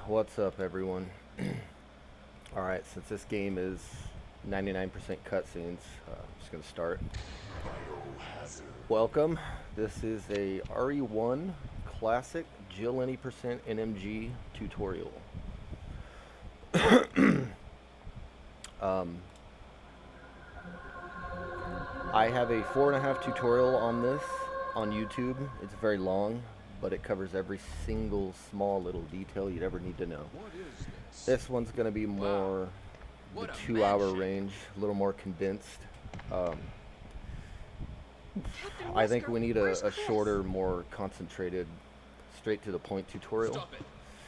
What's up, everyone? Alright, since this game is 99% cutscenes, I'm just going to start. Welcome. This is a RE1 Classic Jill any percent NMG tutorial. I have a 4.5 tutorial on this on YouTube. It's very long, but it covers every single small little detail you'd ever need to know. This one's going to be more the 2-hour range, a little more condensed. I think we need a shorter, more concentrated, straight to the point tutorial. Stop it.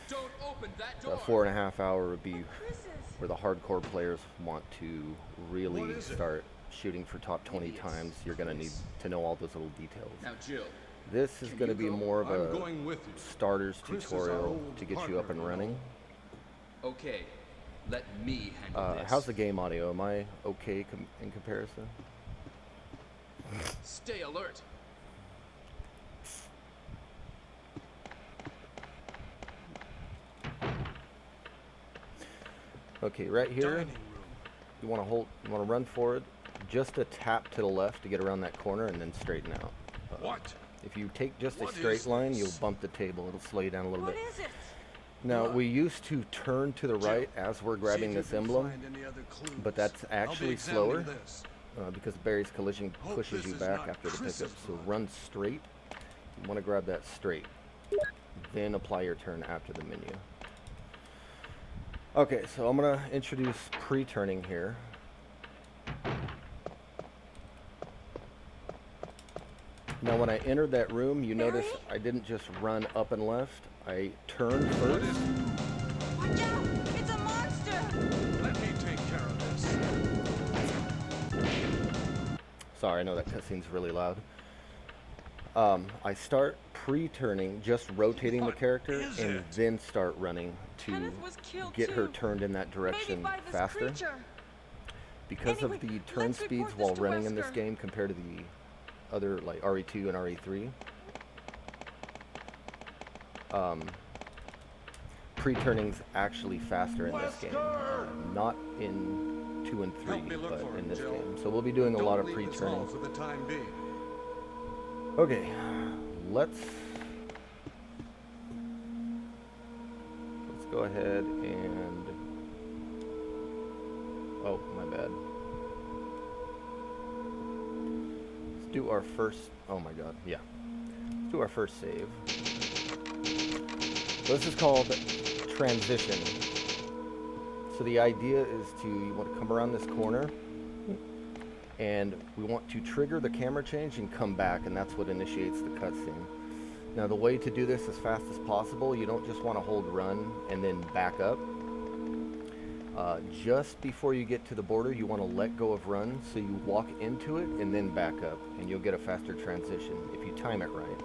Don't open that A door. 4.5 hour would be where the hardcore players want to really start shooting for top 20 times. You're going to need to know all those little details. Now, Jill. This is going to be more of a starter's tutorial to get you up and running. Okay, let me handle this. How's the game audio? Am I okay in comparison? Stay alert. Okay, right here, you want to run forward, just a tap to the left to get around that corner, and then straighten out. What? If you take just a straight line, you'll bump the table. It'll slow you down a little bit. What is it? Now, we used to turn to the right as we're grabbing this emblem, but that's actually slower because Barry's collision pushes you back after the pickup. So run straight. You want to grab that straight. Then apply your turn after the menu. Okay, so I'm going to introduce pre-turning here. Now, when I entered that room, you notice I didn't just run up and left. I turned first. Watch out! It's a monster! Let me take care of this. Sorry, I know that cutscene's really loud. I start pre-turning, just rotating the character, and then start running to get her turned in that direction faster. Because of the turn speeds while running in this game compared to the other, like RE2 and RE3, pre-turning's actually faster in this game, not in 2 and 3, but in this game. So we'll be doing a lot of pre-turning. Okay, let's go ahead and, oh, my bad. Let's do our first, oh my god, yeah. Let's do our first save. So this is called transition. So the idea is you want to come around this corner, and we want to trigger the camera change and come back, and that's what initiates the cutscene. Now, the way to do this as fast as possible, you don't just want to hold run and then back up. Just before you get to the border, you want to let go of run, so you walk into it and then back up, and you'll get a faster transition if you time it right.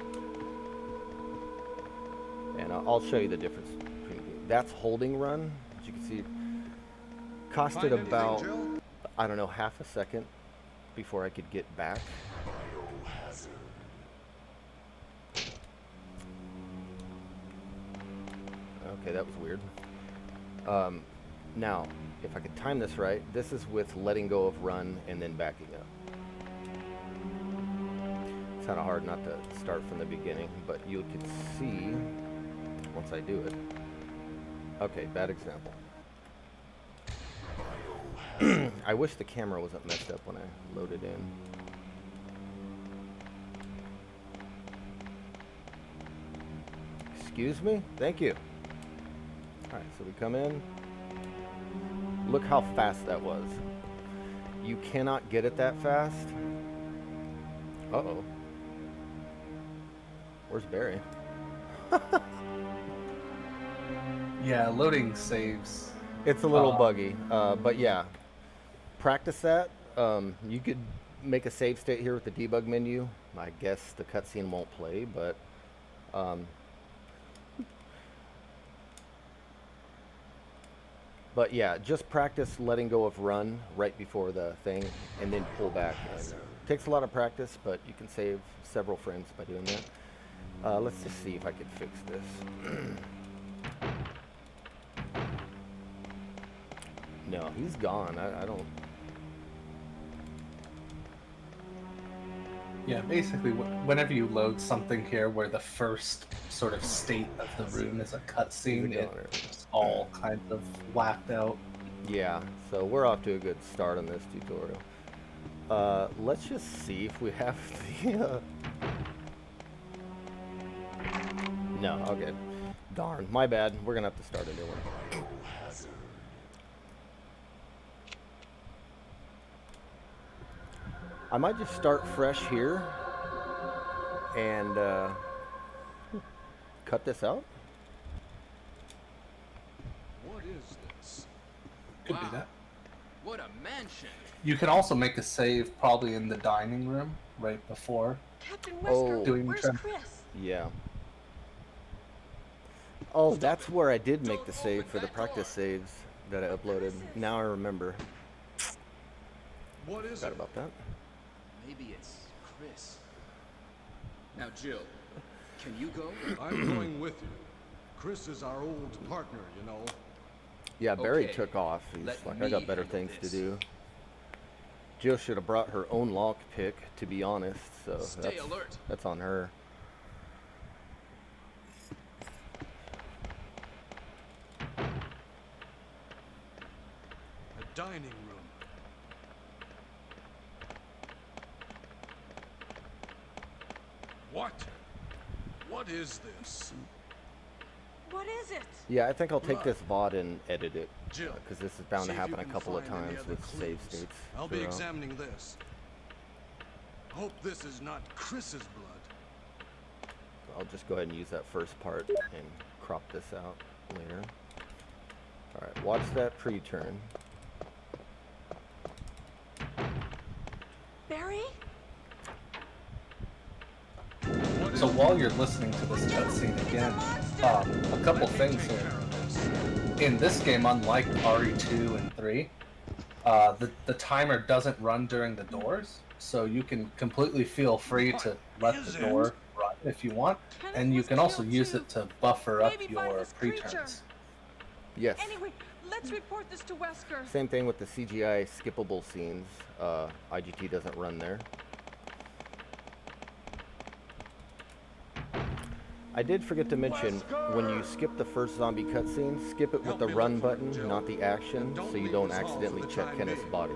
And I'll show you the difference. That's holding run. As you can see, costed about, I don't know, half a second before I could get back. Okay, that was weird. Now, if I could time this right, this is with letting go of run and then backing up. It's kind of hard not to start from the beginning, but you can see once I do it. Okay, bad example. I wish the camera wasn't messed up when I loaded in. Excuse me? Thank you. Alright, so we come in. Look how fast that was. You cannot get it that fast. Uh-oh. Where's Barry? Yeah, loading saves. It's a little buggy, but yeah. Practice that. You could make a save state here with the debug menu. I guess the cutscene won't play, but yeah, just practice letting go of run right before the thing, and then pull back. It takes a lot of practice, but you can save several frames by doing that. Let's just see if I can fix this. No, he's gone. I don't... Yeah, basically, whenever you load something here where the first sort of state of the room is a cutscene, it's all kind of whacked out. Yeah, so we're off to a good start on this tutorial. Let's just see if we have the... No, okay. Darn, my bad. We're gonna have to start a new one. I might just start fresh here and cut this out. What is this? Could be that. What a mansion! You can also make a save probably in the dining room right before. Captain Wesker, Doing where's trim. Chris? Yeah. Oh, that's where I did make the save for the practice saves that I uploaded. Now I remember. What is Forgot it? about that. Maybe it's Chris. Now, Jill, can you go? I'm going with you. Chris is our old partner, you know. Yeah, Barry Okay, took off. He's let like, I got me better handle things this. to do. Jill should have brought her own lockpick, to be honest. So Stay alert. that's on her. A dining room. What? What is this? What is it? Yeah, I think I'll take this VOD and edit it. Jill, Because this is bound see to if happen you a can couple of find any times other with save clues. states. I'll be throughout. examining this. Hope this is not Chris's blood. I'll just go ahead and use that first part and crop this out later. Alright, watch that pre-turn. Barry? So while you're listening to this cutscene again, a couple things here. In this game, unlike RE2 and 3, the timer doesn't run during the doors, so you can completely feel free to let the door run if you want, and you can also use it to buffer up your pre-turns. Yes. Anyway, let's report this to Wesker. Same thing with the CGI skippable scenes. IGT doesn't run there. I did forget to mention, when you skip the first zombie cutscene, skip it with the run button, not the action, so you don't accidentally check Kenneth's body.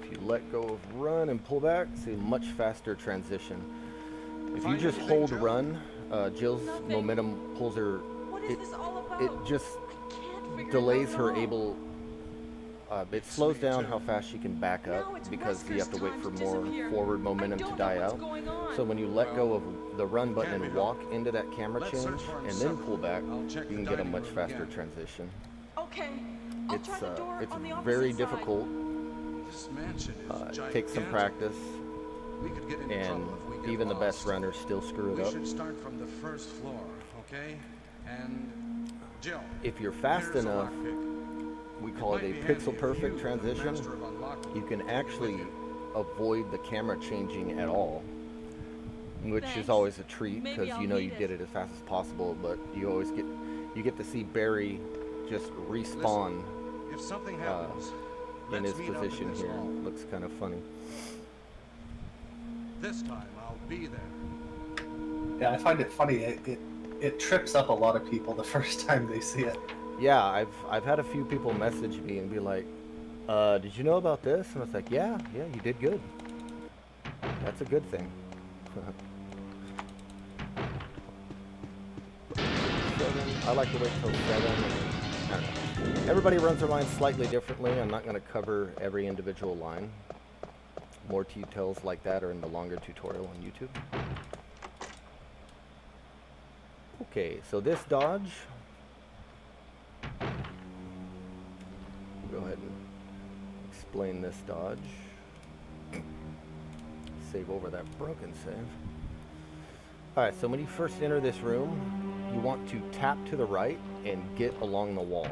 If you let go of run and pull back, see a much faster transition. If you just hold run, Jill's momentum pulls her, What is this all about? it just I can't figure delays it out her at all. able, it slows down how fast she can back Now up it's because you have to Wesker's wait time for to more disappear. forward I momentum don't to know die what's out. going on. So when you let go of the run button Can't and be walk helped. into that camera Let's change search for him and then separately. pull back, I'll check you the can get a dining much room faster again. transition. Okay, I'll try the door It's on the opposite very side. difficult. This mansion is It takes some gigantic. practice, We could get into and trouble if we get even the best lost. runners still screw it We up. should start from the first floor, okay? And Jill, If you're fast here's a enough, lockpick. we call it a might be handy pixel if perfect you, the transition. master of unlocking, You can will be actually with you. avoid the camera changing at all, which is Thanks. always a treat Maybe because I'll you know need you get it. it as fast as possible, but you get to see Barry just respawn If something happens, in let's his meet up in position this here. hall. Looks kind of funny. This time I'll be there. Yeah, I find it funny. It trips up a lot of people the first time they see it. Yeah, I've had a few people message me and be like, did you know about this? And I was like, yeah, you did good. That's a good thing. 7, I like to wait till 7. I don't know. Everybody runs their lines slightly differently. I'm not going to cover every individual line. More details like that are in the longer tutorial on YouTube. Okay, so this dodge, go ahead and explain this dodge. Save over that broken save. Alright, so when you first enter this room, you want to tap to the right and get along the wall.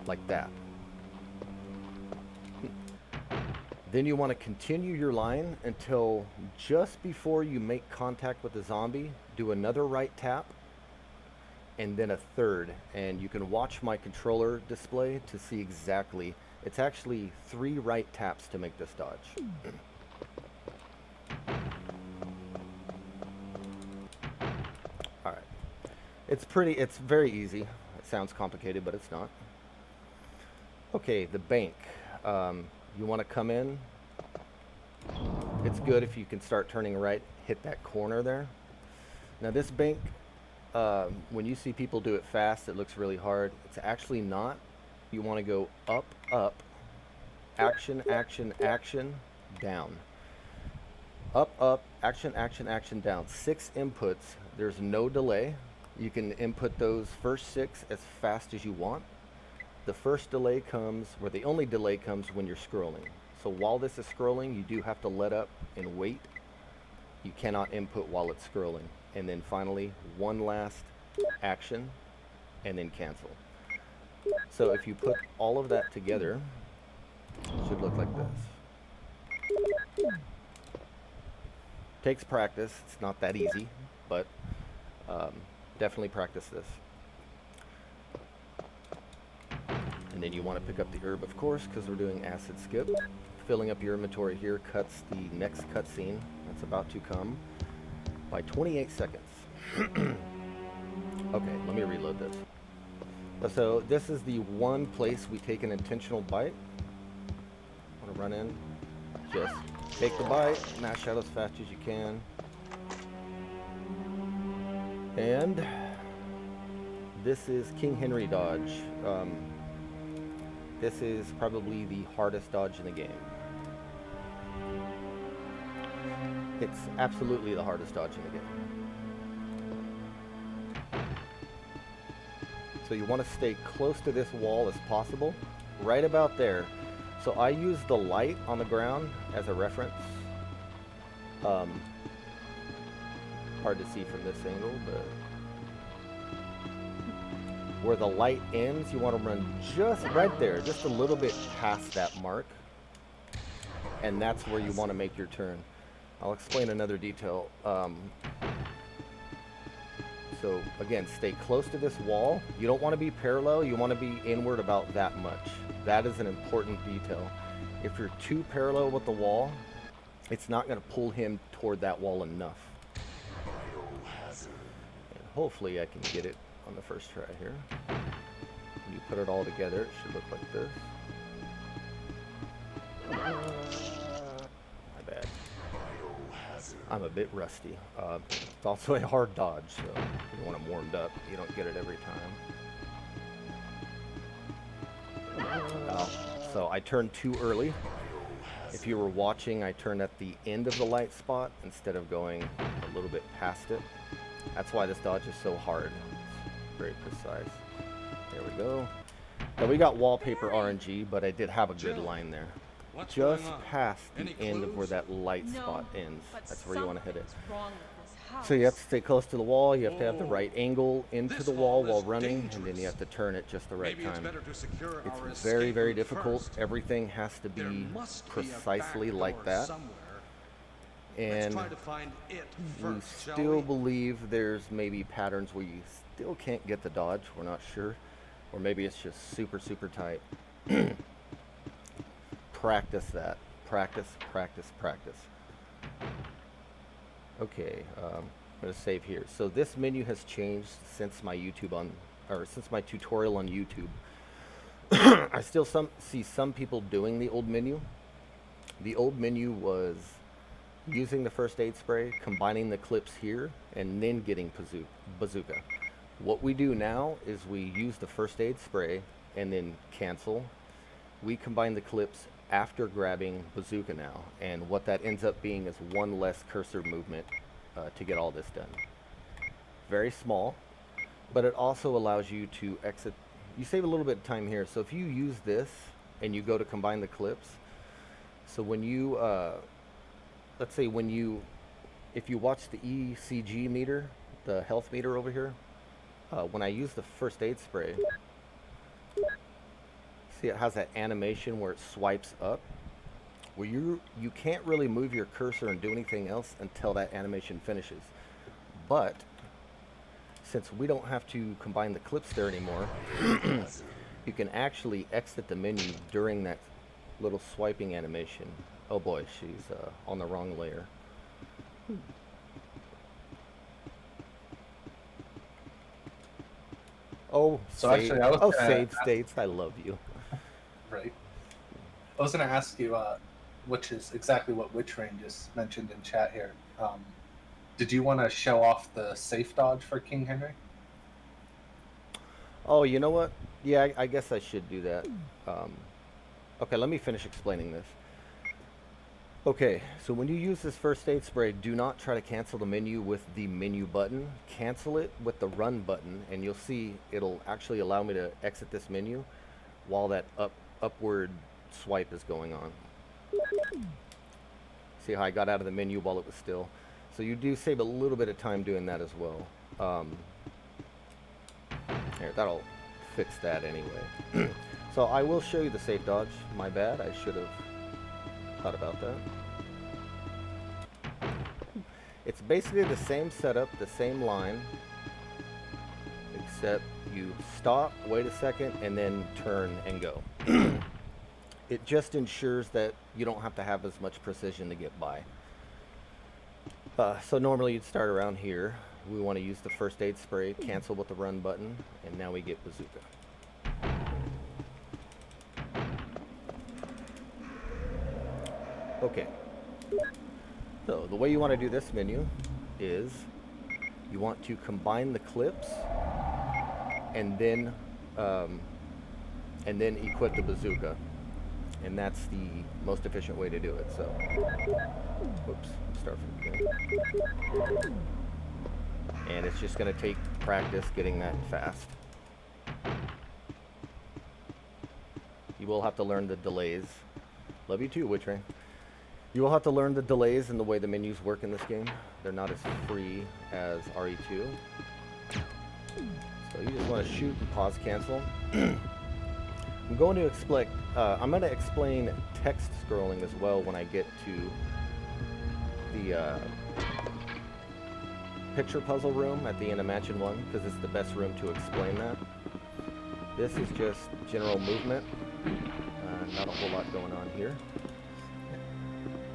Like that. Then you want to continue your line until just before you make contact with the zombie, do another right tap, and then a third. And you can watch my controller display to see exactly. It's actually 3 right taps to make this dodge. Alright. It's very easy. It sounds complicated, but it's not. Okay, the bank. You want to come in. It's good if you can start turning right, hit that corner there. Now this bank, when you see people do it fast, it looks really hard. It's actually not. You want to go up, up, action, action, action, down. Up, up, action, action, action, down. 6 inputs. There's no delay. You can input those first 6 as fast as you want. The first delay comes, or the only delay comes when you're scrolling. So while this is scrolling, you do have to let up and wait. You cannot input while it's scrolling. And then finally, one last action, and then cancel. So if you put all of that together, it should look like this. Takes practice. It's not that easy, but definitely practice this. And then you want to pick up the herb, of course, because we're doing acid skip. Filling up your inventory here cuts the next cutscene that's about to come by 28 seconds. Okay, let me reload this. So this is the one place we take an intentional bite. Want to run in, just take the bite, mash out as fast as you can. And this is King Henry dodge. This is probably the hardest dodge in the game. It's absolutely the hardest dodge in the game. So you want to stay close to this wall as possible, right about there. So I use the light on the ground as a reference. Hard to see from this angle, but where the light ends, you want to run just right there, just a little bit past that mark. And that's where you want to make your turn. I'll explain another detail. So again, stay close to this wall. You don't want to be parallel, you want to be inward about that much. That is an important detail. If you're too parallel with the wall, it's not going to pull him toward that wall enough. And hopefully I can get it on the first try here. When you put it all together, it should look like this. My bad. I'm a bit rusty. It's also a hard dodge, so you want them warmed up. You don't get it every time. So I turned too early. If you were watching, I turned at the end of the light spot instead of going a little bit past it. That's why this dodge is so hard. It's very precise. There we go. Now we got wallpaper RNG, but I did have a good line there. Just past the end of where that light spot ends. That's where you want to hit it. So you have to stay close to the wall, you have to have the right angle into the wall while running, and then you have to turn it just the right time. It's very, very difficult. Everything has to be precisely like that. And we still believe there's maybe patterns where you still can't get the dodge, we're not sure. Or maybe it's just super, super tight. Practice that. Practice, practice, practice. Okay, I'm gonna save here. So this menu has changed since my since my tutorial on YouTube. I still see some people doing the old menu. The old menu was using the first aid spray, combining the clips here, and then getting bazooka. What we do now is we use the first aid spray and then cancel. We combine the clips after grabbing bazooka now, and what that ends up being is one less cursor movement to get all this done. Very small, but it also allows you to exit. You save a little bit of time here. So if you use this and you go to combine the clips, so when you let's say if you watch the ECG meter, the health meter over here, when I use the first aid spray, see it has that animation where it swipes up, where you can't really move your cursor and do anything else until that animation finishes. But since we don't have to combine the clips there anymore, you can actually exit the menu during that little swiping animation. Oh boy, she's on the wrong layer. Oh, So actually, I was gonna save ask- states, I love you. Right. I was going to ask you, which is exactly what Witchrain just mentioned in chat here. Did you want to show off the safe dodge for King Henry? Oh, you know what? Yeah, I guess I should do that. Okay, let me finish explaining this. Okay, so when you use this first aid spray, do not try to cancel the menu with the menu button. Cancel it with the run button, and you'll see it'll actually allow me to exit this menu while that upward swipe is going on. See how I got out of the menu while it was still? So you do save a little bit of time doing that as well. Here, that'll fix that anyway. So I will show you the safe dodge. My bad, I should have thought about that. It's basically the same setup, the same line, except you stop, wait a second, and then turn and go. It just ensures that you don't have to have as much precision to get by. So normally you'd start around here. We want to use the first aid spray, cancel with the run button, and now we get bazooka. Okay. So the way you want to do this menu is you want to combine the clips and then equip the bazooka, and that's the most efficient way to do it. So, whoops, start from the beginning. And it's just going to take practice getting that fast. You will have to learn the delays. Love you too, Witchrain. You will have to learn the delays and the way the menus work in this game. They're not as free as RE2. So you just want to shoot and pause cancel. I'm going to explain text scrolling as well when I get to the picture puzzle room at the end of Mansion 1, because it's the best room to explain that. This is just general movement. Not a whole lot going on here.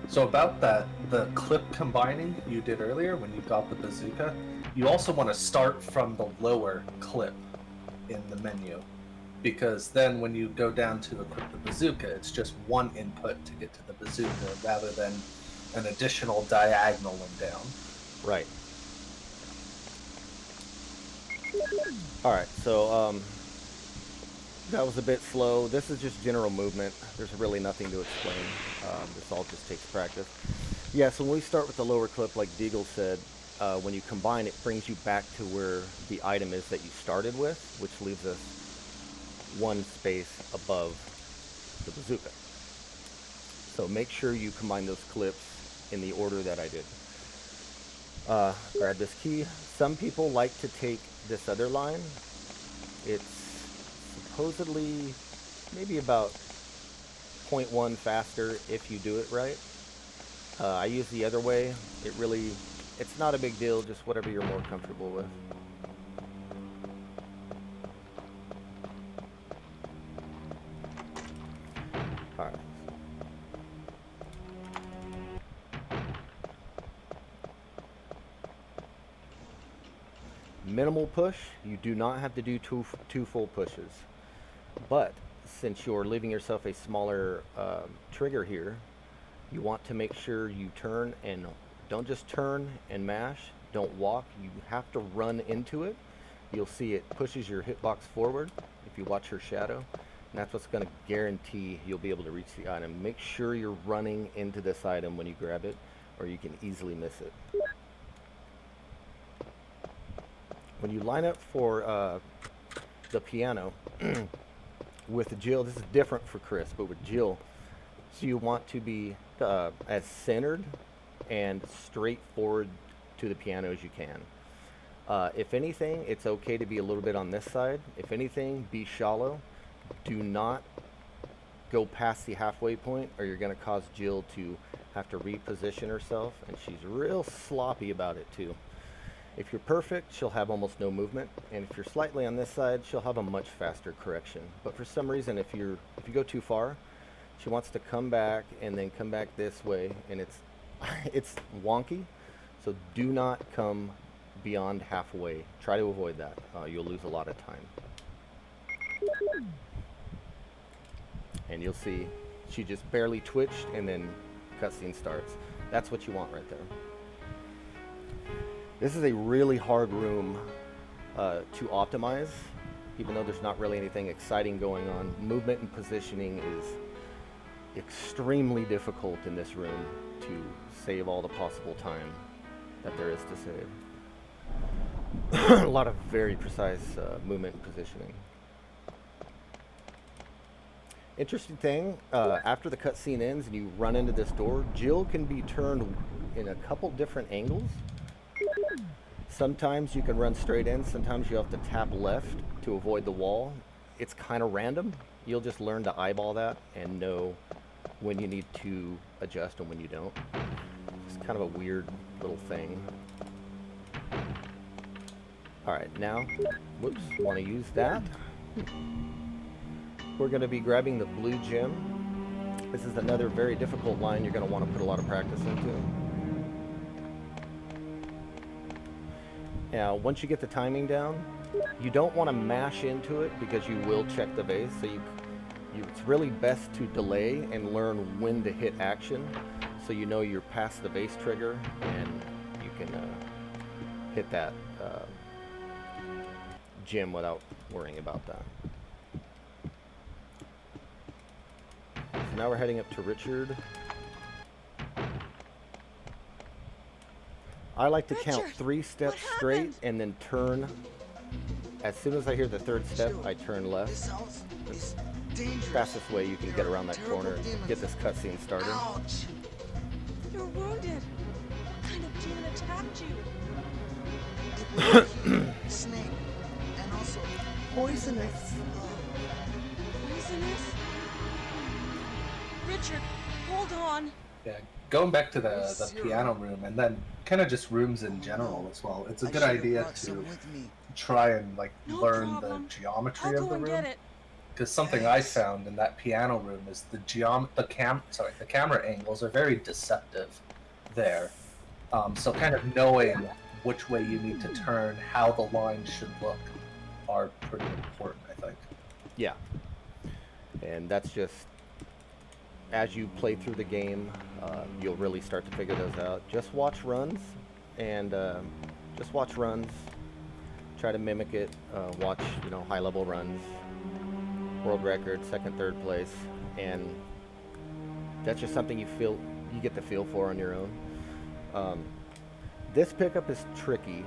So about that, the clip combining you did earlier when you got the bazooka, you also want to start from the lower clip in the menu, because then when you go down to equip the bazooka, it's just one input to get to the bazooka rather than an additional diagonal one down. Right. Alright, so that was a bit slow. This is just general movement. There's really nothing to explain. This all just takes practice. Yeah, so when we start with the lower clip, like Deagle said, when you combine, it brings you back to where the item is that you started with, which leaves us one space above the bazooka. So make sure you combine those clips in the order that I did. Grab this key. Some people like to take this other line. It's supposedly maybe about 0.1 faster if you do it right. I use the other way. It's not a big deal, just whatever you're more comfortable with. Alright. Minimal push. You do not have to do two full pushes. But since you're leaving yourself a smaller trigger here, you want to make sure you turn, and don't just turn and mash. Don't walk. You have to run into it. You'll see it pushes your hitbox forward if you watch her shadow. And that's what's going to guarantee you'll be able to reach the item. Make sure you're running into this item when you grab it, or you can easily miss it. When you line up for the piano with Jill, this is different for Chris, but with Jill, so you want to be as centered and straightforward to the piano as you can. If anything, it's okay to be a little bit on this side. If anything, be shallow. Do not go past the halfway point, or you're going to cause Jill to have to reposition herself, and she's real sloppy about it too. If you're perfect, she'll have almost no movement, and if you're slightly on this side, she'll have a much faster correction. But for some reason, if you go too far, she wants to come back and then come back this way, and it's wonky. So do not come beyond halfway. Try to avoid that. You'll lose a lot of time. And you'll see she just barely twitched, and then cutscene starts. That's what you want right there. This is a really hard room to optimize, even though there's not really anything exciting going on. Movement and positioning is extremely difficult in this room to save all the possible time that there is to save. A lot of very precise movement and positioning. Interesting thing, after the cutscene ends and you run into this door, Jill can be turned in a couple different angles. Sometimes you can run straight in, sometimes you have to tap left to avoid the wall. It's kind of random. You'll just learn to eyeball that and know when you need to adjust and when you don't. It's kind of a weird little thing. Alright, now, whoops, want to use that. We're going to be grabbing the blue gem. This is another very difficult line you're going to want to put a lot of practice into. Now, once you get the timing down, you don't want to mash into it because you will check the base. So it's really best to delay and learn when to hit action, so you know you're past the base trigger and you can hit that gem without worrying about that. So now we're heading up to Richard. I like to count 3 steps straight and then turn. As soon as I hear the 3rd step, I turn left. It's the fastest way you can get around that corner and get this cutscene started. Ouch. You're wounded. What kind of demon attacked you? Snake. And also Poisonous. Poisonous? Richard, hold on. Yeah, going back to the piano room, and then kind of just rooms in general as well. It's a good idea to try and No learn problem. the geometry I'll of go the and room. get it. Because something I found in that piano room is the camera angles are very deceptive there. So kind of knowing which way you need to turn, how the lines should look, are pretty important, I think. Yeah. And that's just, as you play through the game, you'll really start to figure those out. Just watch runs, and try to mimic it. Watch, high-level runs, world record, 2nd, 3rd place, and that's just something you get the feel for on your own. This pickup is tricky.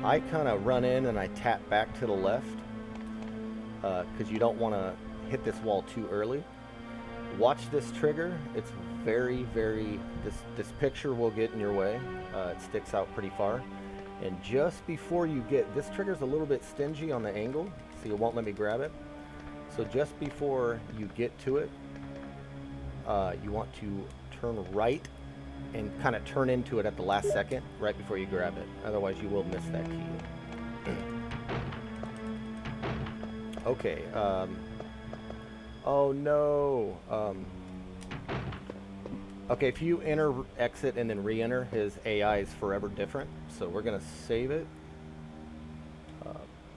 I kind of run in and I tap back to the left because you don't want to hit this wall too early. Watch this trigger. It's very, very, this picture will get in your way. It sticks out pretty far. And just before you this trigger's a little bit stingy on the angle, so it won't let me grab it. So just before you get to it, you want to turn right and kind of turn into it at the last second, right before you grab it. Otherwise you will miss that key. Okay, oh no. Okay, if you enter, exit, and then re-enter, his AI is forever different. So we're gonna save it.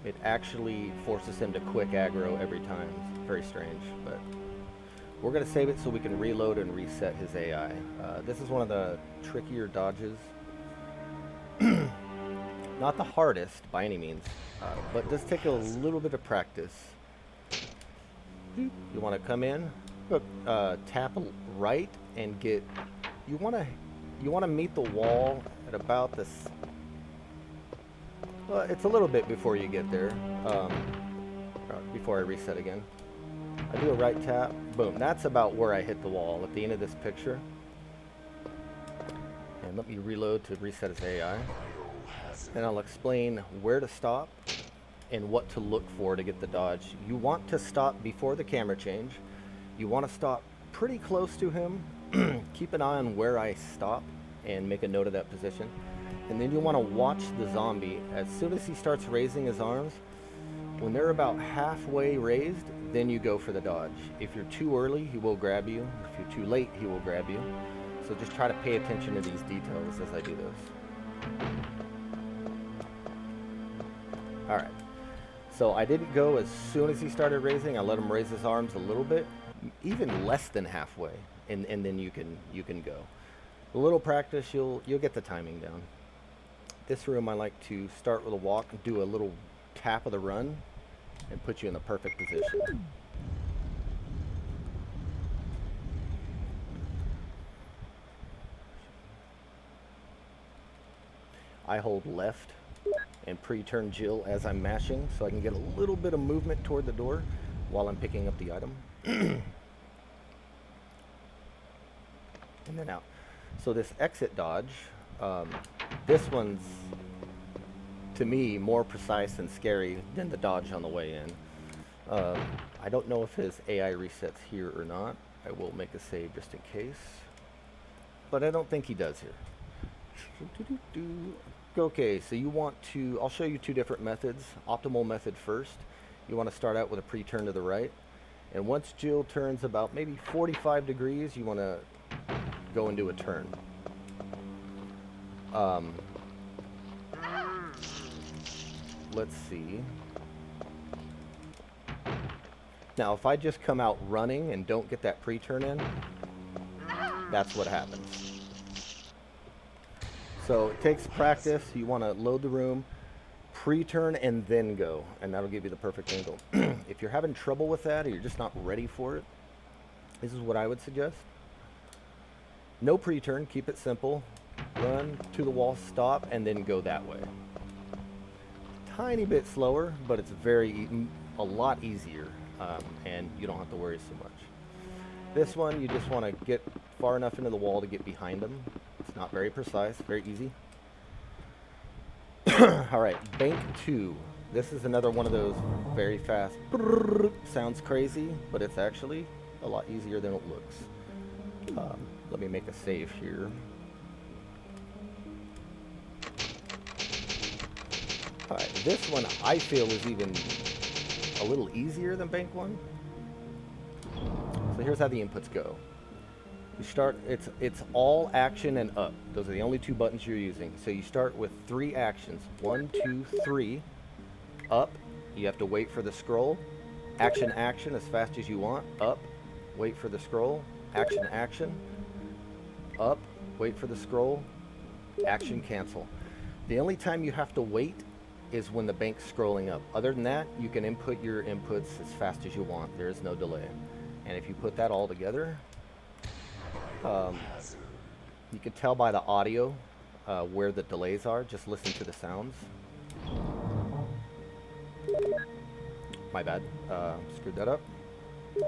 It actually forces him to quick aggro every time. It's very strange, but we're gonna save it so we can reload and reset his AI. This is one of the trickier dodges. Not the hardest by any means, but does take a little bit of practice. You want to come in, tap right, and get. You want to meet the wall at about this. Well, it's a little bit before you get there. Before I reset again, I do a right tap. Boom. That's about where I hit the wall at the end of this picture. And let me reload to reset his AI. And I'll explain where to stop and what to look for to get the dodge. You want to stop before the camera change. You want to stop pretty close to him. Keep an eye on where I stop and make a note of that position. And then you want to watch the zombie. As soon as he starts raising his arms, when they're about halfway raised, then you go for the dodge. If you're too early, he will grab you. If you're too late, he will grab you. So just try to pay attention to these details as I do this. Alright. So I didn't go as soon as he started raising. I let him raise his arms a little bit, even less than halfway, and then you can go. A little practice, you'll get the timing down. This room I like to start with a walk, do a little tap of the run, and put you in the perfect position. I hold left and pre-turn Jill as I'm mashing, so I can get a little bit of movement toward the door while I'm picking up the item. And then out. So this exit dodge, this one's, to me, more precise and scary than the dodge on the way in. I don't know if his AI resets here or not. I will make a save just in case. But I don't think he does here. Okay, so you want to, I'll show you two different methods. Optimal method first. You want to start out with a pre-turn to the right. And once Jill turns about maybe 45 degrees, you want to go and do a turn. Let's see. Now, if I just come out running and don't get that pre-turn in, that's what happens. So it takes practice. You want to load the room, pre-turn, and then go, and that'll give you the perfect angle. If you're having trouble with that or you're just not ready for it, this is what I would suggest. No pre-turn, keep it simple. Run to the wall, stop, and then go that way. Tiny bit slower, but it's a lot easier, and you don't have to worry so much. This one, you just want to get far enough into the wall to get behind them. It's not very precise, very easy. Alright, bank 2. This is another one of those very fast, sounds crazy, but it's actually a lot easier than it looks. Let me make a save here. Alright, this one I feel is even a little easier than bank 1. So here's how the inputs go. You start, it's all action and up. Those are the only two buttons you're using. So you start with 3 actions. 1, 2, 3. Up, you have to wait for the scroll. Action, action, as fast as you want. Up, wait for the scroll. Action, action. Up, wait for the scroll. Action, cancel. The only time you have to wait is when the bank's scrolling up. Other than that, you can input your inputs as fast as you want. There is no delay. And if you put that all together, you can tell by the audio where the delays are. Just listen to the sounds. My bad. Screwed that up. You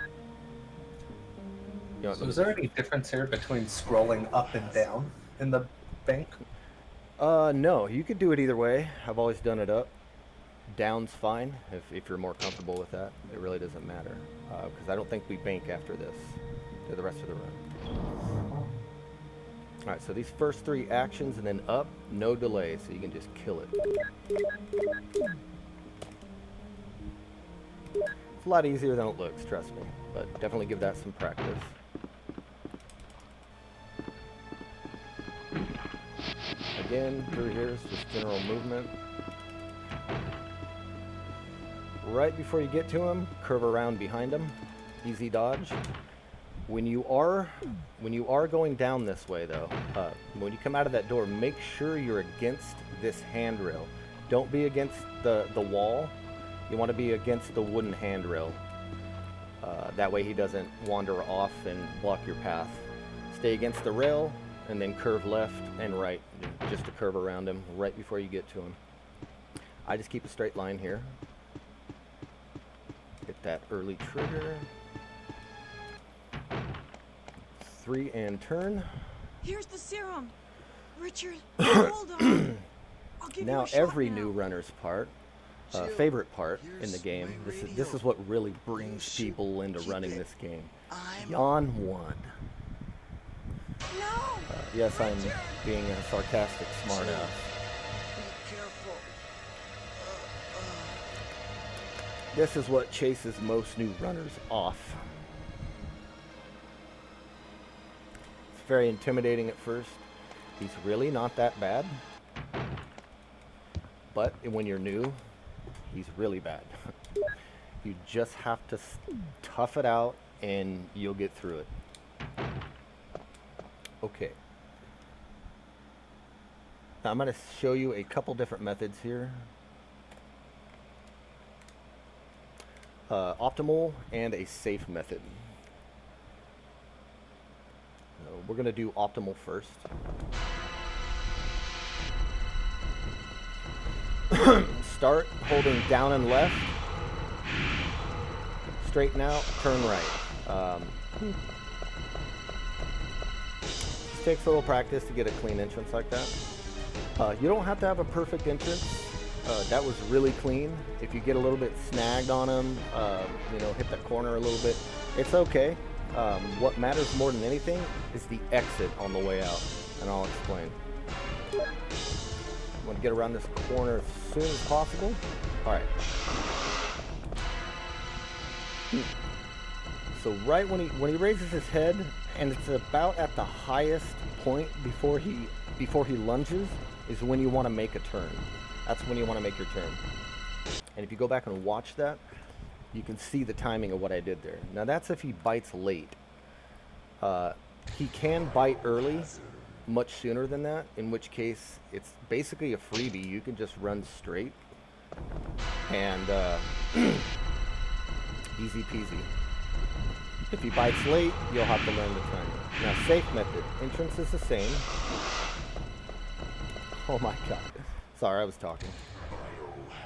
know, So is there any difference here between scrolling up and down in the bank? No, you could do it either way. I've always done it up. Down's fine if you're more comfortable with that. It really doesn't matter because I don't think we bank after this to the rest of the run. Alright, so these first 3 actions and then up, no delay, so you can just kill it. It's a lot easier than it looks, trust me, but definitely give that some practice. Again, through here is just general movement. Right before you get to him, curve around behind him. Easy dodge. When you are going down this way though, when you come out of that door, make sure you're against this handrail. Don't be against the wall. You want to be against the wooden handrail. That way he doesn't wander off and block your path. Stay against the rail and then curve left and right, just to curve around him right before you get to him. I just keep a straight line here. Hit that early trigger. 3 and turn. Here's the serum. Richard, hold on. I'll give you Now a shot every now. new runner's favorite part in the game. This is what really brings people into running this game. Yawn 1. No! Yes, I'm being a sarcastic smartass. Be careful. This is what chases most new runners off. It's very intimidating at first. He's really not that bad. But when you're new, he's really bad. You just have to tough it out and you'll get through it. Okay. Now I'm going to show you a couple different methods here. Optimal and a safe method. So we're going to do optimal first. Start holding down and left. Straighten out, turn right. Just takes a little practice to get a clean entrance like that. You don't have to have a perfect entrance. That was really clean. If you get a little bit snagged on him, you know, hit the corner a little bit, it's okay. What matters more than anything is the exit on the way out, and I'll explain. I'm going to get around this corner as soon as possible. All right. So right when he raises his head, and it's about at the highest point before he lunges, is when you want to make a turn. That's when you want to make your turn. And if you go back and watch that, you can see the timing of what I did there. Now that's if he bites late. He can bite early, much sooner than that, in which case it's basically a freebie. You can just run straight and easy peasy. If he bites late, you'll have to learn the timing. Now, safe method. Entrance is the same. Oh my god. Sorry, I was talking.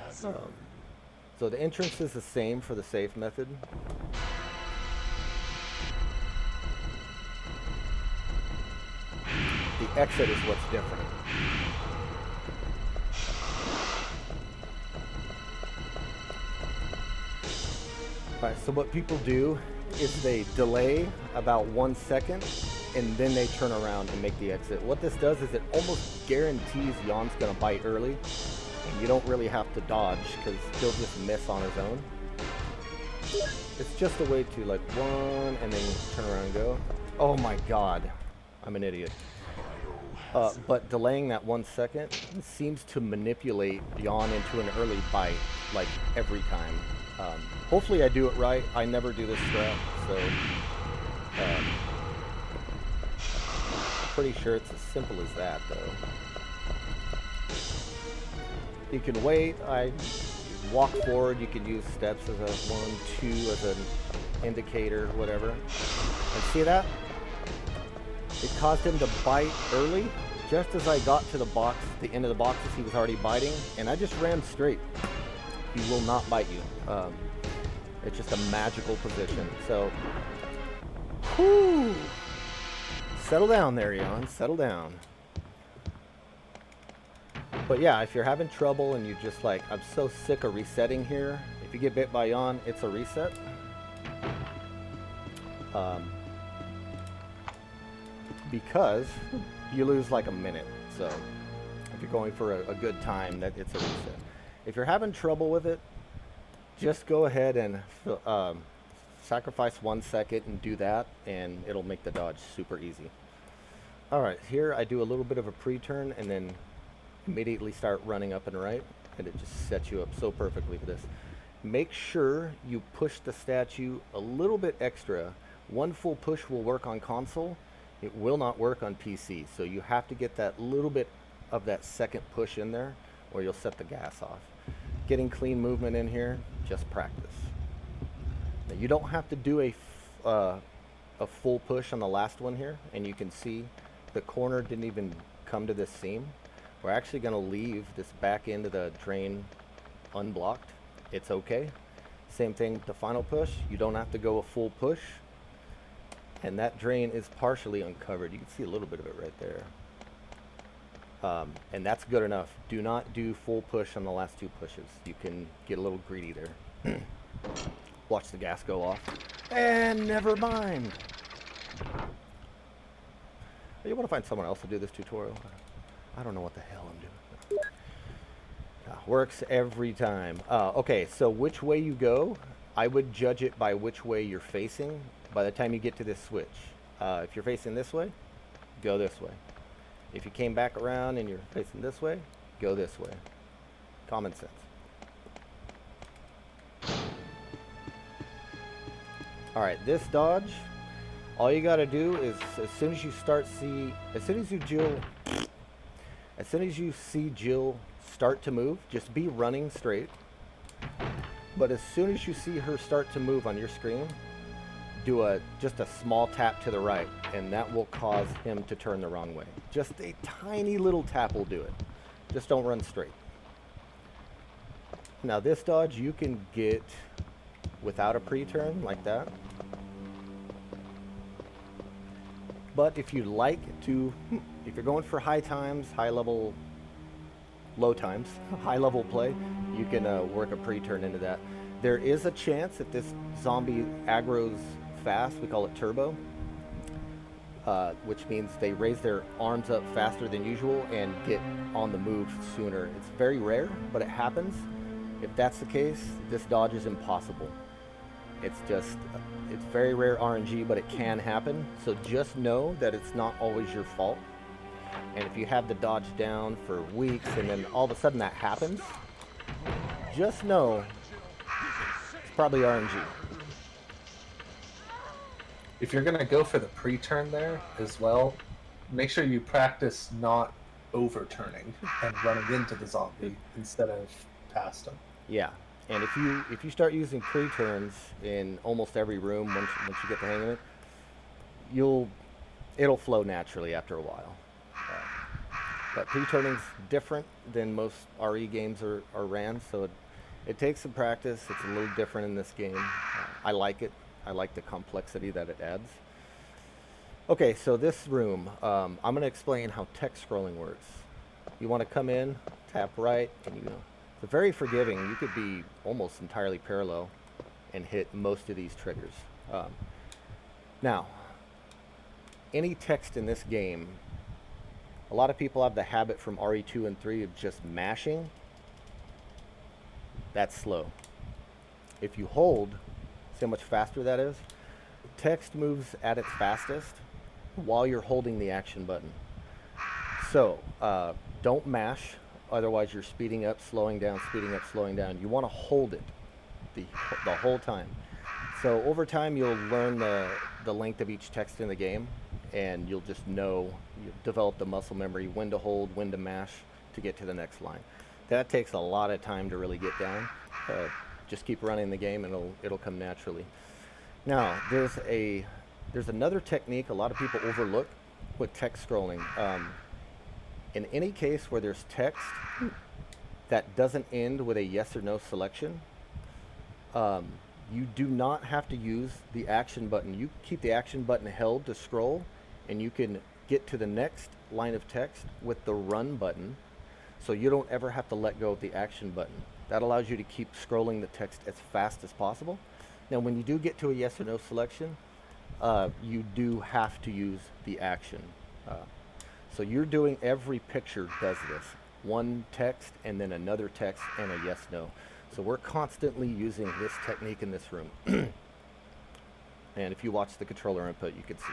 So the entrance is the same for the safe method. The exit is what's different. Alright, so what people do is they delay about 1 second and then they turn around and make the exit. What this does is it almost guarantees Jan's gonna bite early, and you don't really have to dodge because he'll just miss on his own. It's just a way to like one and then turn around and go. Oh my god, I'm an idiot. But delaying that 1 second seems to manipulate Jan into an early bite like every time. Hopefully I do it right. I never do this strat, so pretty sure it's as simple as that though. You can wait. I walk forward. You can use steps as a 1, 2 as an indicator, whatever. And see that? It caused him to bite early. Just as I got to the box, the end of the boxes, he was already biting, and I just ran straight. He will not bite you. It's just a magical position. So, whew. Settle down there, Jan. Settle down. But yeah, if you're having trouble and you're just like, I'm so sick of resetting here. If you get bit by Jan, it's a reset. Because you lose like a minute. So if you're going for a good time, that it's a reset. If you're having trouble with it, just go ahead and sacrifice 1 second and do that, and it'll make the dodge super easy. Alright, here I do a little bit of a pre-turn and then immediately start running up and right, and it just sets you up so perfectly for this. Make sure you push the statue a little bit extra. One full push will work on console. It will not work on PC, so you have to get that little bit of that second push in there, or you'll set the gas off. Getting clean movement in here, just practice. Now, you don't have to do a full push on the last one here, and you can see the corner didn't even come to this seam. We're actually going to leave this back end of the drain unblocked. It's okay. Same thing with the final push. You don't have to go a full push. And that drain is partially uncovered. You can see a little bit of it right there. And that's good enough. Do not do full push on the last 2 pushes. You can get a little greedy there. Watch the gas go off. And never mind. You want to find someone else to do this tutorial? I don't know what the hell I'm doing. Works every time. Okay, so which way you go, I would judge it by which way you're facing by the time you get to this switch. If you're facing this way, go this way. If you came back around and you're facing this way, go this way. Common sense. Alright, this dodge, all you gotta do is as soon as you see Jill start to move, just be running straight. But as soon as you see her start to move on your screen, do just a small tap to the right, and that will cause him to turn the wrong way. Just a tiny little tap will do it. Just don't run straight. Now this dodge you can get without a pre-turn like that. But if you'd like to, if you're going for high times, low times, high level play, you can work a pre-turn into that. There is a chance that this zombie aggro's fast, we call it turbo, which means they raise their arms up faster than usual and get on the move sooner. It's very rare, but it happens. If that's the case, this dodge is impossible. It's very rare RNG, but it can happen. So just know that it's not always your fault. And if you have the dodge down for weeks and then all of a sudden that happens, just know it's probably RNG. If you're gonna go for the pre-turn there as well, make sure you practice not overturning and running into the zombie instead of past him. Yeah, and if you start using pre-turns in almost every room once you get the hang of it, it'll flow naturally after a while. But pre-turning's different than most RE games are ran, so it takes some practice. It's a little different in this game. I like it. I like the complexity that it adds. Okay, so this room, I'm going to explain how text scrolling works. You want to come in, tap right, and it's very forgiving. You could be almost entirely parallel and hit most of these triggers. Now, any text in this game, a lot of people have the habit from RE2 and 3 of just mashing. That's slow. If you hold, see how much faster that is? Text moves at its fastest while you're holding the action button. So, don't mash, otherwise you're speeding up, slowing down, speeding up, slowing down. You want to hold it the whole time. So over time you'll learn the length of each text in the game, and you'll just know, you develop the muscle memory, when to hold, when to mash to get to the next line. That takes a lot of time to really get down. Just keep running the game and it'll come naturally. Now, there's another technique a lot of people overlook with text scrolling. In any case where there's text that doesn't end with a yes or no selection, you do not have to use the action button. You keep the action button held to scroll, and you can get to the next line of text with the run button, so you don't ever have to let go of the action button. That allows you to keep scrolling the text as fast as possible. Now, when you do get to a yes or no selection, you do have to use the action. So you're doing, every picture does this. One text and then another text and a yes, no. So we're constantly using this technique in this room. And if you watch the controller input, you can see.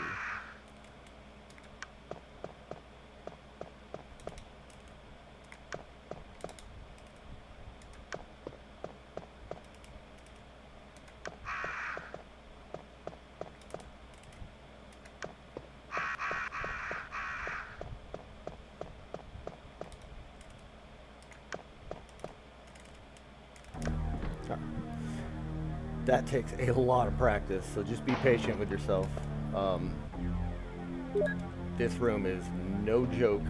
That takes a lot of practice, so just be patient with yourself. This room is no joke,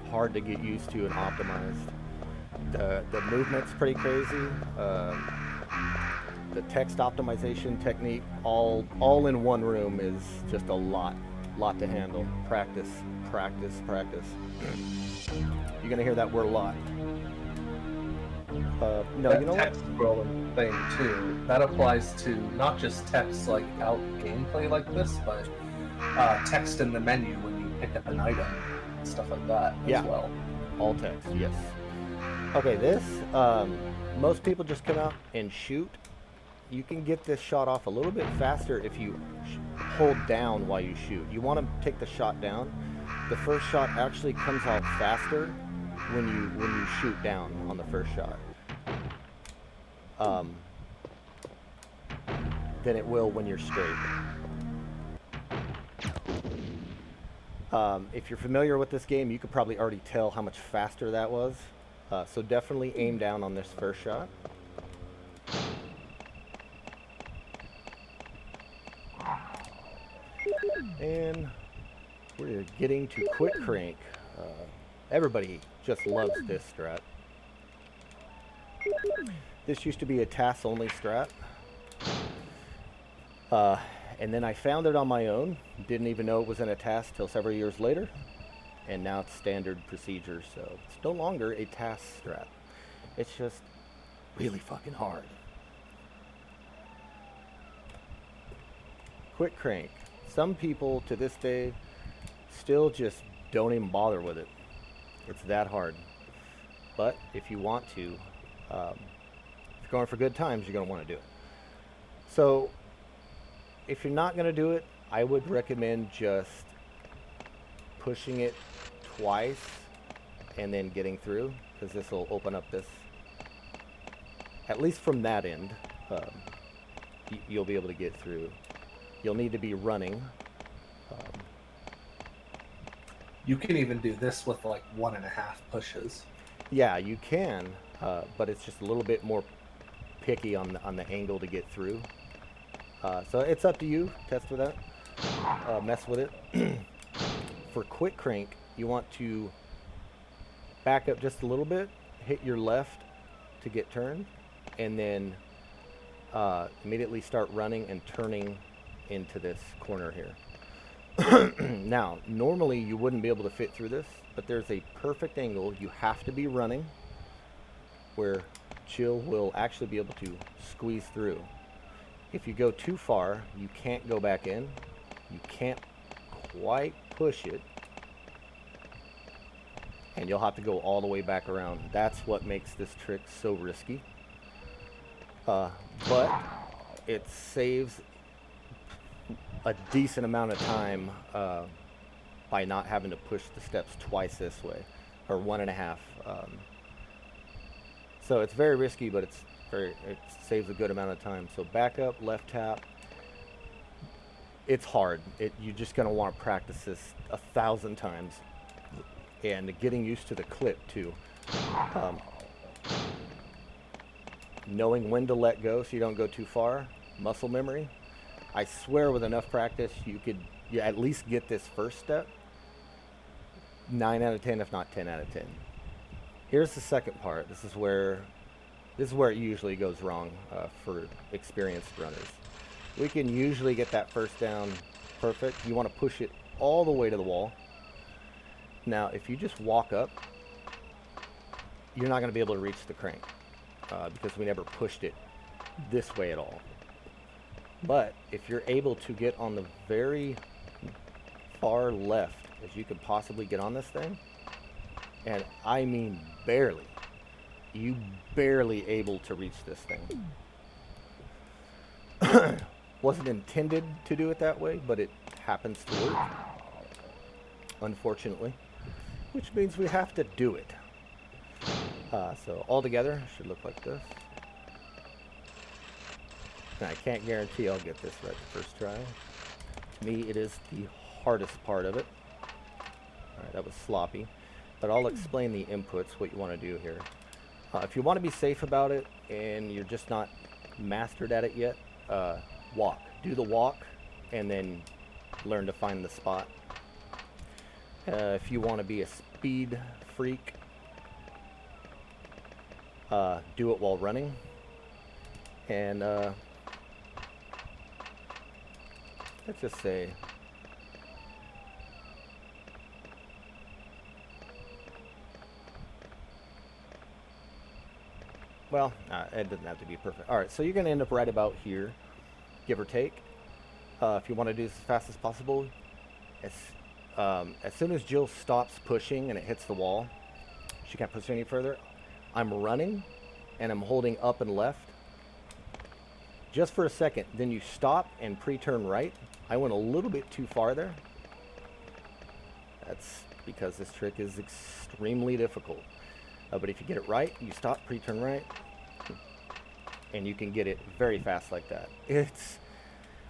hard to get used to and optimized. The movement's pretty crazy. The text optimization technique, all in one room, is just a lot to handle. Practice, practice, practice. You're gonna hear that word a lot. No, that you know text scrolling thing too, that applies to not just text like out gameplay like this, but text in the menu when you pick up an item, and stuff like that Yeah. as well. All text, yes. Okay, this, most people just come out and shoot. You can get this shot off a little bit faster if you hold down while you shoot. You want to take the shot down. The first shot actually comes out faster when you shoot down on the first shot than it will when you're straight. If you're familiar with this game, you could probably already tell how much faster that was. So definitely aim down on this first shot. And we're getting to quick crank. Everybody just loves this strat. This used to be a TAS only strat. And then I found it on my own. Didn't even know it was in a TAS till several years later. And now it's standard procedure, so it's no longer a TAS strat. It's just really fucking hard. Quick crank. Some people to this day still just don't even bother with it. It's that hard. But if you want to, if you're going for good times, you're going to want to do it. So if you're not going to do it, I would recommend just pushing it twice and then getting through, because this will open up this, at least from that end, you'll be able to get through. You'll need to be running. You can even do this with like 1.5 pushes. Yeah, you can, but it's just a little bit more picky on the angle to get through. So it's up to you. Test with that. Mess with it. For quick crank, you want to back up just a little bit, hit your left to get turned, and then immediately start running and turning into this corner here. Now, normally you wouldn't be able to fit through this, but there's a perfect angle. You have to be running where Jill will actually be able to squeeze through. If you go too far, you can't go back in. You can't quite push it. And you'll have to go all the way back around. That's what makes this trick so risky. But it saves a decent amount of time by not having to push the steps twice this way, or 1.5. So it's very risky, but it saves a good amount of time. So back up, left tap. It's hard. You're just gonna want to practice this 1,000 times, and getting used to the clip too. Knowing when to let go so you don't go too far. Muscle memory. I swear with enough practice you could at least get this first step 9 out of 10, if not 10 out of 10. Here's the second part. This is where it usually goes wrong for experienced runners. We can usually get that first down perfect. You want to push it all the way to the wall. Now if you just walk up, you're not going to be able to reach the crank because we never pushed it this way at all. But if you're able to get on the very far left as you could possibly get on this thing, and I mean barely, you barely able to reach this thing. Wasn't intended to do it that way, but it happens to work, unfortunately, which means we have to do it. So all together it should look like this. Now, I can't guarantee I'll get this right the first try. To me, it is the hardest part of it. Alright, that was sloppy. But I'll explain the inputs, what you want to do here. If you want to be safe about it, and you're just not mastered at it yet, walk. Do the walk, and then learn to find the spot. If you want to be a speed freak, do it while running. And, let's just say well, it doesn't have to be perfect. Alright, so you're going to end up right about here, give or take. If you want to do this as fast as possible, As soon as Jill stops pushing and it hits the wall, she can't push any further. I'm running and I'm holding up and left just for a second. Then you stop and pre-turn right. I went a little bit too far there. That's because this trick is extremely difficult. But if you get it right, you stop, pre-turn right, and you can get it very fast like that.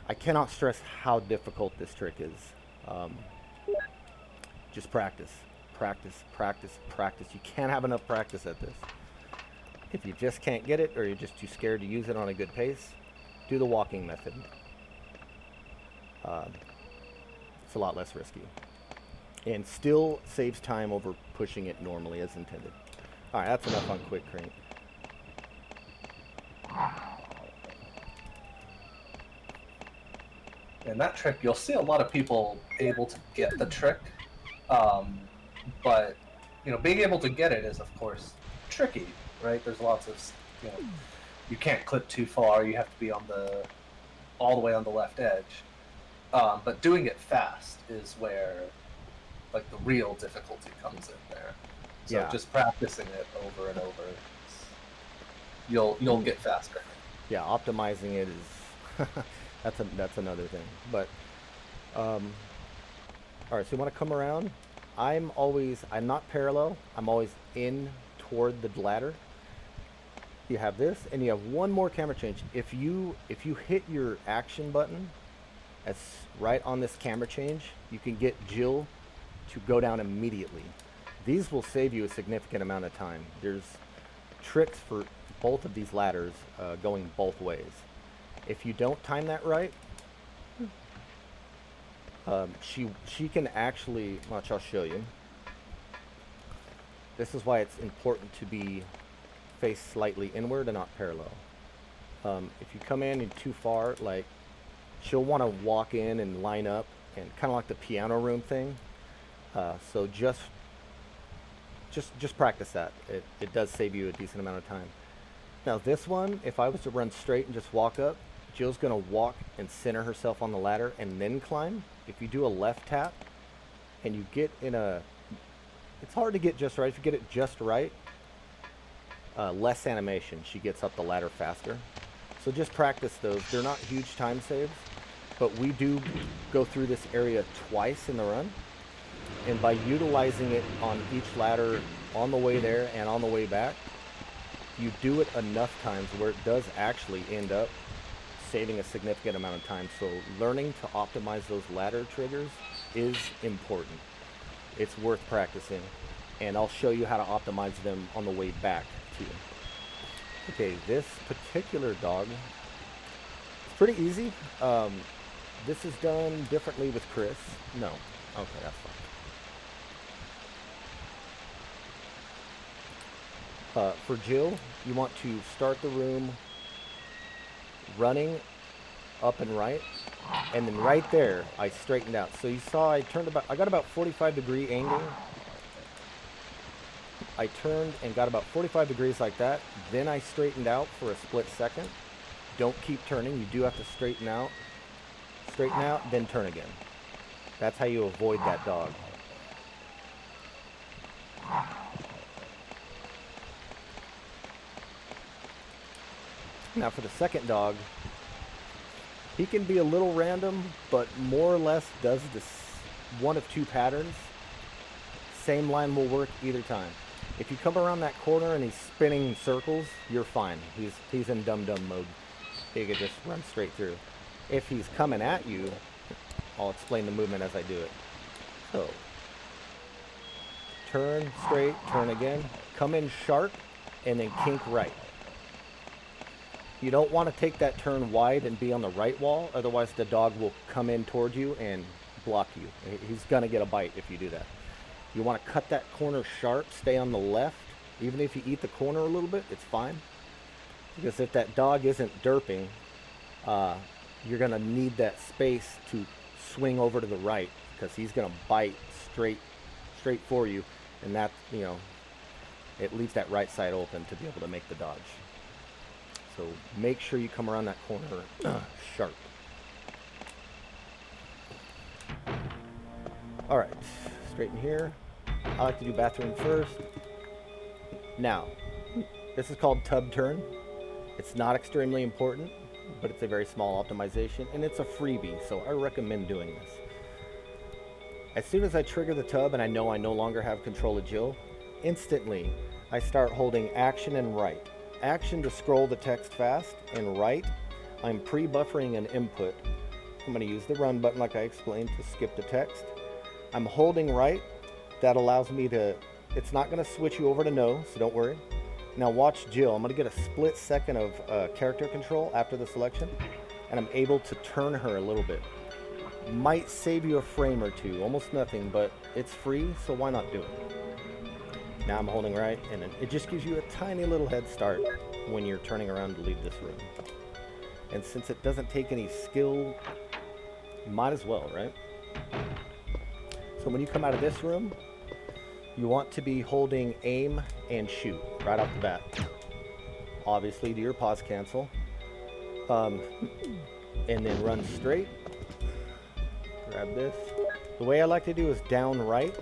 I cannot stress how difficult this trick is. Just practice, practice, practice, practice. You can't have enough practice at this. If you just can't get it, or you're just too scared to use it on a good pace, do the walking method. It's a lot less risky. And still saves time over pushing it normally as intended. Alright, that's enough on quick crank. In that trick, you'll see a lot of people able to get the trick, but being able to get it is, of course, tricky, right? There's lots of, you can't clip too far. You have to be all the way on the left edge. But doing it fast is where, like, the real difficulty comes in there. So Yeah. just practicing it over and over, you'll get faster. Yeah, optimizing it is that's another thing. But all right, so you want to come around. I'm not parallel. I'm always in toward the ladder. You have this, and you have one more camera change. If you hit your action button, that's right on this camera change, you can get Jill to go down immediately. These will save you a significant amount of time. There's tricks for both of these ladders going both ways. If you don't time that right, she can actually, watch, I'll show you. This is why it's important to be face slightly inward and not parallel. If you come in and too far, like, she'll want to walk in and line up, and kind of like the piano room thing. So just practice that. It does save you a decent amount of time. Now this one, if I was to run straight and just walk up, Jill's gonna walk and center herself on the ladder and then climb. If you do a left tap and you get in it's hard to get just right. If you get it just right, less animation, she gets up the ladder faster. So just practice those. They're not huge time saves, but we do go through this area twice in the run. And by utilizing it on each ladder on the way there and on the way back, you do it enough times where it does actually end up saving a significant amount of time. So learning to optimize those ladder triggers is important. It's worth practicing. And I'll show you how to optimize them on the way back too. Okay, this particular dog, it's pretty easy. This is done differently with Chris. No. Okay, that's fine. For Jill, you want to start the room running up and right, and then right there I straightened out. So you saw I got about 45-degree angle. I turned and got about 45 degrees like that. Then I straightened out for a split second. Don't keep turning. You do have to straighten out, then turn again. That's how you avoid that dog. Now for the second dog, he can be a little random, but more or less does this one of two patterns. Same line will work either time. If you come around that corner and he's spinning circles, you're fine. He's in dum-dum mode. He could just run straight through. If he's coming at you, I'll explain the movement as I do it. So, turn straight, turn again, come in sharp, and then kink right. You don't want to take that turn wide and be on the right wall, otherwise the dog will come in towards you and block you. He's going to get a bite if you do that. You want to cut that corner sharp, stay on the left. Even if you eat the corner a little bit, it's fine. Because if that dog isn't derping, you're going to need that space to swing over to the right, because he's going to bite straight for you, and that, it leaves that right side open to be able to make the dodge. So make sure you come around that corner sharp. All right, straighten here. I like to do bathroom first. Now, this is called tub turn. It's not extremely important, but it's a very small optimization, and it's a freebie, so I recommend doing this. As soon as I trigger the tub and I know I no longer have control of Jill, instantly I start holding action and right. Action to scroll the text fast, and right, I'm pre-buffering an input. I'm going to use the run button like I explained to skip the text. I'm holding right. That allows me to, it's not going to switch you over to no, so don't worry. Now watch Jill. I'm going to get a split second of character control after the selection, and I'm able to turn her a little bit. Might save you a frame or two, almost nothing, but it's free, so why not do it? Now I'm holding right, and it just gives you a tiny little head start when you're turning around to leave this room. And since it doesn't take any skill, you might as well, right? So when you come out of this room, you want to be holding aim and shoot right off the bat. Obviously, do your pause cancel. And then run straight. Grab this. The way I like to do is down right.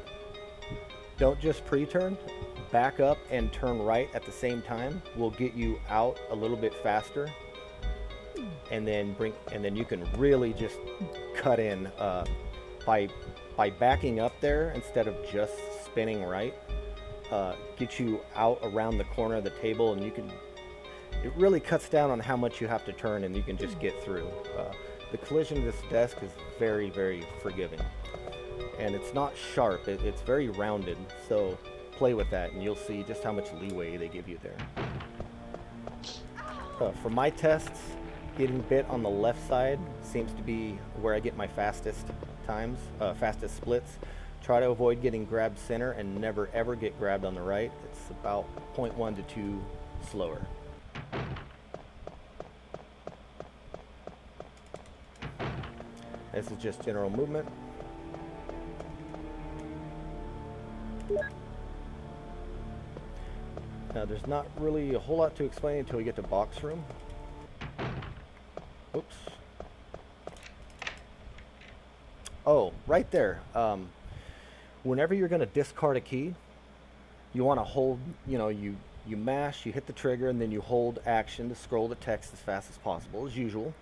Don't just pre-turn. Back up and turn right at the same time will get you out a little bit faster. And then you can really just cut in by backing up there instead of just spinning right. Get you out around the corner of the table, and it really cuts down on how much you have to turn, and you can just get through. The collision of this desk is very, very forgiving, and it's not sharp. It's very rounded, so play with that and you'll see just how much leeway they give you there. For my tests, getting bit on the left side seems to be where I get my fastest times, fastest splits. Try to avoid getting grabbed center and never ever get grabbed on the right. It's about 0.1 to 2 slower. This is just general movement. Now there's not really a whole lot to explain until we get to box room. Oops. Oh, right there. Whenever you're going to discard a key, you want to hold, you mash, you hit the trigger, and then you hold action to scroll the text as fast as possible, as usual.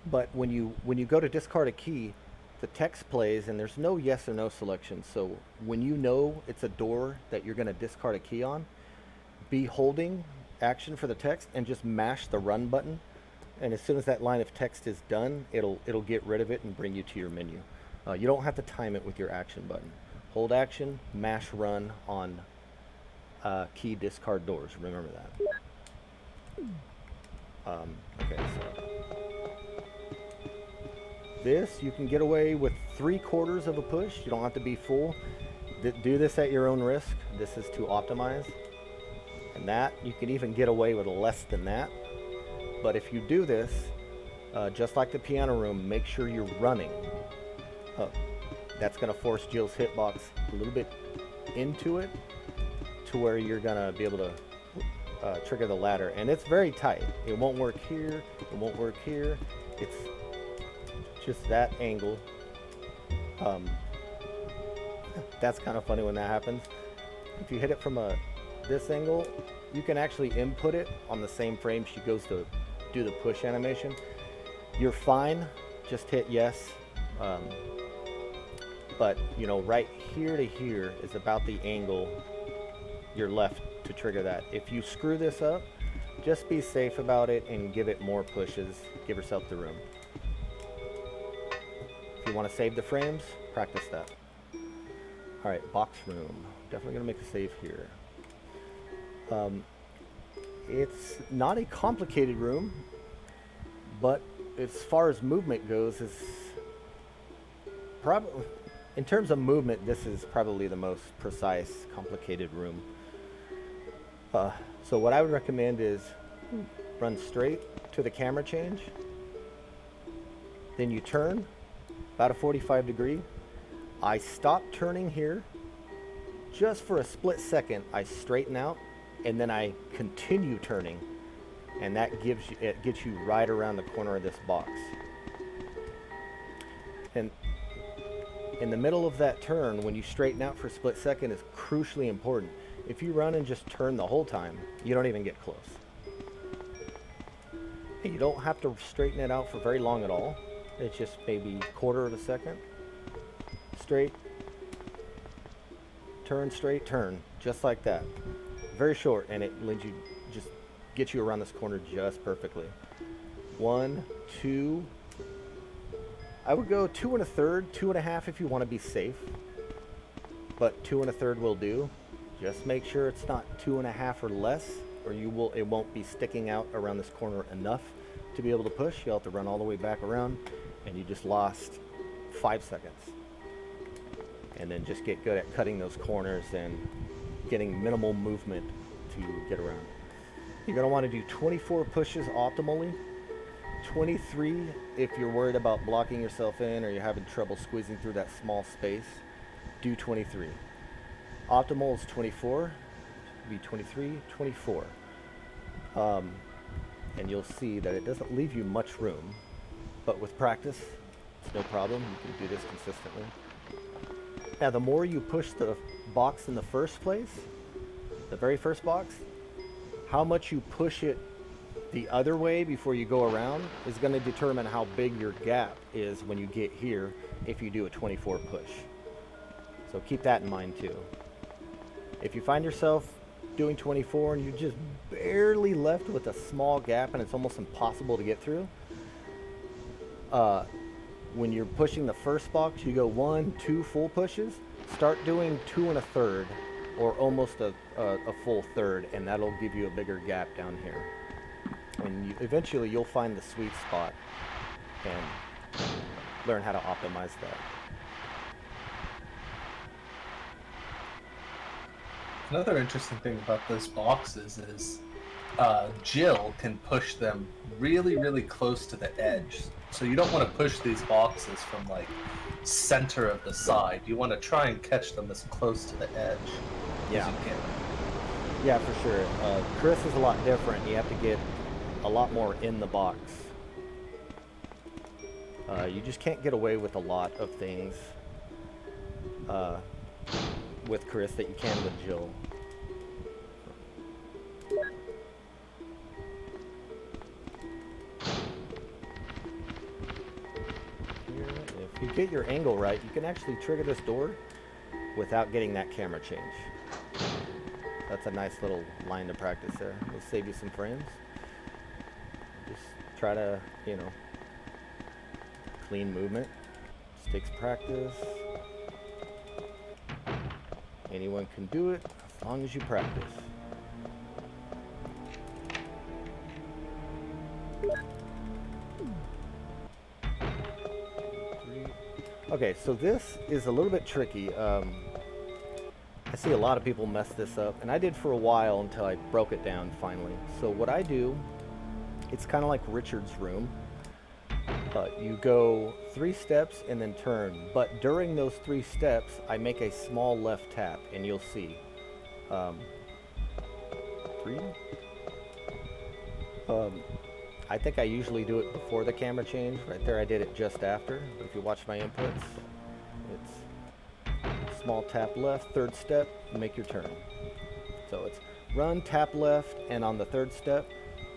But when you go to discard a key, the text plays and there's no yes or no selection. So when you know it's a door that you're going to discard a key on, be holding action for the text and just mash the run button. And as soon as that line of text is done, it'll get rid of it and bring you to your menu. You don't have to time it with your action button. Hold action, mash run on key discard doors. Remember that. Okay, so this, you can get away with 3/4 of a push. You don't have to be full. Do this at your own risk. This is to optimize. And that, you can even get away with less than that. But if you do this, just like the piano room, make sure you're running. That's going to force Jill's hitbox a little bit into it to where you're going to be able to trigger the ladder. And it's very tight. It won't work here. It won't work here. It's just that angle. That's kind of funny when that happens. If you hit it from this angle, you can actually input it on the same frame she goes to do the push animation. You're fine, just hit yes. But right here to here is about the angle you're left to trigger that. If you screw this up, just be safe about it and give it more pushes. Give yourself the room. If you want to save the frames, practice that. All right, box room. Definitely gonna make a save here. It's not a complicated room, but as far as movement goes, is probably, in terms of movement, this is probably the most precise, complicated room. So what I would recommend is run straight to the camera change, then you turn about a 45 degree. I stop turning here just for a split second. I straighten out and then I continue turning, and that gets you right around the corner of this box. And in the middle of that turn, when you straighten out for a split second, is crucially important. If you run and just turn the whole time, you don't even get close. You don't have to straighten it out for very long at all. It's just maybe a quarter of a second. Straight, turn, straight, turn, just like that. Very short, and it lets you just get you around this corner just perfectly. 1, 2. I would go 2 1/3, 2 1/2 if you want to be safe. But 2 1/3 will do. Just make sure it's not 2 1/2 or less, or it won't be sticking out around this corner enough to be able to push. You'll have to run all the way back around, and you just lost 5 seconds. And then just get good at cutting those corners and getting minimal movement to get around. You're going to want to do 24 pushes optimally. 23 if you're worried about blocking yourself in or you're having trouble squeezing through that small space. Do 23. Optimal is 24. Be 23, 24. And you'll see that it doesn't leave you much room. But with practice, it's no problem. You can do this consistently. Now, the more you push the box in the first place, the very first box, how much you push it the other way before you go around is going to determine how big your gap is when you get here if you do a 24 push. So keep that in mind too. If you find yourself doing 24 and you're just barely left with a small gap and it's almost impossible to get through, when you're pushing the first box, you go 1, 2 full pushes. Start doing 2 1/3 or almost a full third, and that'll give you a bigger gap down here. And eventually you'll find the sweet spot and learn how to optimize that. Another interesting thing about those boxes is Jill can push them really, really close to the edge. So you don't want to push these boxes from like center of the side. You want to try and catch them as close to the edge as you can. Yeah, for sure. Chris is a lot different. You have to get a lot more in the box. You just can't get away with a lot of things with Chris that you can with Jill. If you get your angle right, you can actually trigger this door without getting that camera change. That's a nice little line to practice there. It'll save you some frames. Just try to, clean movement. Just takes practice. Anyone can do it as long as you practice. Okay, so this is a little bit tricky. I see a lot of people mess this up, and I did for a while until I broke it down finally. So what I do, it's kind of like Richard's room. You go 3 steps and then turn, but during those 3 steps, I make a small left tap, and you'll see. 3. I think I usually do it before the camera change. Right there, I did it just after. But if you watch my inputs, it's small tap left, 3rd step, make your turn. So it's run, tap left, and on the 3rd step,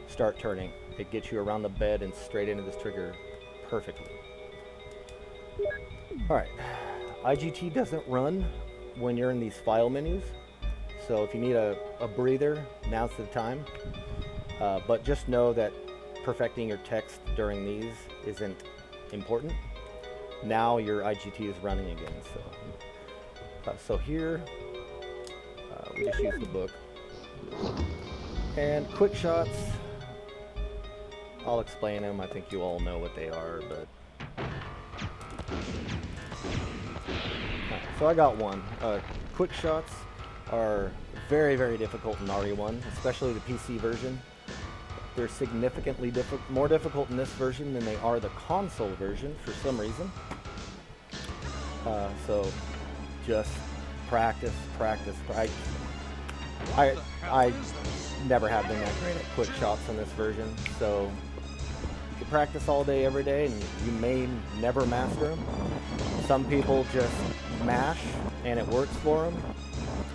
start turning. It gets you around the bed and straight into this trigger perfectly. Alright, IGT doesn't run when you're in these file menus. So if you need a breather, now's the time. But just know that perfecting your text during these isn't important. Now your IGT is running again. So here, we just use the book. And quick shots, I'll explain them. I think you all know what they are, but... So I got one. Quick shots are very, very difficult in RE1, especially the PC version. They're significantly more difficult in this version than they are the console version for some reason. So just practice. I never have been that great at quick shots in this version, so you can practice all day, every day, and you may never master them. Some people just mash and it works for them.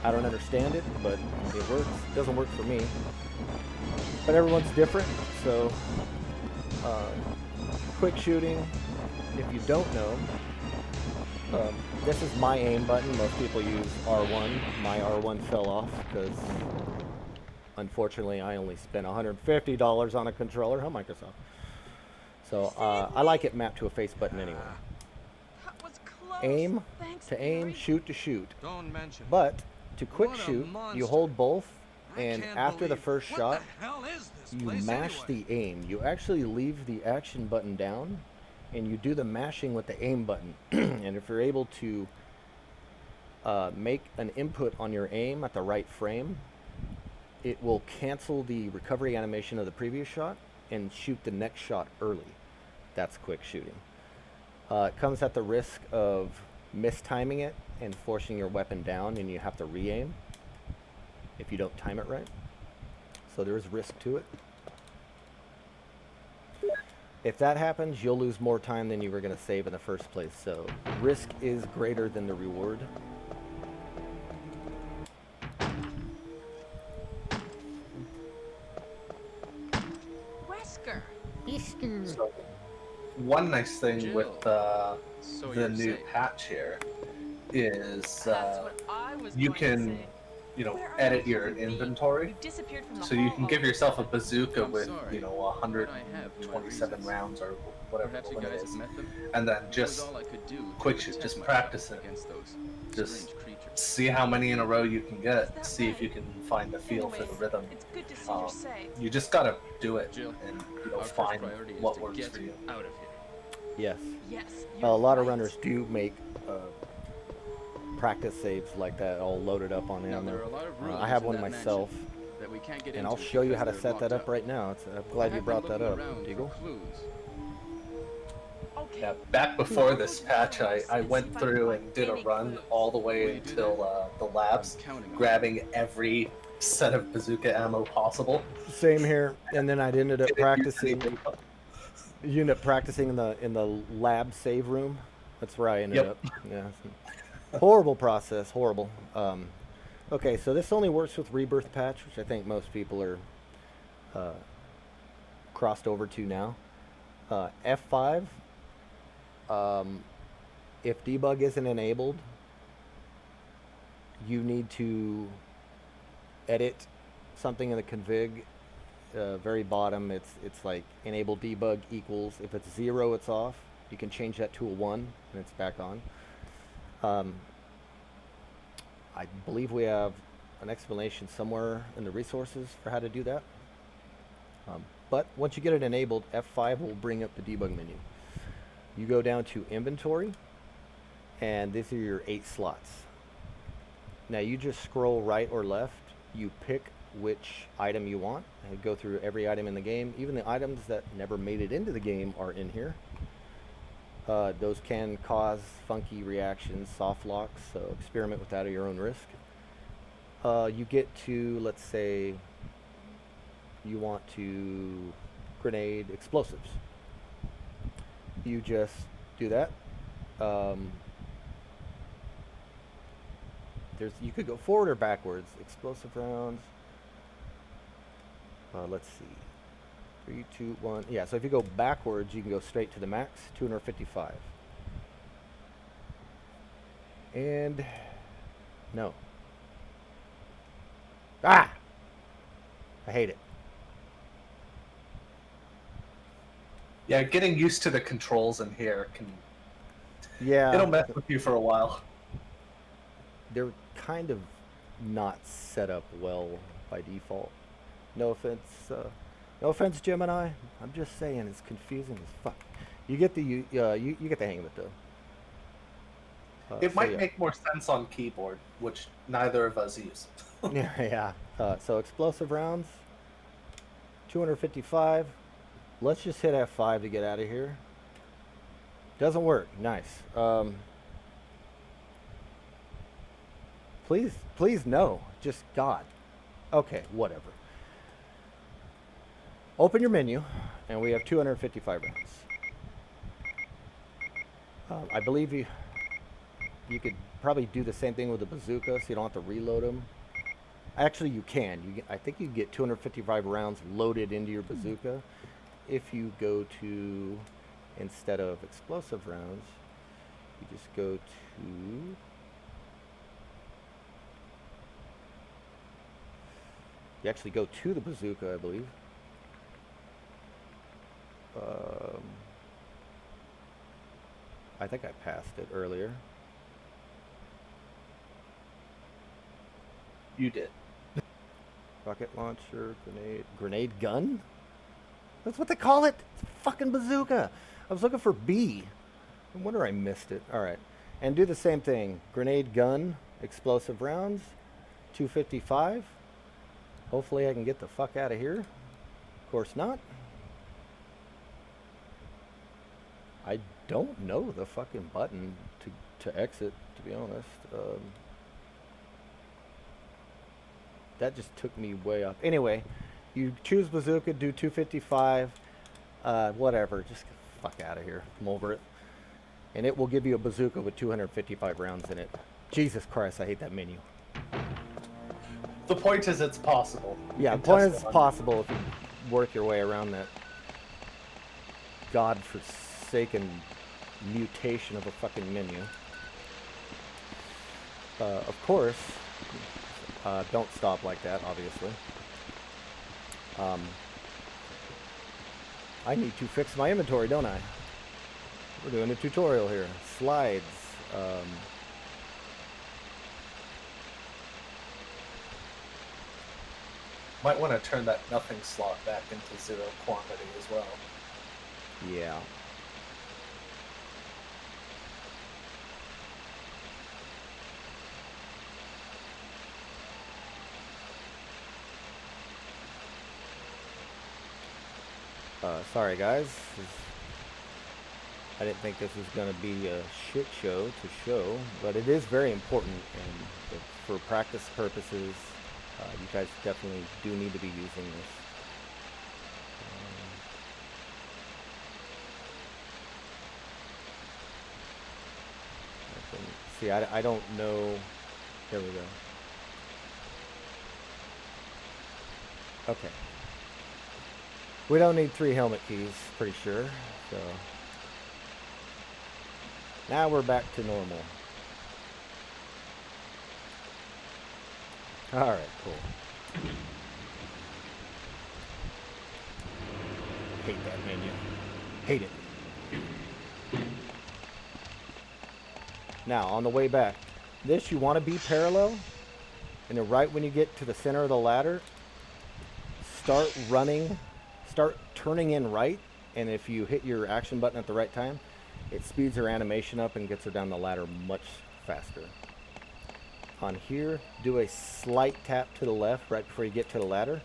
I don't understand it, but it works. It doesn't work for me. But everyone's different, so quick shooting, if you don't know, this is my aim button. Most people use R1. My R1 fell off because unfortunately I only spent $150 on a controller. Oh, Microsoft. So I like it mapped to a face button anyway. That was close. Aim Thanks, to aim, Barry. shoot to shoot. Don't mention it. But to quick What a shoot, you monster. hold both, I and can't after the believe- first what shot, the hell is this you place mash anyway? the aim. You actually leave the action button down, and you do the mashing with the aim button. And if you're able to make an input on your aim at the right frame, it will cancel the recovery animation of the previous shot and shoot the next shot early. That's quick shooting. It comes at the risk of mistiming it and forcing your weapon down, and you have to re-aim if you don't time it right. So there is risk to it. If that happens, you'll lose more time than you were going to save in the first place. So risk is greater than the reward. Wesker. So, one nice thing Jill, with so the you're new safe. patch here is That's what I was you going to can, say. you know, Where are edit you, your human being? inventory. You disappeared from the So you hall can give all yourself a of a sudden. bazooka I'm with, sorry, you know, but I have my 127 reasons. rounds or whatever Perhaps the you limit guys is. have met them. And then It was just all I could do to quick shoot, protect just myself practice it. against those Just strange creatures. see how many in a row you can Is get. that See if right? you can find the feel for the Anyways, rhythm. it's good to see you're Um, safe. You just gotta do it Jill, and, you know, our first find priority is what to works get for you. out of here. Yes. Yes. A You're lot of right. runners do make practice saves like that all loaded up on Now, ammo. there are a lot of rooms I have in one that myself, mansion that we can't get and into I'll show you because how to they're set that locked up right now. I'm I glad have you been brought that looking up, around for Deagle. clues. Okay. Yeah, back before this patch, I went through and did a run all the Will way you do until the labs, I'm counting on it. grabbing every set of bazooka ammo possible. Same here. And then I'd ended up Didn't use practicing. anything. You end up practicing in the lab save room. That's where I ended Yep. up. Yeah. Horrible process. Horrible. Okay, so this only works with Rebirth patch, which I think most people are crossed over to now. F5. If debug isn't enabled, you need to edit something in the config. Very bottom, it's like enable debug equals. If it's 0, it's off. You can change that to a 1, and it's back on. I believe we have an explanation somewhere in the resources for how to do that. But once you get it enabled, F5 will bring up the debug menu. You go down to inventory, and these are your 8 slots. Now you just scroll right or left. You pick which item you want and go through every item in the game. Even the items that never made it into the game are in here. Those can cause funky reactions, soft locks, so experiment with that at your own risk. You get to, let's say, you want to grenade explosives. You just do that. You could go forward or backwards. Explosive rounds. Let's see. 3, 2, 1. Yeah, so if you go backwards, you can go straight to the max, 255. And no. Ah! I hate it. Yeah, getting used to the controls in here can Yeah. it'll mess with you for a while. They're kind of not set up well by default. No offense, Gemini. I'm just saying it's confusing as fuck. You get the you get the hang of it though. It might yeah. make more sense on keyboard, which neither of us use. Yeah. So explosive rounds, 255. Let's just hit F5 to get out of here. Doesn't work. Nice. Please no. Just God. Okay, whatever. Open your menu, and we have 255 rounds. I believe you. you could probably do the same thing with the bazooka, so you don't have to reload them. Actually, you can. I think you get 255 rounds loaded into your bazooka if you go to, instead of explosive rounds, you just go to, you actually go to the bazooka, I believe. I think I passed it earlier. You did. Rocket launcher, grenade gun? That's what they call it? It's a fucking bazooka. I was looking for B. No wonder I missed it. Alright. And do the same thing. Grenade gun, explosive rounds, 255. Hopefully I can get the fuck out of here. Of course not. I don't know the fucking button to exit, to be honest. That just took me way up. Anyway, you choose bazooka, do 255, whatever. Just get the fuck out of here. I'm over it. And it will give you a bazooka with 255 rounds in it. Jesus Christ, I hate that menu. The point is it's possible. Yeah, the point is it's possible if you work your way around that godforsaken mutation of a fucking menu. Of course, don't stop like that, obviously. I need to fix my inventory, don't I? We're doing a tutorial here. Slides. Might want to turn that nothing slot back into 0 quantity as well. Yeah. Sorry guys, I didn't think this was going to be a shit show to show, but it is very important, and for practice purposes, you guys definitely do need to be using this. See, I don't know. There we go. Okay. We don't need 3 helmet keys, pretty sure. So now we're back to normal. Alright, cool. Hate that menu. Hate it. Now, on the way back, this you want to be parallel, and then right when you get to the center of the ladder, start running, start turning in right, and if you hit your action button at the right time, it speeds her animation up and gets her down the ladder much faster. On here, do a slight tap to the left right before you get to the ladder,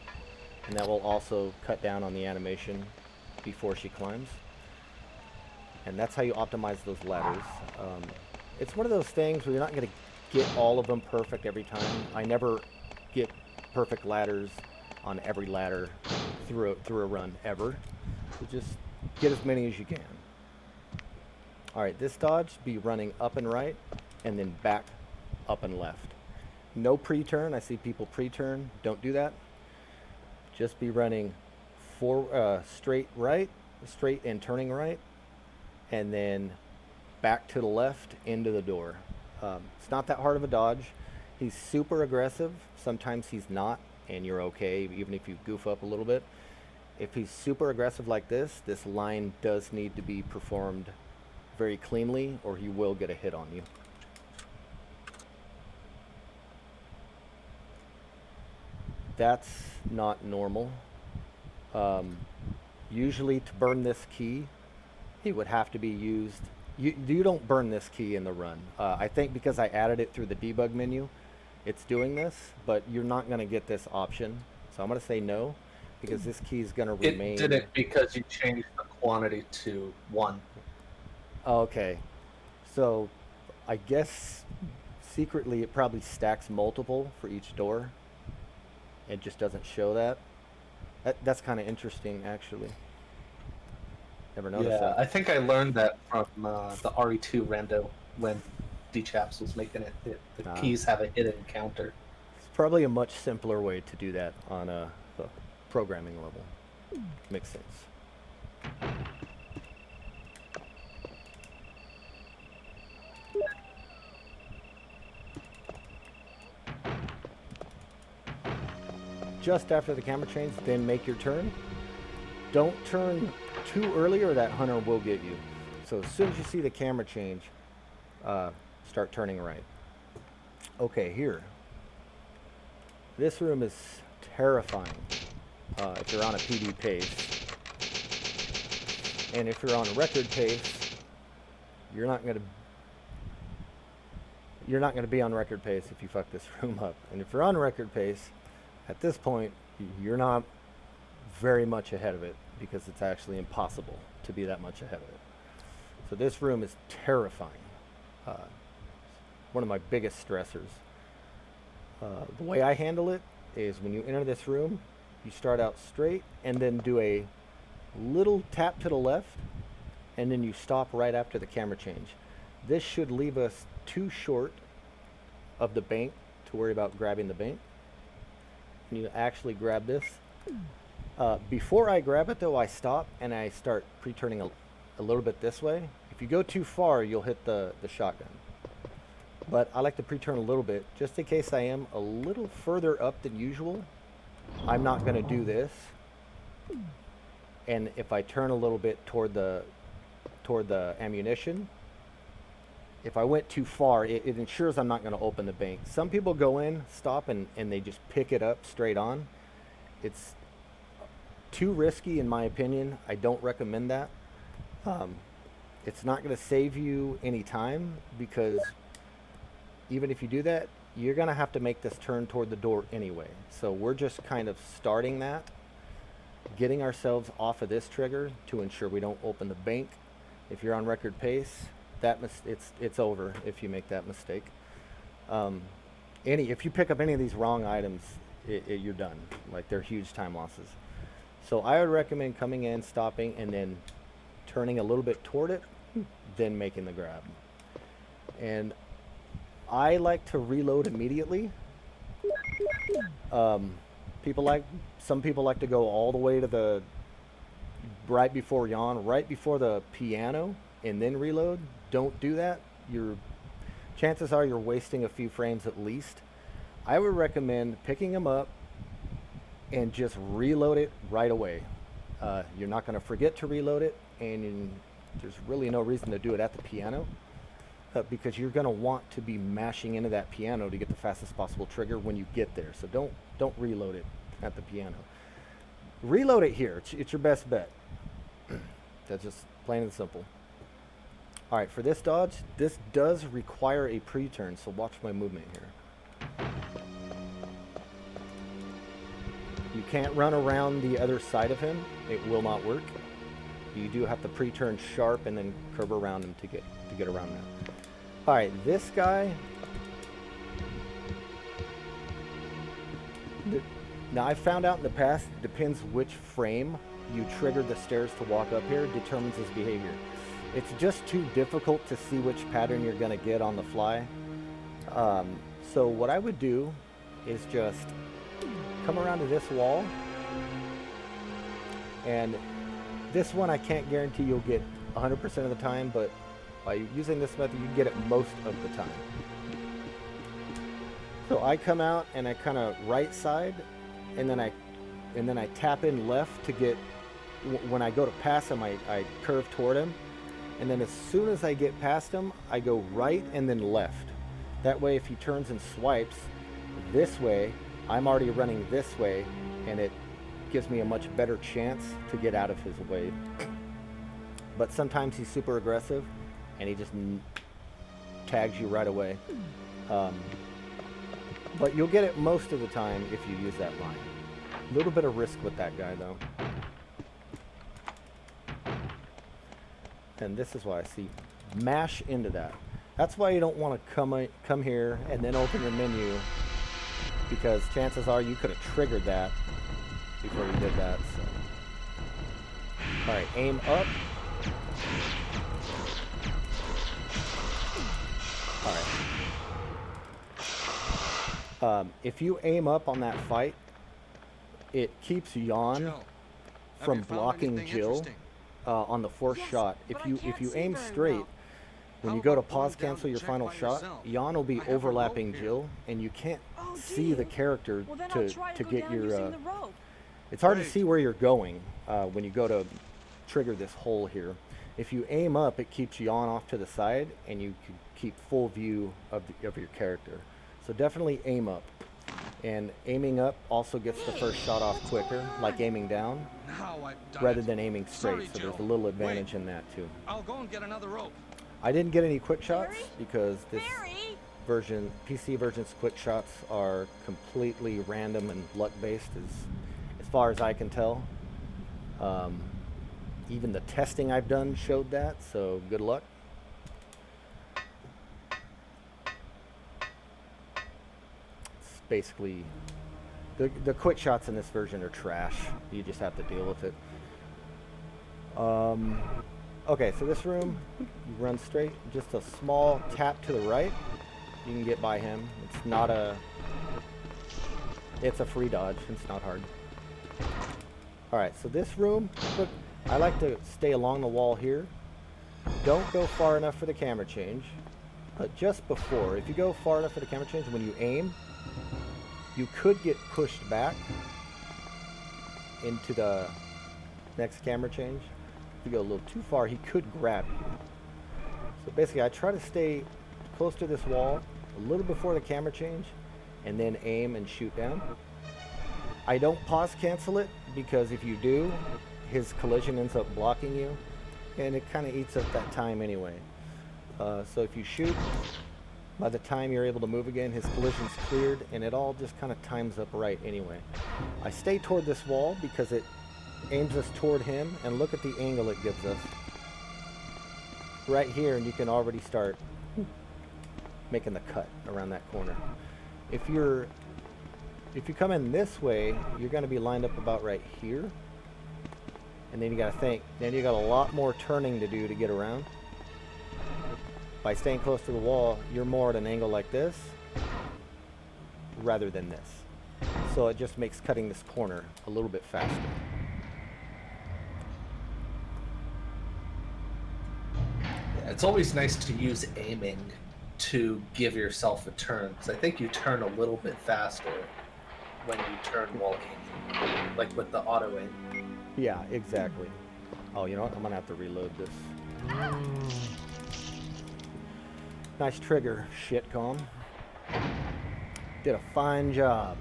and that will also cut down on the animation before she climbs. And that's how you optimize those ladders. It's one of those things where you're not going to get all of them perfect every time. I never get perfect ladders on every ladder through a run ever. So just get as many as you can. Alright, this dodge, be running up and right, and then back, up and left. No pre-turn. I see people pre-turn. Don't do that. Just be running straight right, straight and turning right, and then back to the left into the door. It's not that hard of a dodge. He's super aggressive. Sometimes he's not, and you're okay even if you goof up a little bit. If he's super aggressive like this line does need to be performed very cleanly, or he will get a hit on you. That's not normal. Usually to burn this key, it would have to be used. You don't burn this key in the run. I think because I added it through the debug menu, it's doing this, but you're not going to get this option. So I'm going to say no, because this key is going to remain. It did it because you changed the quantity to 1. Okay. So I guess secretly it probably stacks multiple for each door. It just doesn't show that. That's kind of interesting, actually. Never noticed that. I think I learned that from the RE2 rando when Twisty Chaps was making it. The keys have a hidden counter. It's probably a much simpler way to do that on a programming level. Makes sense. Just after the camera change, then make your turn. Don't turn too early or that hunter will get you. So as soon as you see the camera change, start turning right. Okay, here. This room is terrifying if you're on a PB pace. And if you're on a record pace, you're not gonna be on record pace if you fuck this room up. And if you're on record pace, at this point, you're not very much ahead of it because it's actually impossible to be that much ahead of it. So this room is terrifying. One of my biggest stressors. The way I handle it is when you enter this room, you start out straight and then do a little tap to the left and then you stop right after the camera change. This should leave us too short of the bank to worry about grabbing the bank. And you actually grab this. Before I grab it though, I stop and I start pre-turning a little bit this way. If you go too far, you'll hit the shotgun. But I like to pre-turn a little bit, just in case I am a little further up than usual. I'm not going to do this. And if I turn a little bit toward the ammunition, if I went too far, it ensures I'm not going to open the bank. Some people go in, stop, and they just pick it up straight on. It's too risky in my opinion. I don't recommend that. It's not going to save you any time because even if you do that, you're going to have to make this turn toward the door anyway. So we're just kind of starting that, getting ourselves off of this trigger to ensure we don't open the bank. If you're on record pace, it's over if you make that mistake. If you pick up any of these wrong items, you're done. Like, they're huge time losses. So I would recommend coming in, stopping, and then turning a little bit toward it, then making the grab. And I like to reload immediately. Some people like to go all the way to the right before yawn, right before the piano, and then reload. Don't do that. Chances are you're wasting a few frames at least. I would recommend picking them up and just reload it right away. You're not going to forget to reload it, and there's really no reason to do it at the piano because you're going to want to be mashing into that piano to get the fastest possible trigger when you get there. So don't reload it at the piano. Reload it here. It's your best bet. That's just plain and simple. All right, for this dodge, this does require a pre-turn, so watch my movement here. You can't run around the other side of him. It will not work. You do have to pre-turn sharp and then curve around him to get around that. All right, this guy. Now, I found out in the past, depends which frame you trigger the stairs to walk up here, determines his behavior. It's just too difficult to see which pattern you're going to get on the fly. So what I would do is just come around to this wall. And this one I can't guarantee you'll get 100% of the time, but by using this method you get it most of the time. So I come out and I kind of right side, and then I tap in left to get, when I go to pass him, I curve toward him. And then as soon as I get past him, I go right and then left. That way if he turns and swipes this way, I'm already running this way, and it gives me a much better chance to get out of his way. But sometimes he's super aggressive, and he just tags you right away. But you'll get it most of the time if you use that line. A little bit of risk with that guy, though. And this is why I see mash into that. That's why you don't want to come here and then open your menu, because chances are you could have triggered that before you did that. So. All right, aim up. Alright. If you aim up on that fight, it keeps Yawn Jill, have from you found blocking anything Jill interesting? on the fourth Yes, shot. but If I you can't if you see aim very straight, well. when How you go to about going pause down cancel to your check final by shot, yourself? Yawn will be I have a rope overlapping here. Jill, and you can't Oh, do see the you? character Well, then I'll try to go get down your. using the rope. It's hard to Great. see where you're going when you go to trigger this hole here. If you aim up, it keeps Yawn off to the side, and you can keep full view of your character. So definitely aim up. And aiming up also gets the first shot off quicker, like aiming down, Now I've done rather it. than aiming straight. Sorry, So there's a Jill. little advantage Wait. in that too. I'll go and get another rope. I didn't get any quick shots Barry? because this Barry! version, PC version's quick shots are completely random and luck based as far as I can tell. Even the testing I've done showed that, so good luck. It's basically the quick shots in this version are trash. You just have to deal with it. Okay, so this room, you run straight, just a small tap to the right, you can get by him. It's not a, it's a free dodge, it's not hard. Alright, so this room, look, I like to stay along the wall here. Don't go far enough for the camera change, but just before, if you go far enough for the camera change, when you aim, you could get pushed back into the next camera change. If you go a little too far, he could grab you. So basically, I try to stay close to this wall a little before the camera change, and then aim and shoot down. I don't pause cancel it, because if you do, his collision ends up blocking you, and it kind of eats up that time anyway. So if you shoot, by the time you're able to move again, his collision's cleared, and it all just kind of times up right anyway. I stay toward this wall because it aims us toward him, and look at the angle it gives us. Right here, and you can already start making the cut around that corner. If you come in this way, you're going to be lined up about right here. And then you got to think, then you got a lot more turning to do to get around. By staying close to the wall, you're more at an angle like this rather than this. So it just makes cutting this corner a little bit faster. It's always nice to use aiming to give yourself a turn, because I think you turn a little bit faster when you turn while aiming, like with the auto aim. Yeah, exactly. Oh, you know what? I'm gonna have to reload this. Nice trigger, shitcom. Did a fine job.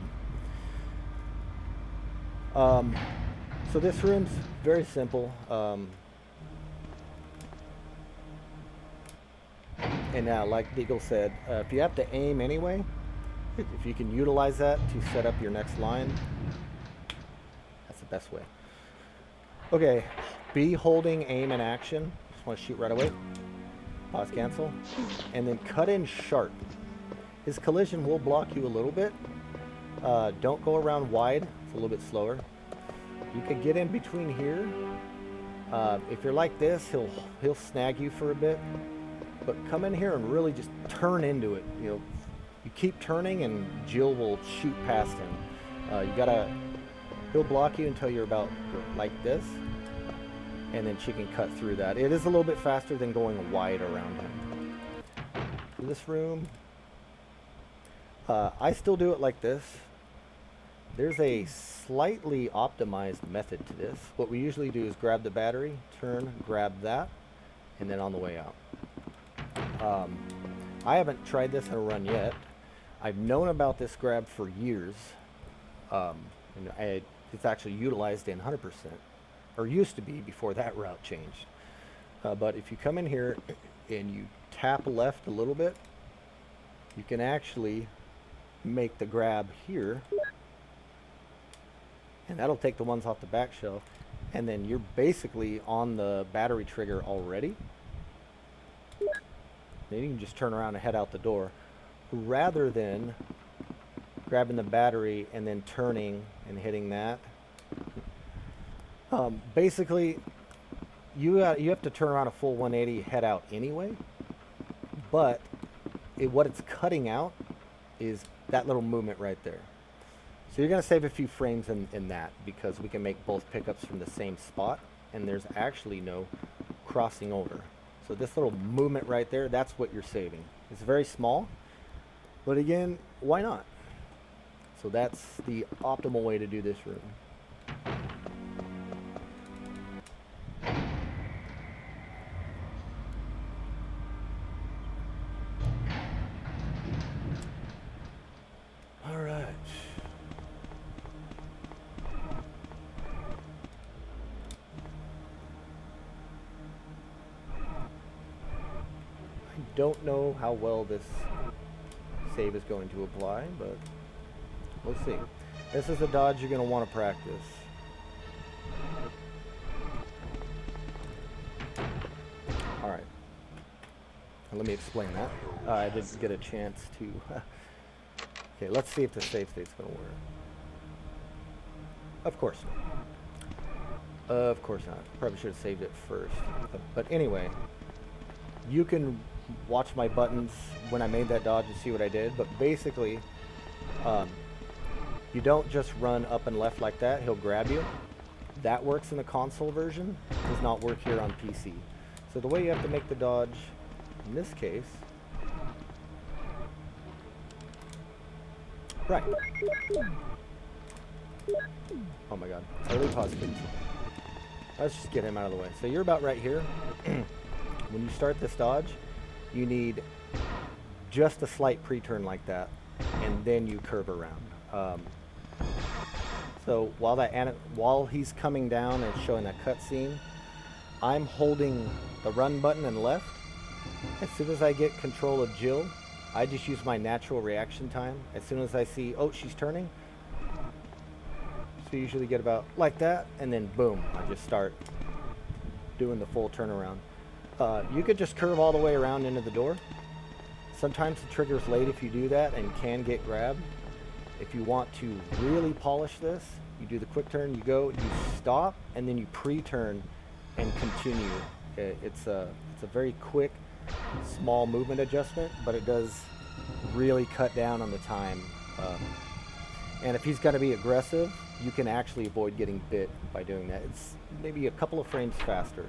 So this room's very simple. And now, like Deagle said, if you have to aim anyway, if you can utilize that to set up your next line, that's the best way. Okay, be holding aim and action. Just want to shoot right away. Pause cancel. And then cut in sharp. His collision will block you a little bit. Don't go around wide. It's a little bit slower. You could get in between here. If you're like this, he'll snag you for a bit. But come in here and really just turn into it. You know, you keep turning and Jill will shoot past him. He'll block you until you're about like this, and then she can cut through that. It is a little bit faster than going wide around him. In this room, I still do it like this. There's a slightly optimized method to this. What we usually do is grab the battery, turn, grab that, and then on the way out. I haven't tried this in a run yet. I've known about this grab for years. And it's actually utilized in 100%, or used to be before that route changed. But if you come in here and you tap left a little bit, you can actually make the grab here, and that'll take the ones off the back shelf, and then you're basically on the battery trigger already. Then you can just turn around and head out the door, rather than grabbing the battery and then turning and hitting that. Basically, you have to turn around a full 180, head out anyway. But what it's cutting out is that little movement right there. So you're going to save a few frames in that, because we can make both pickups from the same spot, and there's actually no crossing over. So this little movement right there, that's what you're saving. It's very small, but again, why not? So that's the optimal way to do this room. All right. I don't know how well this save is going to apply, but we'll see. This is the dodge you're going to want to practice. Alright. Let me explain that. I didn't get a chance to... Okay, let's see if the save state's going to work. Of course not. Of course not. Probably should have saved it first. But anyway, you can watch my buttons when I made that dodge and see what I did, but basically, you don't just run up and left like that. He'll grab you. That works in the console version. Does not work here on PC. So the way you have to make the dodge, in this case, right. Oh my god. Totally pause, please. Let's just get him out of the way. So you're about right here. When you start this dodge, you need just a slight pre-turn like that, and then you curve around. So while he's coming down and showing that cutscene, I'm holding the run button and left. As soon as I get control of Jill, I just use my natural reaction time. As soon as I see, oh, she's turning, so you usually get about like that, and then boom, I just start doing the full turnaround. You could just curve all the way around into the door. Sometimes the trigger's late if you do that and can get grabbed. If you want to really polish this, you do the quick turn, you go, you stop, and then you pre-turn and continue. It's a very quick, small movement adjustment, but it does really cut down on the time. And if he's going to be aggressive, you can actually avoid getting bit by doing that. It's maybe a couple of frames faster.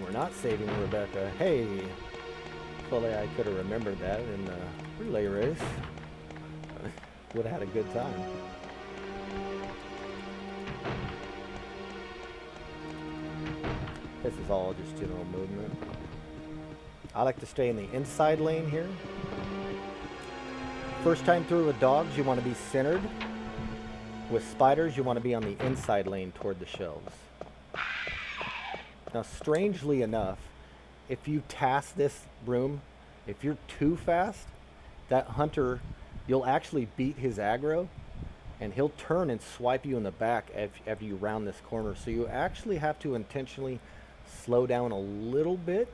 We're not saving Rebecca. Hey! If only I could have remembered that in the relay race. Would have had a good time. This is all just general movement. I like to stay in the inside lane here. First time through with dogs, you want to be centered. With spiders, you want to be on the inside lane toward the shelves. Now, strangely enough, if you task this room, if you're too fast, that hunter, you'll actually beat his aggro, and he'll turn and swipe you in the back after you round this corner. So you actually have to intentionally slow down a little bit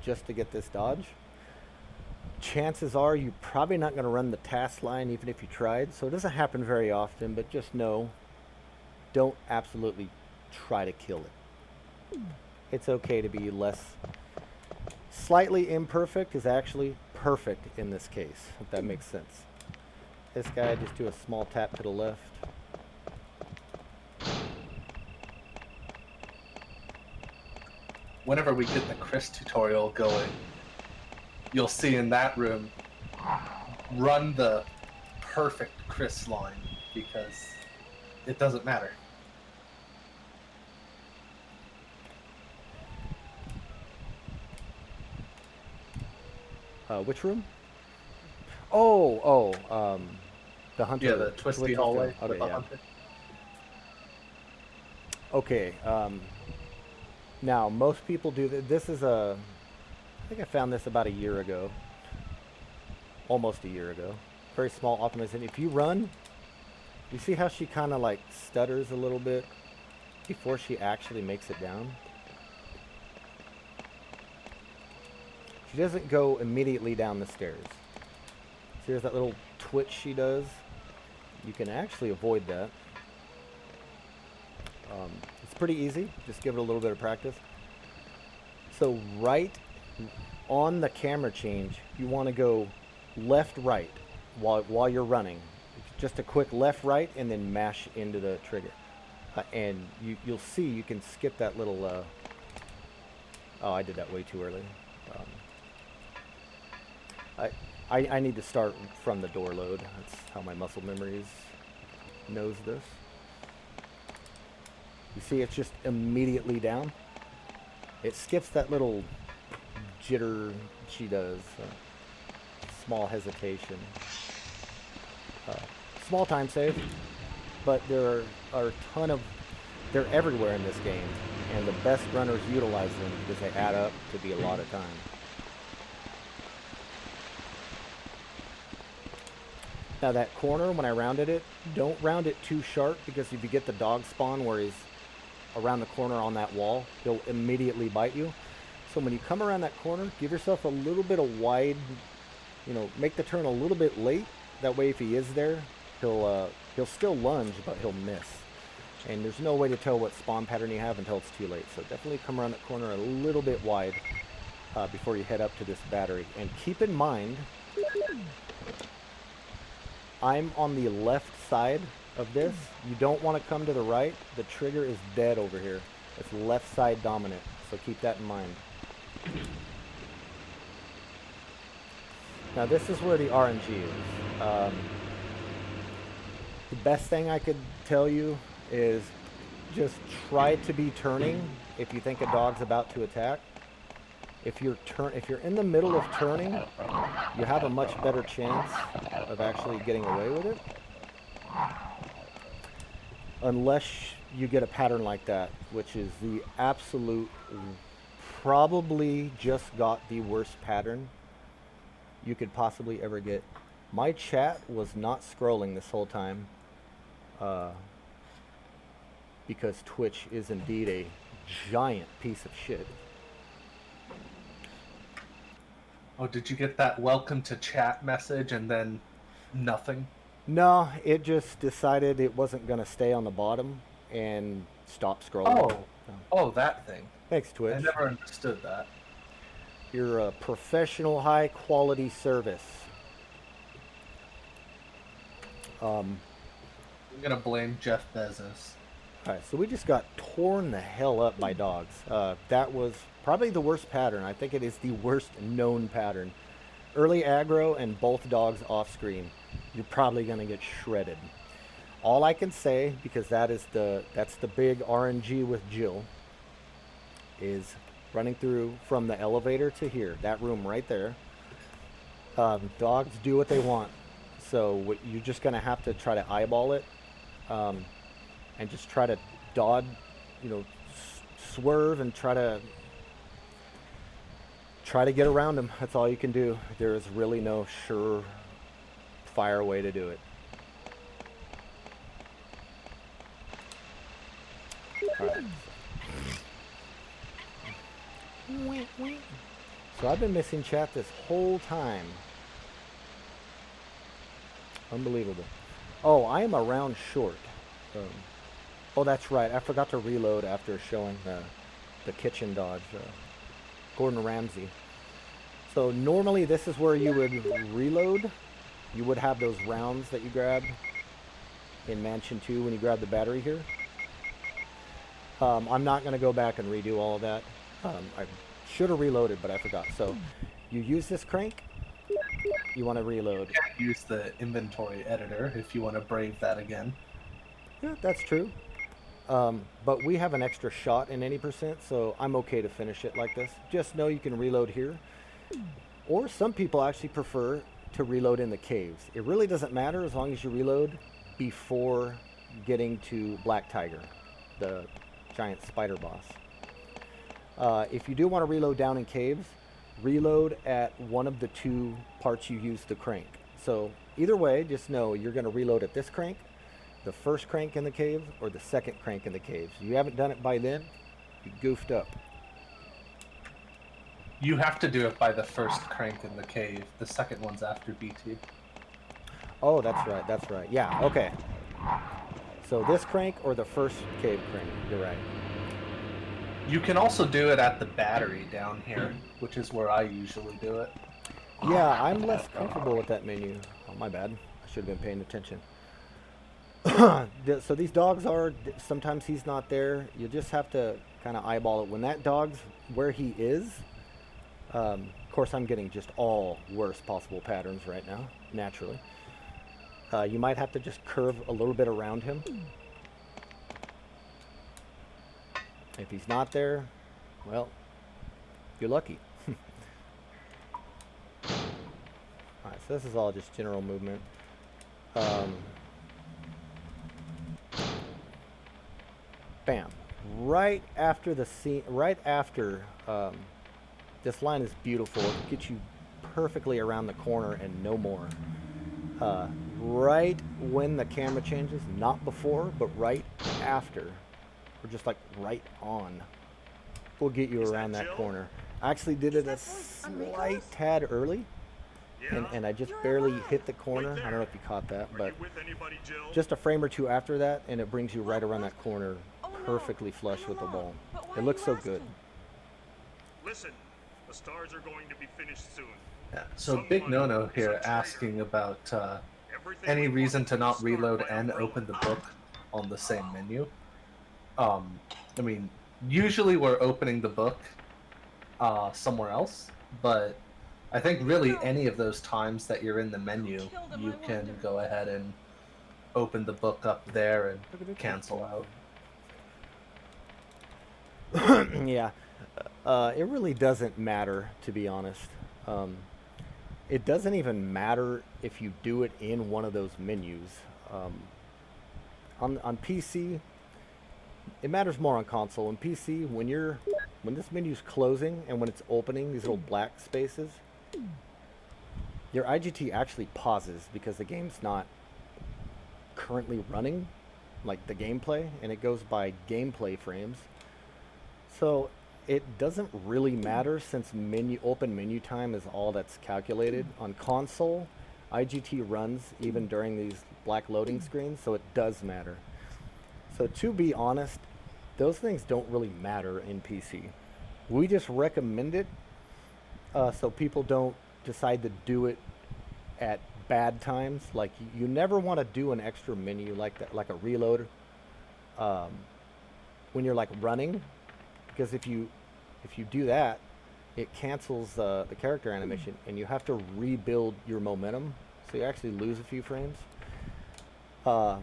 just to get this dodge. Chances are you're probably not going to run the task line even if you tried. So it doesn't happen very often, but just know, don't absolutely try to kill it. It's okay to be less. Slightly imperfect is actually perfect in this case, if that makes sense. This guy, just do a small tap to the left. Whenever we get the Chris tutorial going, you'll see in that room, run the perfect Chris line, because it doesn't matter. Which room? The hunter. Yeah, the Twisty Hallway. Okay, with the yeah. hunter. Okay. Now, most people do this. I think I found this about a year ago. Almost a year ago. Very small optimization. If you run, you see how she kind of like stutters a little bit before she actually makes it down? She doesn't go immediately down the stairs. See, there's that little twitch she does. you can actually avoid that. It's pretty easy. Just give it a little bit of practice. So right on the camera change, you want to go left, right while you're running. Just a quick left, right, and then mash into the trigger. And you'll see you can skip that little... oh, I did that way too early. I need to start from the door load. That's how my muscle memories knows this. You see it's just immediately down. It skips that little jitter she does. Small hesitation. Small time save, but there are a ton of... they're everywhere in this game, and the best runners utilize them because they add up to be a lot of time. Now that corner, when I rounded it, don't round it too sharp, because if you get the dog spawn where he's around the corner on that wall, he'll immediately bite you. So when you come around that corner, give yourself a little bit of wide, you know, make the turn a little bit late. That way if he is there, he'll still lunge, but he'll miss. And there's no way to tell what spawn pattern you have until it's too late. So definitely come around that corner a little bit wide before you head up to this battery. And keep in mind, I'm on the left side of this. You don't want to come to the right. The trigger is dead over here. It's left side dominant, so keep that in mind. Now this is where the RNG is. The best thing I could tell you is just try to be turning if you think a dog's about to attack. If you're in the middle of turning, you have a much better chance of actually getting away with it. Unless you get a pattern like that, which is the absolute, probably just got the worst pattern you could possibly ever get. My chat was not scrolling this whole time because Twitch is indeed a giant piece of shit. Oh, did you get that welcome to chat message and then nothing? No, it just decided it wasn't going to stay on the bottom and stop scrolling. Oh, that thing. Thanks, Twitch. I never understood that. You're a professional, high-quality service. I'm going to blame Jeff Bezos. Alright, so we just got torn the hell up by dogs. That was probably the worst pattern. I think it is the worst known pattern. Early aggro and both dogs off screen. You're probably going to get shredded. All I can say, because that's the big RNG with Jill, is running through from the elevator to here, that room right there. Dogs do what they want. So you're just going to have to try to eyeball it. And just try to dodge, swerve and try to get around them. That's all you can do. There is really no sure-fire way to do it. All right. So I've been missing chat this whole time. Unbelievable. Oh, I am a round short. Oh, that's right. I forgot to reload after showing the kitchen dodge, Gordon Ramsay. So normally this is where you would reload. You would have those rounds that you grabbed in Mansion 2 when you grab the battery here. I'm not going to go back and redo all of that. I should have reloaded, but I forgot. So you use this crank. You want to reload. You can't use the inventory editor if you want to brave that again. Yeah, that's true. But we have an extra shot in any percent, so I'm okay to finish it like this. Just know you can reload here. Or some people actually prefer to reload in the caves. It really doesn't matter as long as you reload before getting to Black Tiger, the giant spider boss. If you do want to reload down in caves, reload at one of the two parts you use the crank. So either way, just know you're going to reload at this crank, the first crank in the cave, or the second crank in the caves. You haven't done it by then, you goofed up. You have to do it by the first crank in the cave. The second one's after BT. Oh, that's right. That's right. Yeah. Okay. So this crank or the first cave crank? You're right. You can also do it at the battery down here, which is where I usually do it. Yeah, I'm less comfortable with that menu. Oh, my bad. I should have been paying attention. So these dogs are, sometimes he's not there. You just have to kind of eyeball it. When that dog's where he is, of course I'm getting just all worst possible patterns right now, naturally. You might have to just curve a little bit around him. If he's not there, well, you're lucky. Alright, so this is all just general movement. Bam. Right after the scene, this line is beautiful. It gets you perfectly around the corner and no more. Right when the camera changes, not before, but right after, or just like right on, will get you around that corner. I actually did it a slight tad early, and I just barely hit the corner. I don't know if you caught that, but just a frame or two after that, and it brings you right around that corner, perfectly flush with the wall. It looks so good. Listen, the stars are going to be finished soon. Yeah. So Big No-No here asking about any reason to not reload and open the book on the same menu. I mean, usually we're opening the book somewhere else, but I think really any of those times that you're in the menu, you can go ahead and open the book up there and cancel out. Yeah, it really doesn't matter, to be honest. It doesn't even matter if you do it in one of those menus. On PC, it matters more on console. On PC, when this menu's closing and when it's opening, these little black spaces, your IGT actually pauses because the game's not currently running, like the gameplay, and it goes by gameplay frames. So it doesn't really matter since open menu time is all that's calculated. On console, IGT runs even during these black loading screens, so it does matter. So to be honest, those things don't really matter in PC. We just recommend it so people don't decide to do it at bad times. Like, you never want to do an extra menu like that, like a reload, when you're like running, because if you do that, it cancels the character animation and you have to rebuild your momentum, so you actually lose a few frames. But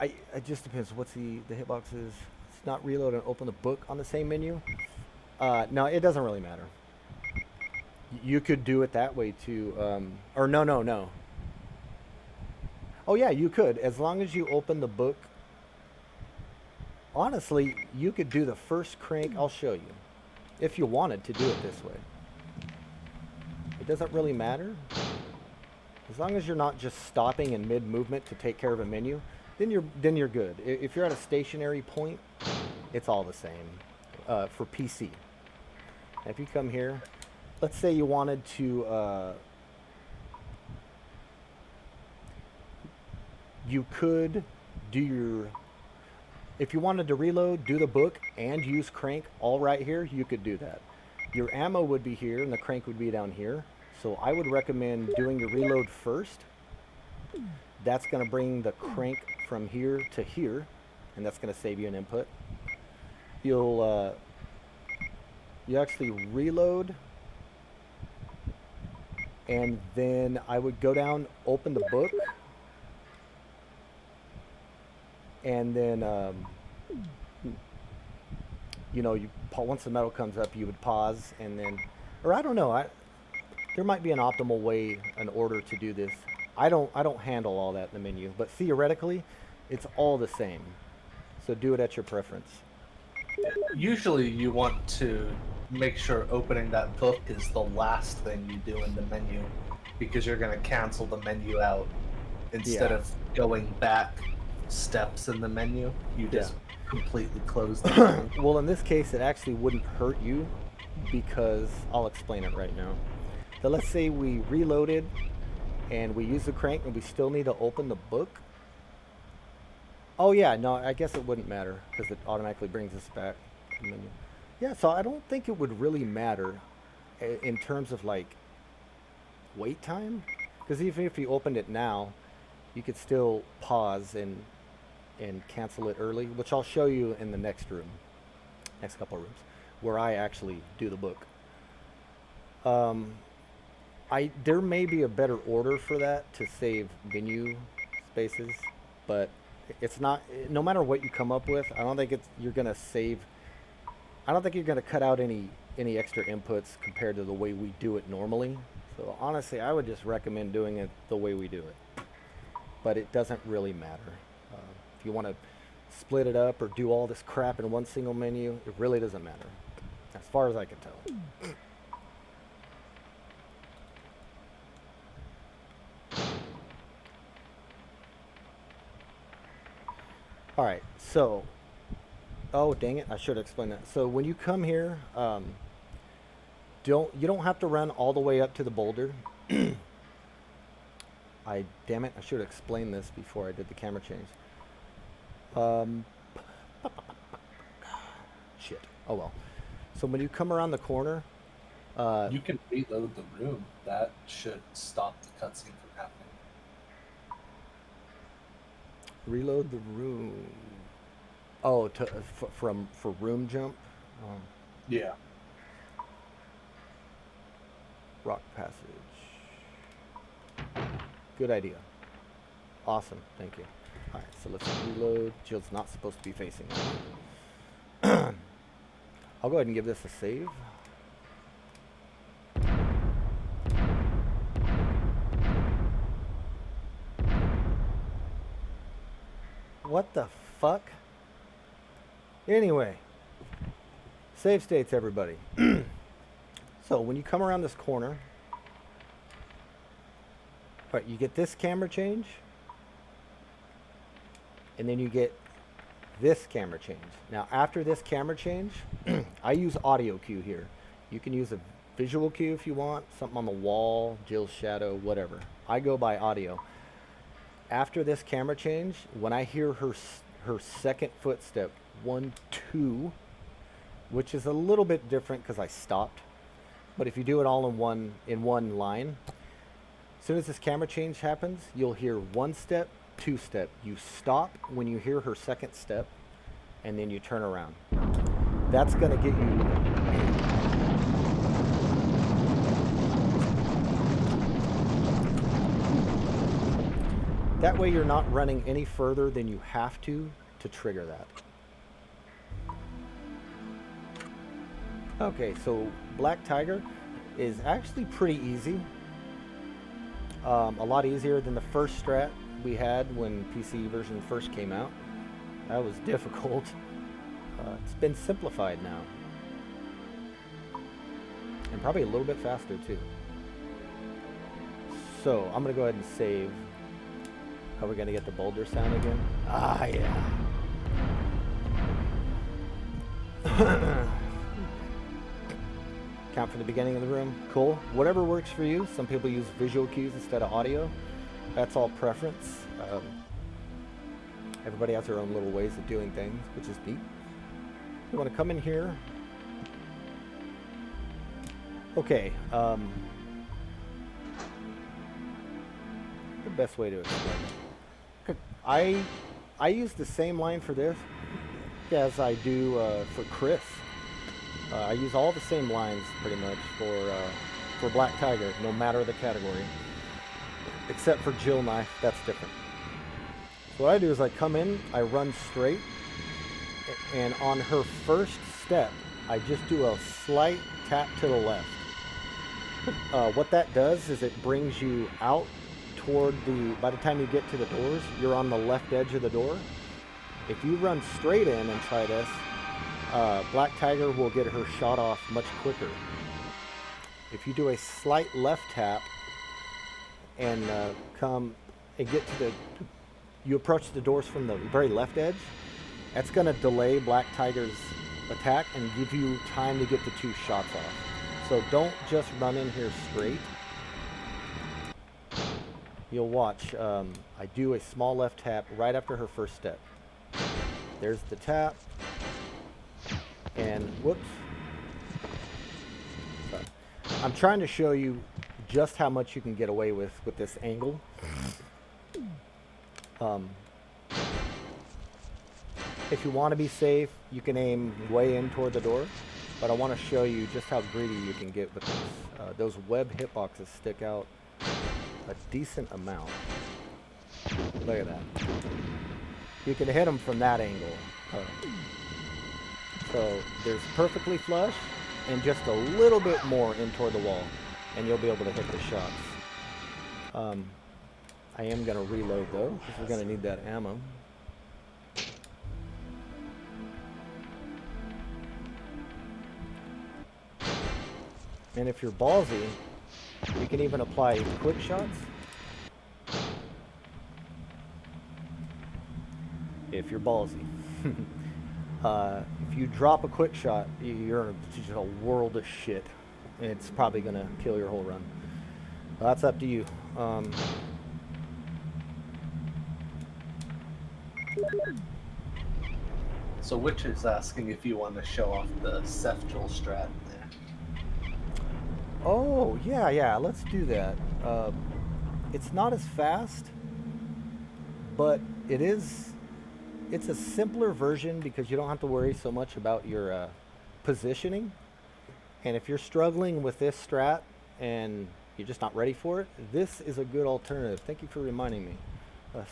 it just depends. What's the hitbox is? It's not reload and open the book on the same menu. No, it doesn't really matter. You could do it that way too. Or no. Oh yeah, you could, as long as you open the book. Honestly, you could do the first crank. I'll show you, if you wanted to do it this way. It doesn't really matter. As long as you're not just stopping in mid-movement to take care of a menu, then you're good. If you're at a stationary point, it's all the same for PC. If you come here, let's say you wanted to, you could do your, if you wanted to reload, do the book, and use crank all right here, you could do that. Your ammo would be here, and the crank would be down here. So I would recommend doing your reload first. That's going to bring the crank from here to here, and that's going to save you an input. You actually reload, and then I would go down, open the book, and then you know, once the metal comes up, you would pause, and then, or I don't know, there might be an optimal way, an order to do this. I don't handle all that in the menu, but theoretically, it's all the same. So do it at your preference. Usually you want to make sure opening that book is the last thing you do in the menu, because you're going to cancel the menu out. Instead of going back steps in the menu, you just completely close the menu. Well, in this case, it actually wouldn't hurt you, because I'll explain it right now. that let's say we reloaded and we use the crank and we still need to open the book. Oh yeah, no, I guess it wouldn't matter because it automatically brings us back to the menu. Yeah, so I don't think it would really matter in terms of like wait time, because even if you opened it now, you could still pause and cancel it early, which I'll show you in the next couple rooms, where I actually do the book. There may be a better order for that to save menu spaces, but it's not. No matter what you come up with, I don't think you're gonna save. I don't think you're gonna cut out any extra inputs compared to the way we do it normally. So honestly, I would just recommend doing it the way we do it. But it doesn't really matter. If you want to split it up or do all this crap in one single menu, it really doesn't matter, as far as I can tell. All right, so, oh dang it, I should have explained that. So when you come here, you don't have to run all the way up to the boulder. Damn it, I should have explained this before I did the camera change. Shit. Oh well. So when you come around the corner, you can reload the room. That should stop the cutscene from happening. Reload the room. Oh, for room jump. Yeah. Rock passage. Good idea. Awesome. Thank you. All right, so let's reload. Jill's not supposed to be facing it. I'll go ahead and give this a save. What the fuck? Anyway, save states, everybody. So when you come around this corner, right, you get this camera change, and then you get this camera change. Now after this camera change, I use audio cue here. You can use a visual cue if you want, something on the wall, Jill's shadow, whatever. I go by audio. After this camera change, when I hear her second footstep, 1, 2, which is a little bit different because I stopped, but if you do it all in one line, as soon as this camera change happens, you'll hear 1 step, 2 step. You stop when you hear her second step, and then you turn around. That's gonna get you. That way you're not running any further than you have to trigger that. Okay, so Black Tiger is actually pretty easy. A lot easier than the first strat we had when PC version first came out. That was difficult. It's been simplified now. And probably a little bit faster too. So I'm gonna go ahead and save. Are we gonna get the boulder sound again? Ah, yeah. Count from the beginning of the room. Cool. Whatever works for you. Some people use visual cues instead of audio. That's all preference. Everybody has their own little ways of doing things, which is neat. You want to come in here. Okay. The best way to explain it. I use the same line for this as I do for Chris. I use all the same lines pretty much for Black Tiger, no matter the category, except for Jill Knife. That's different. So what I do is I come in, I run straight, and on her first step, I just do a slight tap to the left. What that does is it brings you out toward by the time you get to the doors, you're on the left edge of the door. If you run straight in and try this, Black Tiger will get her shot off much quicker. If you do a slight left tap and come and get to you approach the doors from the very left edge, that's going to delay Black Tiger's attack and give you time to get the 2 shots off. So don't just run in here straight. You'll watch, I do a small left tap right after her first step. There's the tap. And whoops. Sorry. I'm trying to show you just how much you can get away with this angle. If you want to be safe, you can aim way in toward the door. But I want to show you just how greedy you can get with this. Those web hitboxes stick out a decent amount. Look at that. You can hit them from that angle. So there's perfectly flush and just a little bit more in toward the wall, and you'll be able to hit the shots. I am going to reload though, because we're going to need that ammo. And if you're ballsy, you can even apply quick shots. If you're ballsy. If you drop a quick shot, you're in just a world of shit. And it's probably going to kill your whole run. Well, that's up to you. So Witch is asking if you want to show off the Cephjol Strat there. Oh, yeah, let's do that. It's not as fast, but it's a simpler version because you don't have to worry so much about your positioning. And if you're struggling with this strat and you're just not ready for it, this is a good alternative. Thank you for reminding me.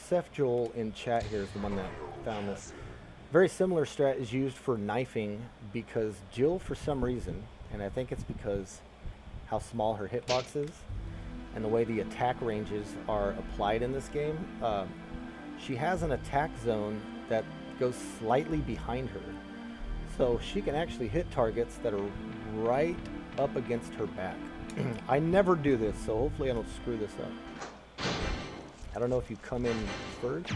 Cephjol in chat here is the one that found this. Very similar strat is used for knifing because Jill, for some reason, and I think it's because how small her hitbox is and the way the attack ranges are applied in this game, she has an attack zone that goes slightly behind her. So she can actually hit targets that are right up against her back. I never do this, so hopefully I don't screw this up. I don't know if you come in first.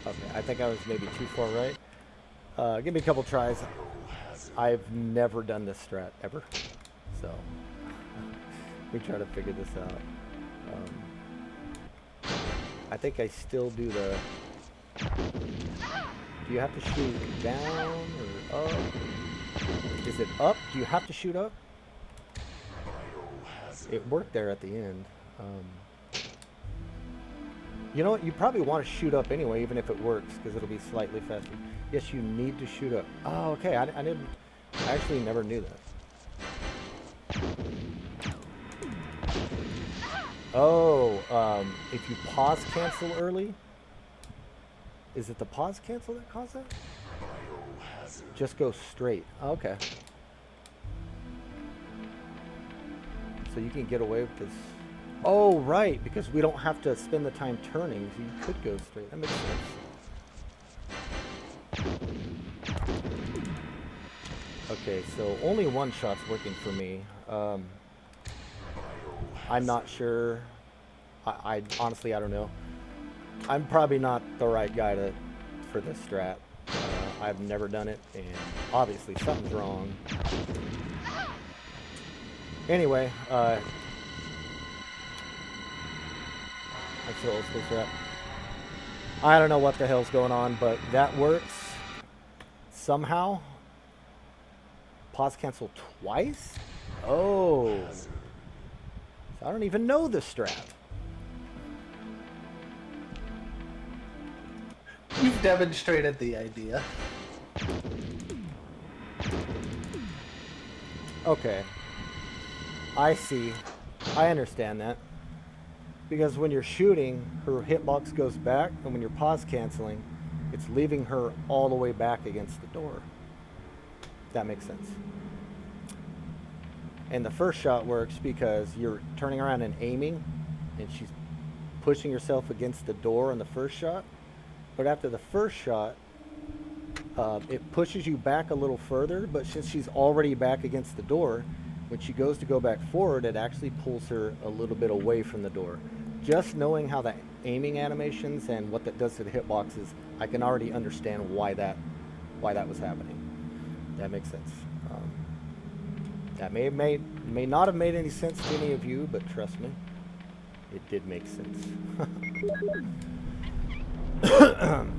Okay, I think I was maybe too far right. Give me a couple tries. I've never done this strat, ever. So, we try to figure this out. I think I still do the... Do you have to shoot down or up? Is it up? Do you have to shoot up? It worked there at the end. You know what? You probably want to shoot up anyway, even if it works, because it'll be slightly faster. Yes, you need to shoot up. Oh, okay. I actually never knew that. Oh, if you pause cancel early, is it the pause cancel that caused that? Just go straight. Okay. So you can get away with this. Oh, right, because we don't have to spend the time turning, so you could go straight. That makes sense. Okay, so only one shot's working for me. I'm not sure. I honestly, I don't know. I'm probably not the right guy for this strat. I've never done it, and obviously something's wrong. Anyway, that's the old school strat. I don't know what the hell's going on, but that works somehow. Pause cancel twice? Oh. So I don't even know the strat. You've demonstrated the idea. Okay. I see. I understand that. Because when you're shooting, her hitbox goes back, and when you're pause canceling, it's leaving her all the way back against the door. That makes sense. And the first shot works because you're turning around and aiming, and she's pushing herself against the door on the first shot. But after the first shot, it pushes you back a little further, but since she's already back against the door, when she goes to go back forward, it actually pulls her a little bit away from the door. Just knowing how the aiming animations and what that does to the hitboxes, I can already understand why that was happening. that makes sense. That may not have made any sense to any of you, but trust me, it did make sense. Can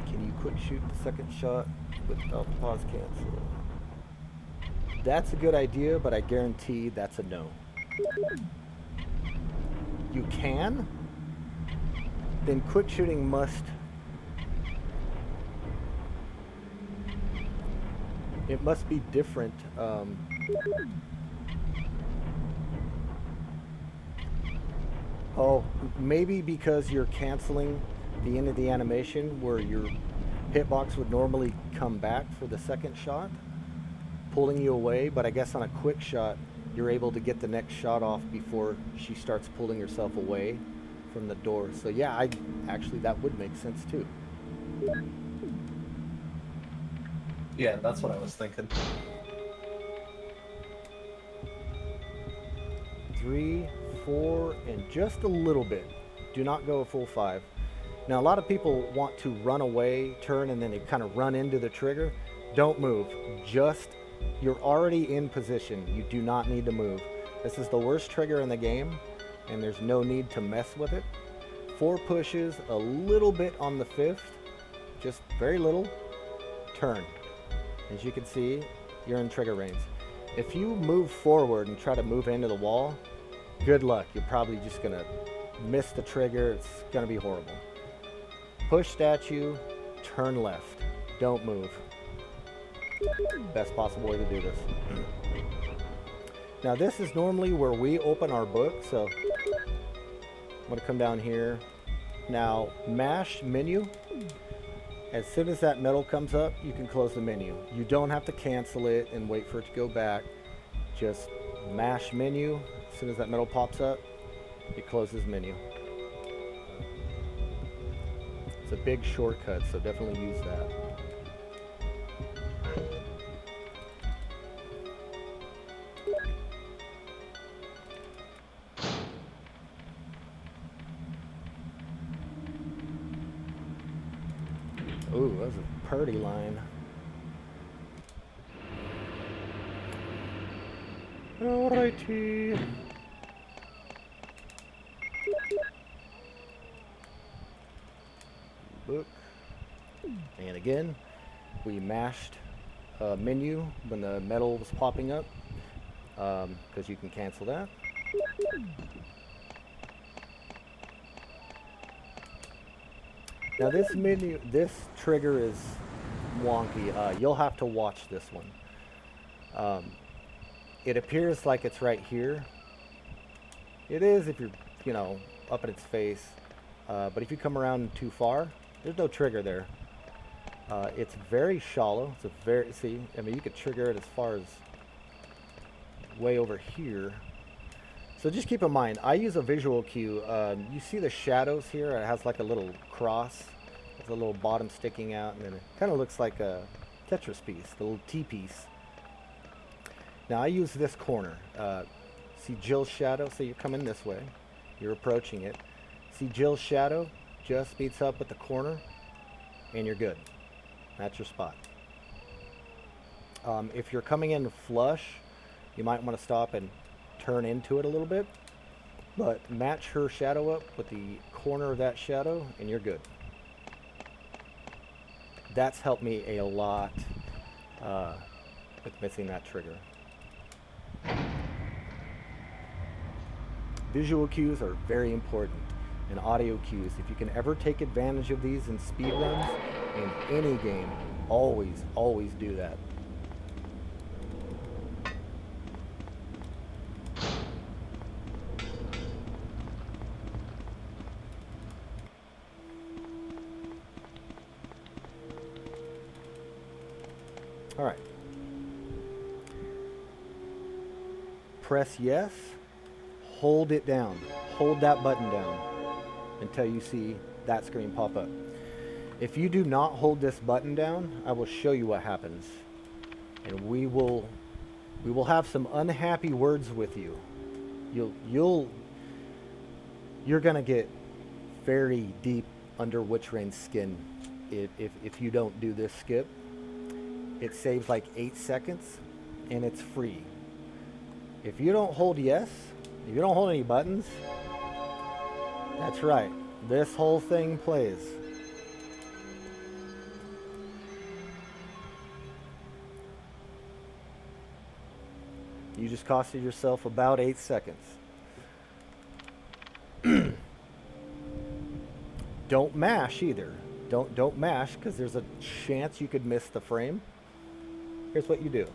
you quick shoot the second shot without the pause cancel? That's a good idea, but I guarantee that's a no. You can? Then quick shooting must... It must be different. Oh, maybe because you're canceling the end of the animation where your hitbox would normally come back for the second shot, pulling you away, but I guess on a quick shot, you're able to get the next shot off before she starts pulling herself away from the door. So yeah, actually that would make sense too. Yeah, that's what I was thinking. 3, 4, and just a little bit. Do not go a full 5. Now, a lot of people want to run away, turn, and then they kind of run into the trigger. Don't move. You're already in position. You do not need to move. This is the worst trigger in the game, and there's no need to mess with it. 4 pushes, a little bit on the 5th, just very little. Turn. As you can see, you're in trigger range. If you move forward and try to move into the wall, good luck. You're probably just going to miss the trigger. It's going to be horrible. Push statue, turn left. Don't move. Best possible way to do this. Now this is normally where we open our book, so I'm going to come down here. Now mash menu. As soon as that metal comes up, you can close the menu. You don't have to cancel it and wait for it to go back. Just mash menu. As soon as that metal pops up, it closes menu. It's a big shortcut, so definitely use that. Ooh, that's a purdy line. Alrighty. Book. And again, we mashed menu when the metal was popping up, because you can cancel that. Now this trigger is wonky. You'll have to watch this one. It appears like it's right here. It is if you're, up in its face. But if you come around too far, there's no trigger there. It's very shallow. You could trigger it as far as way over here. So just keep in mind, I use a visual cue. You see the shadows here? It has like a little cross. There's a little bottom sticking out, and then it kind of looks like a Tetris piece, the little T piece. Now I use this corner. See Jill's shadow? So you're coming this way. You're approaching it. See Jill's shadow? Just meets up with the corner, and you're good. That's your spot. If you're coming in flush, you might want to stop and turn into it a little bit, but match her shadow up with the corner of that shadow and you're good. That's helped me a lot with missing that trigger. Visual cues are very important, and audio cues. If you can ever take advantage of these in speedruns in any game, always do that. All right. Press yes. Hold it down. Hold that button down until you see that screen pop up. If you do not hold this button down, I will show you what happens. And we will have some unhappy words with you. You're gonna get very deep under Witch Rain's skin if you don't do this skip. it saves like 8 seconds, and it's free. If you don't hold yes, if you don't hold any buttons, that's right, this whole thing plays. You just costed yourself about 8 seconds. Don't mash either. Don't mash, because there's a chance you could miss the frame. Here's what you do.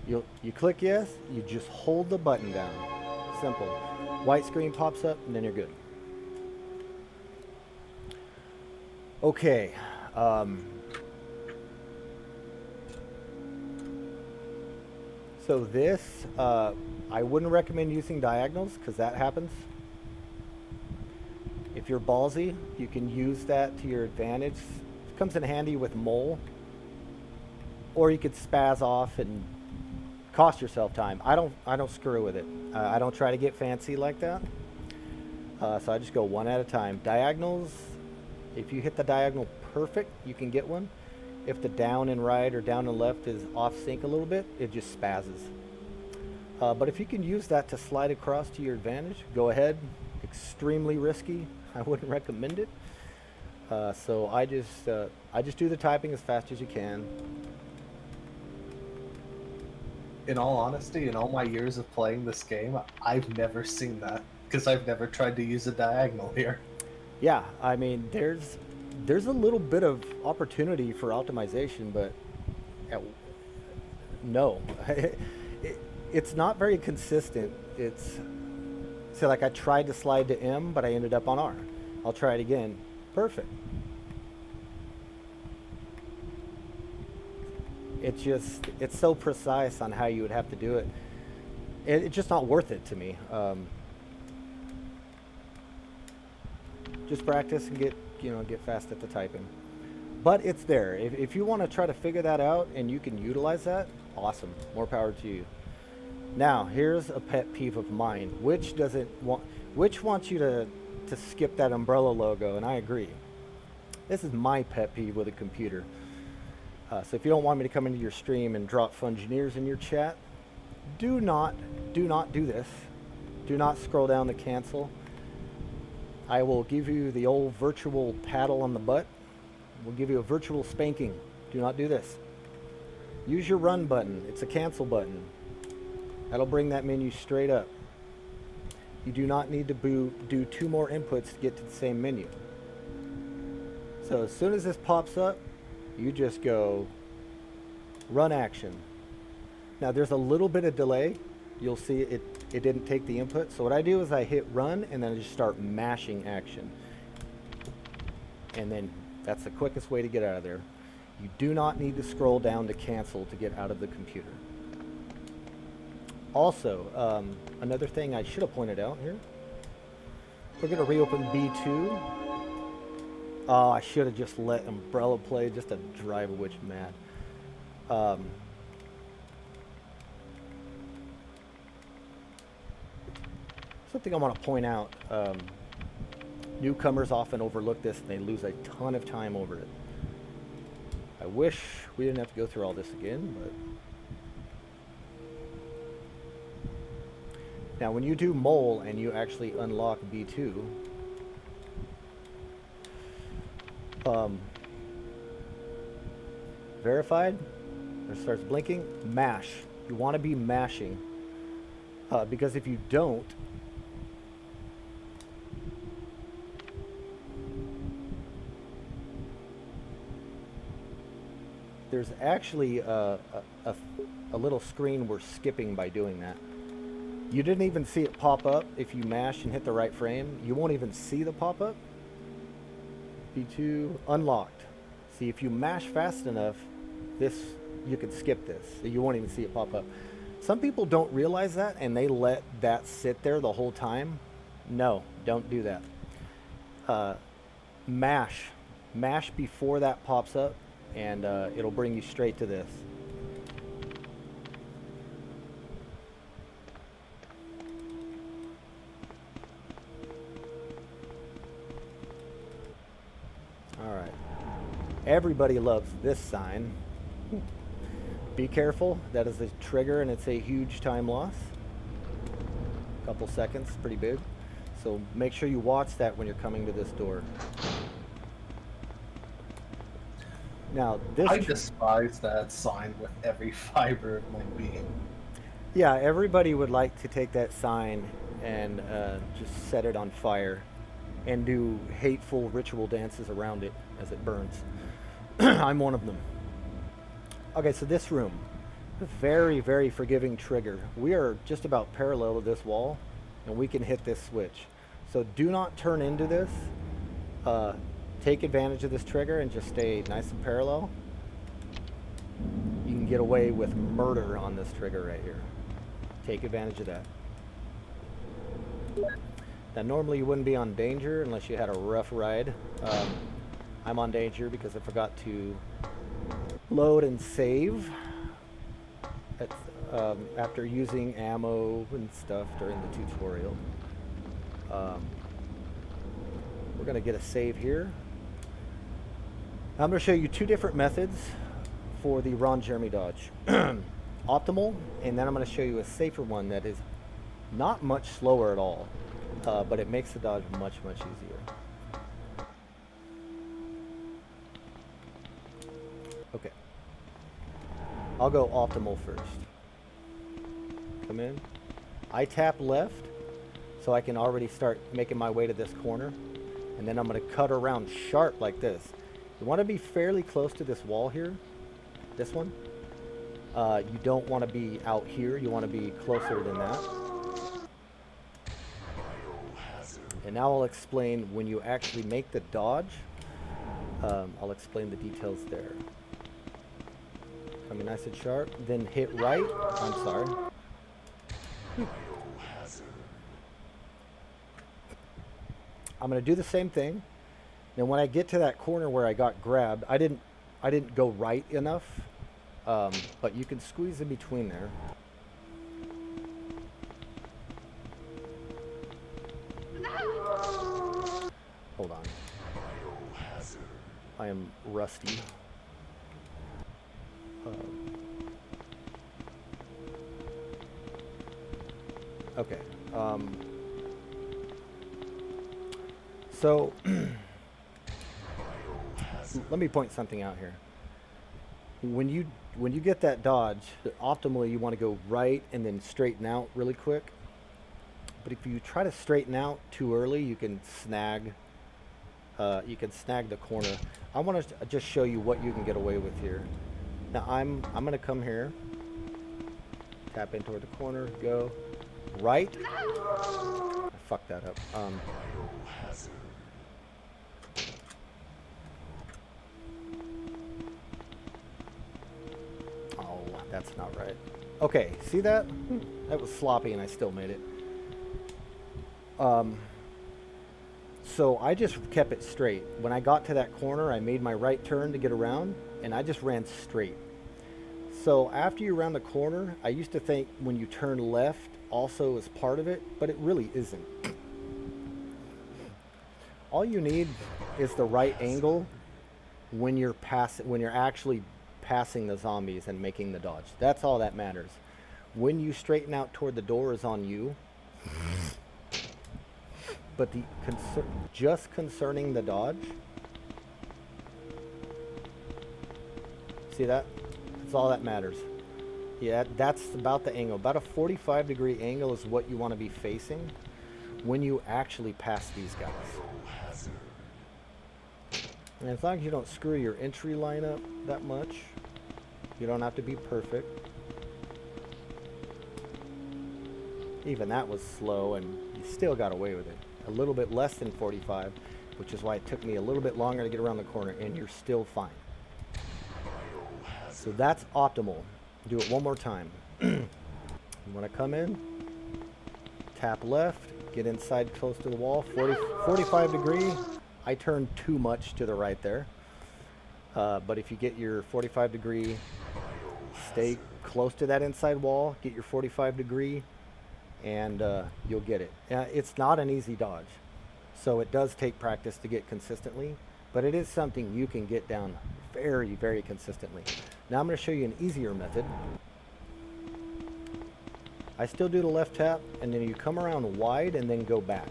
You click yes, you just hold the button down. Simple. White screen pops up, and then you're good. Okay. So this, I wouldn't recommend using diagonals, because that happens. If you're ballsy, you can use that to your advantage. It comes in handy with mole. Or you could spaz off and cost yourself time. I don't screw with it. I don't try to get fancy like that. So I just go one at a time. Diagonals, if you hit the diagonal perfect, you can get one. If the down and right or down and left is off sync a little bit, it just spazzes. But if you can use that to slide across to your advantage, go ahead. Extremely risky. I wouldn't recommend it. So I just do the typing as fast as you can. In all honesty, in all my years of playing this game, I've never seen that, because I've never tried to use a diagonal here. Yeah, I mean, there's a little bit of opportunity for optimization, but no. It's not very consistent. So like I tried to slide to M, but I ended up on R. I'll try it again. Perfect. It's so precise on how you would have to do it. It's just not worth it to me. Just practice and get fast at the typing. But it's there. If you want to try to figure that out and you can utilize that, awesome. More power to you. Now, here's a pet peeve of mine. Which wants you to skip that umbrella logo, and I agree. This is my pet peeve with a computer. So if you don't want me to come into your stream and drop Fungineers in your chat, do not do this. Do not scroll down to cancel. I will give you the old virtual paddle on the butt. We'll give you a virtual spanking. Do not do this. Use your run button. It's a cancel button. That'll bring that menu straight up. You do not need to do 2 more inputs to get to the same menu. So as soon as this pops up, you just go run action. Now there's a little bit of delay. You'll see it didn't take the input. So what I do is I hit run and then I just start mashing action. And then that's the quickest way to get out of there. You do not need to scroll down to cancel to get out of the computer. Also, another thing I should have pointed out here. We're going to reopen B2. Oh, I should have just let Umbrella play just to drive a witch mad. Something I want to point out. Newcomers often overlook this and they lose a ton of time over it. I wish we didn't have to go through all this again, but... Now, when you do mole and you actually unlock B2, verified, it starts blinking, mash. You want to be mashing, because if you don't, there's actually a little screen we're skipping by doing that. You didn't even see it pop up if you mash and hit the right frame. You won't even see the pop-up. B2 unlocked. See, if you mash fast enough, you could skip this. You won't even see it pop up. Some people don't realize that and they let that sit there the whole time. No, don't do that. Mash before that pops up and it'll bring you straight to this. Alright. Everybody loves this sign. Be careful. That is the trigger, and it's a huge time loss. A couple seconds, pretty big. So make sure you watch that when you're coming to this door. Now, I despise that sign with every fiber of my being. Yeah, everybody would like to take that sign and just set it on fire and do hateful ritual dances around it as it burns. I'm one of them. Okay, so this room, very, very forgiving trigger. We are just about parallel to this wall, and we can hit this switch. So do not turn into this. Take advantage of this trigger and just stay nice and parallel. You can get away with murder on this trigger right here. Take advantage of that. Now normally you wouldn't be on danger unless you had a rough ride. I'm on danger because I forgot to load and save after using ammo and stuff during the tutorial. We're going to get a save here. I'm going to show you two different methods for the Ron Jeremy dodge. Optimal, and then I'm going to show you a safer one that is not much slower at all, but it makes the dodge much, much easier. Okay. I'll go optimal first. Come in. I tap left, so I can already start making my way to this corner. And then I'm going to cut around sharp like this. You want to be fairly close to this wall here. This one. You don't want to be out here. You want to be closer than that. And now I'll explain when you actually make the dodge. I'll explain the details there. Coming nice and sharp. Then hit right. I'm sorry. I'm going to do the same thing. Now when I get to that corner where I got grabbed, I didn't go right enough. But you can squeeze in between there. Hold on. I am rusty. Okay. So let me point something out here. When you get that dodge, optimally you want to go right and then straighten out really quick. But if you try to straighten out too early, you can snag the corner. I want to just show you what you can get away with here. Now I'm going to come here, tap in toward the corner, go right. I fucked that up. Oh, that's not right. Okay, see that? That was sloppy and I still made it. So I just kept it straight. When I got to that corner, I made my right turn to get around, and I just ran straight. So after you round the corner, I used to think when you turn left also is part of it, but it really isn't. All you need is the right angle when you're actually passing the zombies and making the dodge. That's all that matters. When you straighten out toward the door is on you. But just concerning the dodge, see that? That's all that matters. Yeah, that's about the angle. About a 45-degree angle is what you want to be facing when you actually pass these guys. And as long as you don't screw your entry line up that much, you don't have to be perfect. Even that was slow, and you still got away with it. A little bit less than 45, which is why it took me a little bit longer to get around the corner, and you're still fine. So that's optimal. Do it one more time. You want to come in, tap left, get inside close to the wall, 45 degree. I turned too much to the right there. But if you get your 45 degree, stay close to that inside wall, get your 45 degree, and you'll get it. It's not an easy dodge, so it does take practice to get consistently, but it is something you can get down very, very consistently. Now I'm going to show you an easier method. I still do the left tap, and then you come around wide and then go back.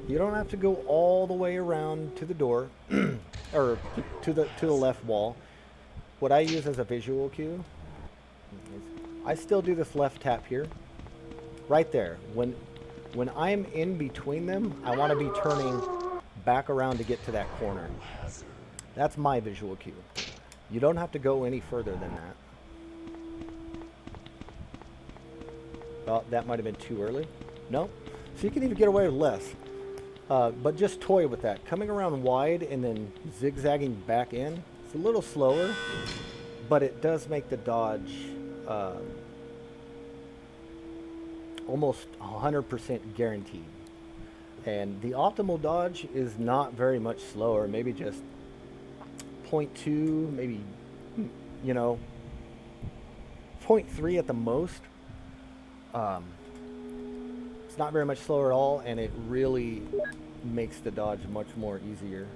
You don't have to go all the way around to the door, or to the left wall. What I use as a visual cue is I still do this left tap here, right there. When I'm in between them, I want to be turning back around to get to that corner. That's my visual cue. You don't have to go any further than that. Oh, that might have been too early. No? So you can even get away with less. But just toy with that. Coming around wide and then zigzagging back in. It's a little slower, but it does make the dodge almost 100% guaranteed. And the optimal dodge is not very much slower. Maybe just 0.2, maybe, you know, 0.3 at the most. It's not very much slower at all, and it really makes the dodge much more easier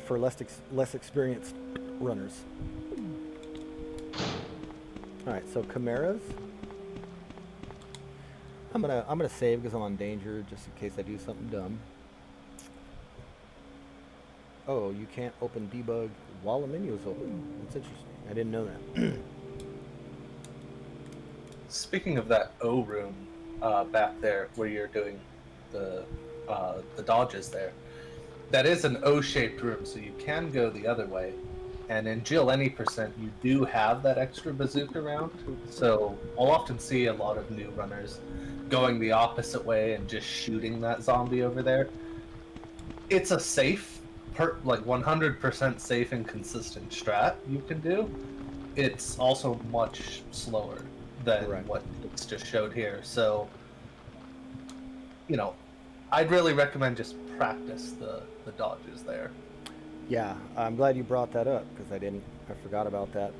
for less experienced runners. All right, so Camaros. I'm gonna save because I'm on danger, just in case I do something dumb. Oh, you can't open debug while the menu is open. That's interesting. I didn't know that. Speaking of that O room back there where you're doing the dodges there, that is an O-shaped room, so you can go the other way. And in Jill Any Percent, you do have that extra bazooka round. So I'll often see a lot of new runners going the opposite way and just shooting that zombie over there. It's a safe, like 100% safe and consistent strat you can do. It's also much slower than what it's just showed here. So, you know, I'd really recommend just practice the dodges there. Yeah, I'm glad you brought that up because I forgot about that.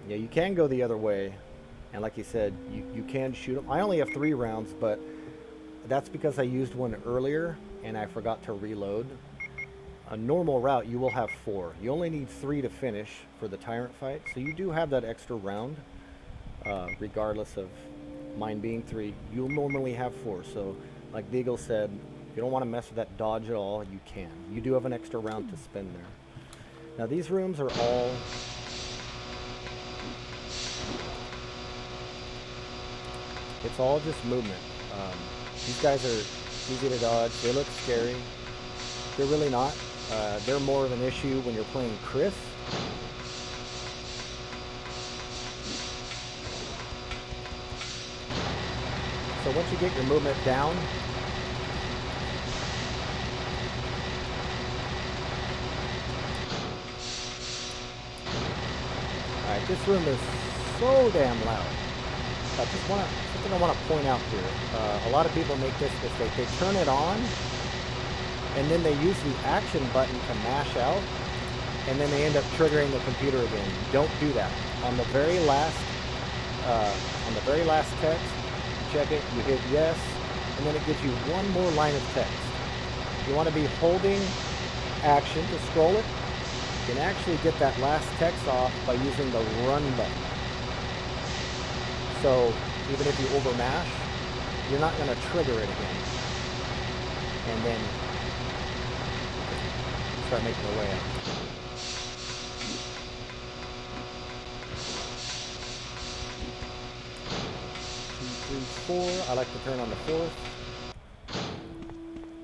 Yeah, you can go the other way, and like you said, you can shoot them. I only have 3 rounds, but that's because I used one earlier and I forgot to reload. A normal route, you will have 4. You only need 3 to finish for the Tyrant fight, so you do have that extra round, regardless of mine being 3. You'll normally have 4, so like Deagle said, if you don't want to mess with that dodge at all, you can. You do have an extra round to spend there. Now these rooms are all... It's all just movement. These guys are easy to dodge. They look scary. They're really not. They're more of an issue when you're playing Chris. So once you get your movement down, alright, this room is so damn loud. Something I want to point out here. A lot of people make this mistake. They turn it on, and then they use the action button to mash out, and then they end up triggering the computer again. Don't do that. On the very last text, you check it, you hit yes, and then it gives you one more line of text. You want to be holding action to scroll it. You can actually get that last text off by using the run button. So even if you overmash, you're not going to trigger it again. And then start making your way out. 2, 3, 4. I like to turn on the 4th.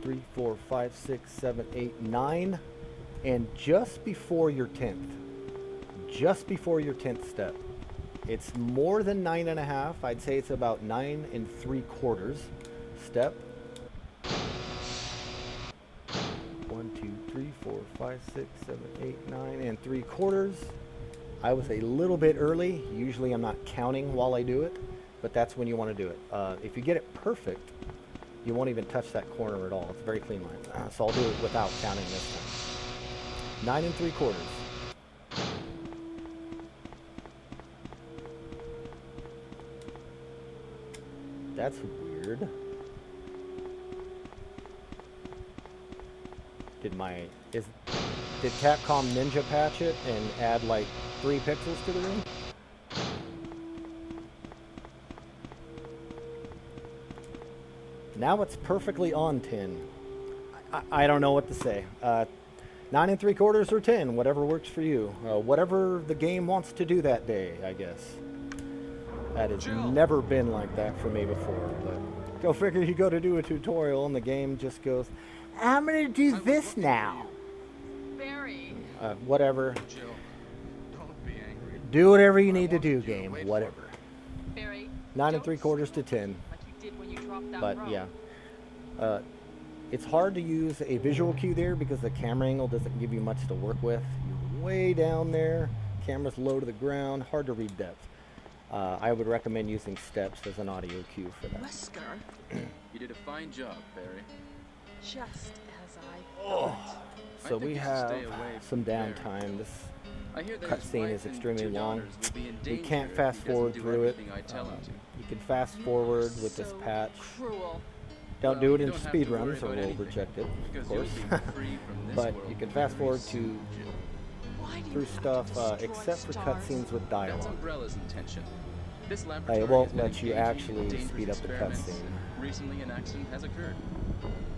3, 4, 5, 6, 7, 8, 9. And just before your 10th. Just before your 10th step. It's more than 9.5. I'd say it's about 9 3/4 step. 1, 2, 3, 4, 5, 6, 7, 8, 9 3/4. I was a little bit early. Usually I'm not counting while I do it, but that's when you want to do it. If you get it perfect, you won't even touch that corner at all. It's a very clean line. So I'll do it without counting this time. 9 3/4. That's weird. Did Capcom Ninja patch it and add like 3 pixels to the room? Now it's perfectly on 10. I don't know what to say. 9 3/4 or 10, whatever works for you. Whatever the game wants to do that day, I guess. That has never been like that for me before. But go figure, you go to do a tutorial and the game just goes, I'm gonna do this now. Barry. Whatever. Jill, don't be angry. Do whatever you need to do, game. Whatever. Barry. 9 3/4 to 10. Like you did when you dropped that But rope. yeah. It's hard to use a visual cue there because the camera angle doesn't give you much to work with. You're way down there, camera's low to the ground, hard to read depth. I would recommend using steps as an audio cue for that. Wesker. You did a fine job, Barry. Just as I Oh. thought. I So think we you should have stay away some from Barry. downtime. This I hear that his cutscene wife is and extremely 2 long. daughters will be in We danger can't if fast he doesn't forward do through it. everything I tell him to. You can fast forward with this So patch. Cruel. Don't Well, do it you in don't have to worry speedruns or about we'll anything, reject it, of because course. you'll be free from this But world you can fast very forward soon, to Jill. Why do you through have to stuff destroy except for stars? cutscenes with That's dialogue. Umbrella's intention. This laboratory It won't has been let you engaging in actually dangerous speed up the experiments, cutscene. and recently an accident has occurred.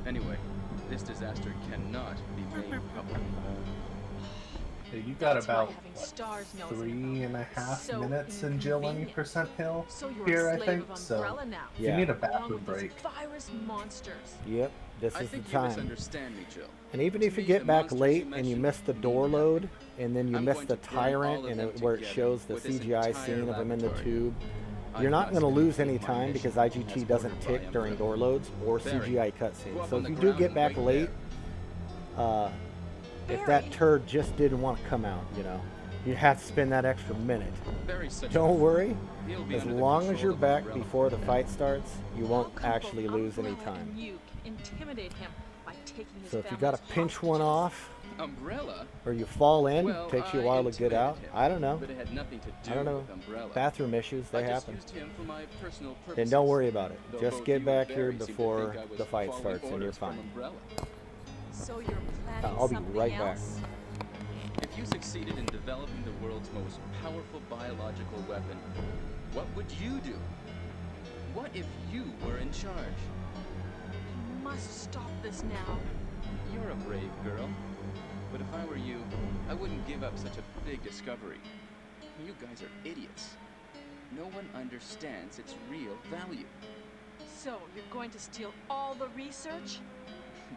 Anyway, this disaster cannot be made public. You got That's why about having what, stars knows 3.5 so minutes in Jill any inconvenient. percent hill So you're here, a I slave think. of So Umbrella now. if you Yeah. need a Along bathroom with break. these virus monsters. Yep, this I is the think you time. misunderstand me, Jill. And even To if you me, get the back monsters late you and you mentioned miss the mean door nothing. load, and then you I'm miss going the to bring all tyrant, of and them where it together shows the with this CGI entire scene of him in the laboratory. tube, I you're not must going to lose complete any my time because mission IGT as doesn't ordered by tick during Umbrella. door loads or Barry, CGI go cutscenes. up So on if the you do ground get and back wait late, there. if that Barry. turd just didn't want to come out, you know, you have to spend that extra minute. Barry's such a Don't fool. worry, He'll be as under the long as control you're of back Umbrella before the from fight now. starts, you won't How come actually both lose any Umbrella time. and you can intimidate him by taking his So if you got to family's pinch one hostages? off, Umbrella? or you fall in, Well, takes you a I while to get out. intimidated him, I don't know. But it had nothing to do I don't know. with Umbrella. Bathroom issues, they I just happen. used him for my personal Then purposes. don't worry about it. Though Just both get you and back here Barry seem to before think I was the fight following starts and you're orders from fine. Umbrella. So you're planning I'll be something right back. else? If you succeeded in developing the world's most powerful biological weapon, what would you do? What if you were in charge? You must stop this now. You're a brave girl. But if I were you, I wouldn't give up such a big discovery. You guys are idiots. No one understands its real value. So you're going to steal all the research?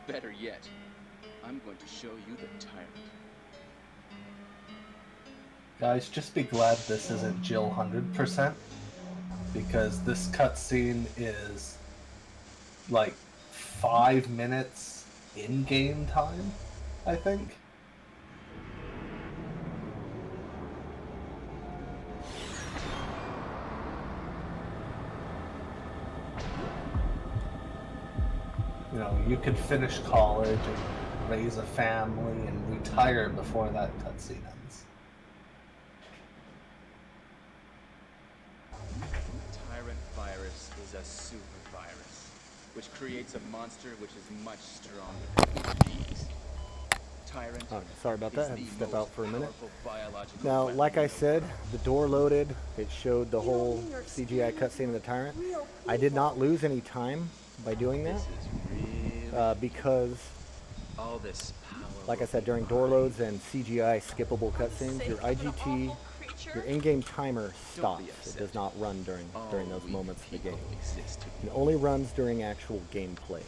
Better yet, I'm going to show you the tyrant. Guys, just be glad this isn't Jill 100%, because this cutscene is like 5 minutes in-game time, I think. You know, you could finish college and raise a family and retire before that cutscene ends. Tyrant virus is a super virus, which creates a monster which is much stronger than NMGs. Tyrant Oh, sorry about that. is Had to the step most out for a minute. powerful biological Now, weapon like I in the said, world. the door loaded. It showed the whole CGI cutscene of the tyrant. I did not lose any time by doing that This is really because, all this power. like I said, during door loads and CGI skippable cutscenes, your IGT, your in-game timer stops. It upset. does not run during those All moments of the weak game. people exist to It only runs during actual gameplay.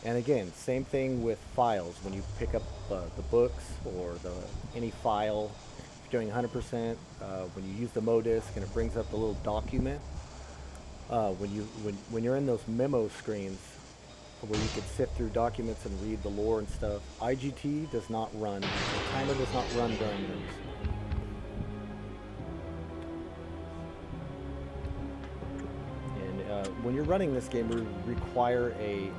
And again, same thing with files. When you pick up the books or any file, if you're doing 100%, when you use the MODISC and it brings up the little document, when you're in those memo screens where you could sift through documents and read the lore and stuff, IGT does not run. The timer does not run during those. And when you're running this game, we require a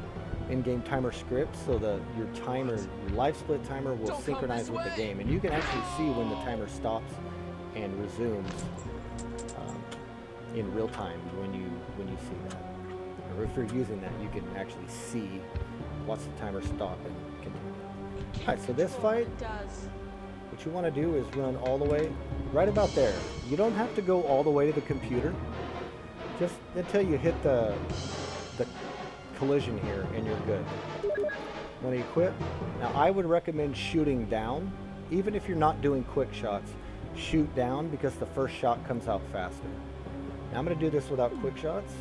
in-game timer script so that your timer, your live split timer, will Don't come synchronize this with the way. game, and you can actually see when the timer stops and resumes in real time when you see that. Or if you're using that, you can actually see watch the timer stop and continue. Alright, so this fight, It does. what you want to do is run all the way right about there. You don't have to go all the way to the computer. Just until you hit the collision here and you're good. When you equip, now I would recommend shooting down. Even if you're not doing quick shots, shoot down because the first shot comes out faster. Now I'm going to do this without quick shots.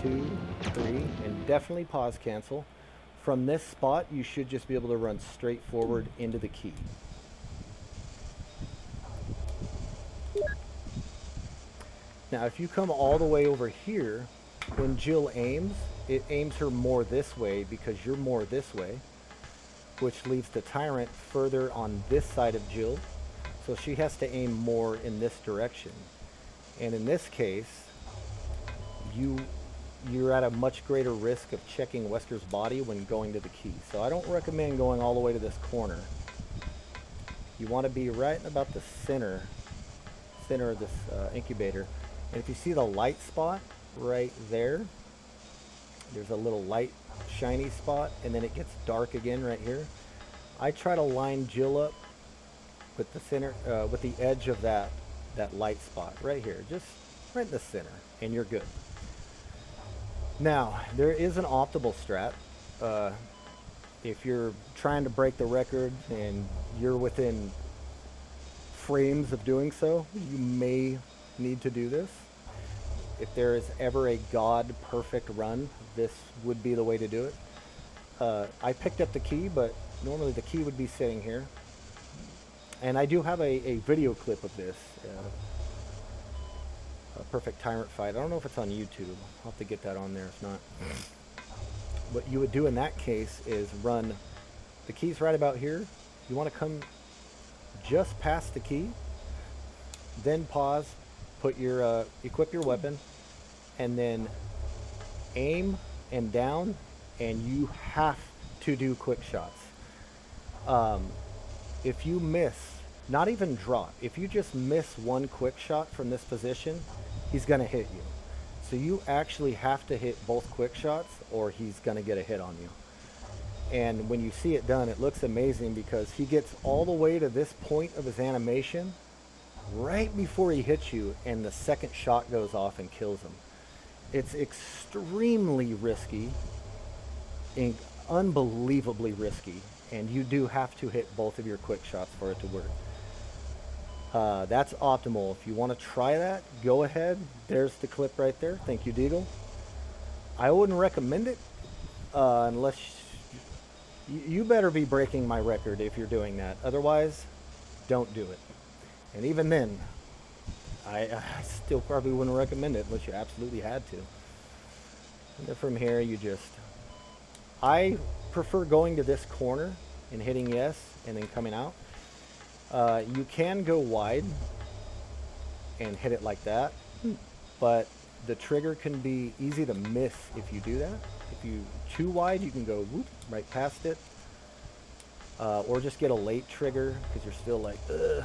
2, 3, and definitely pause cancel. From this spot, you should just be able to run straight forward into the key. Now, if you come all the way over here, when Jill aims, it aims her more this way because you're more this way, which leaves the Tyrant further on this side of Jill. So she has to aim more in this direction. And in this case, you're at a much greater risk of checking Wesker's body when going to the key. So I don't recommend going all the way to this corner. You want to be right about the center of this incubator. And if you see the light spot right there, there's a little light shiny spot, and then it gets dark again right here. I try to line Jill up with the center, with the edge of that light spot right here, just right in the center, and you're good. Now, there is an optimal strat. If you're trying to break the record and you're within frames of doing so, you may need to do this. If there is ever a god perfect run, this would be the way to do it. I picked up the key, but normally the key would be sitting here. And I do have a video clip of this. A perfect Tyrant fight. I don't know if it's on YouTube. I'll have to get that on there if not. What you would do in that case is run the keys right about here. You want to come just past the key, then pause, put your equip your weapon, and then aim and down, and you have to do quick shots. If you miss, not even drop, if you just miss one quick shot from this position, he's going to hit you. So you actually have to hit both quick shots or he's going to get a hit on you. And when you see it done, it looks amazing because he gets all the way to this point of his animation right before he hits you, and the second shot goes off and kills him. It's extremely risky, unbelievably risky, and you do have to hit both of your quick shots for it to work. That's optimal. If you want to try that, go ahead. There's the clip right there. Thank you, Deagle. I wouldn't recommend it unless you better be breaking my record if you're doing that. Otherwise, don't do it. And even then, I still probably wouldn't recommend it unless you absolutely had to. And then from here, I prefer going to this corner and hitting yes and then coming out. You can go wide and hit it like that, but the trigger can be easy to miss if you do that. If you too wide, you can go whoop, right past it, or just get a late trigger because you're still like, ugh.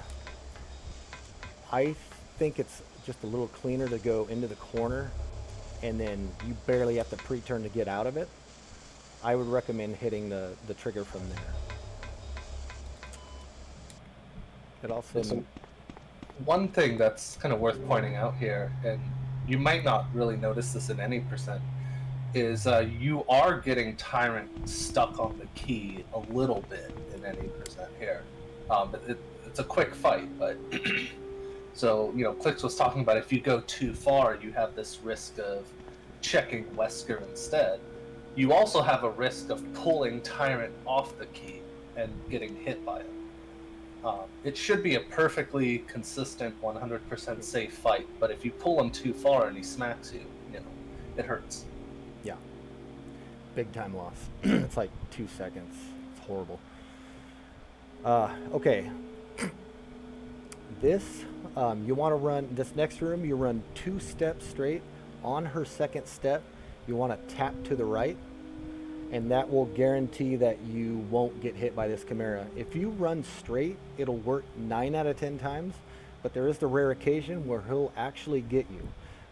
I think it's just a little cleaner to go into the corner and then you barely have to pre-turn to get out of it. I would recommend hitting the trigger from there. It also... One thing that's kind of worth pointing out here, and you might not really notice this in any percent, is you are getting Tyrant stuck on the key a little bit in any percent here. It's a quick fight, but... So, Clicks was talking about if you go too far, you have this risk of checking Wesker instead. You also have a risk of pulling Tyrant off the key and getting hit by it. It should be a perfectly consistent, 100% safe fight, but if you pull him too far and he smacks you, it hurts. Yeah. Big time loss. It's like 2 seconds. It's horrible. Okay. This, you want to run, this next room, you run 2 steps straight. On her second step, you want to tap to the right, and that will guarantee that you won't get hit by this Camaro. If you run straight, it'll work 9 out of 10 times, but there is the rare occasion where he'll actually get you.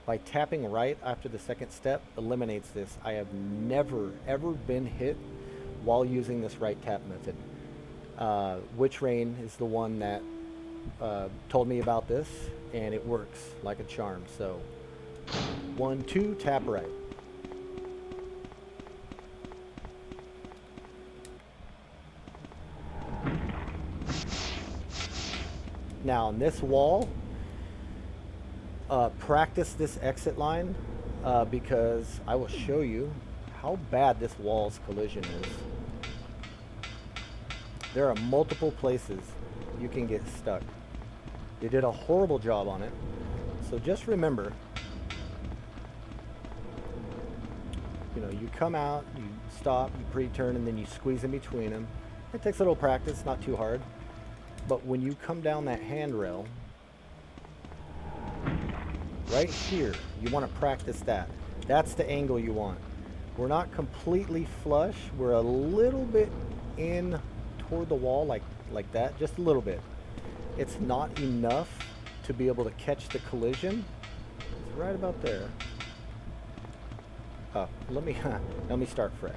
By tapping right after the second step eliminates this. I have never, ever been hit while using this right tap method. Witch Rain is the one that told me about this, and it works like a charm. So 1, 2, tap right. Now on this wall, practice this exit line because I will show you how bad this wall's collision is. There are multiple places you can get stuck. They did a horrible job on it. So just remember, you know, you come out, you stop, you pre-turn, and then you squeeze in between them. It takes a little practice, not too hard. But when you come down that handrail, right here, you want to practice that. That's the angle you want. We're not completely flush. We're a little bit in toward the wall, like that, just a little bit. It's not enough to be able to catch the collision. It's right about there. Let me start fresh.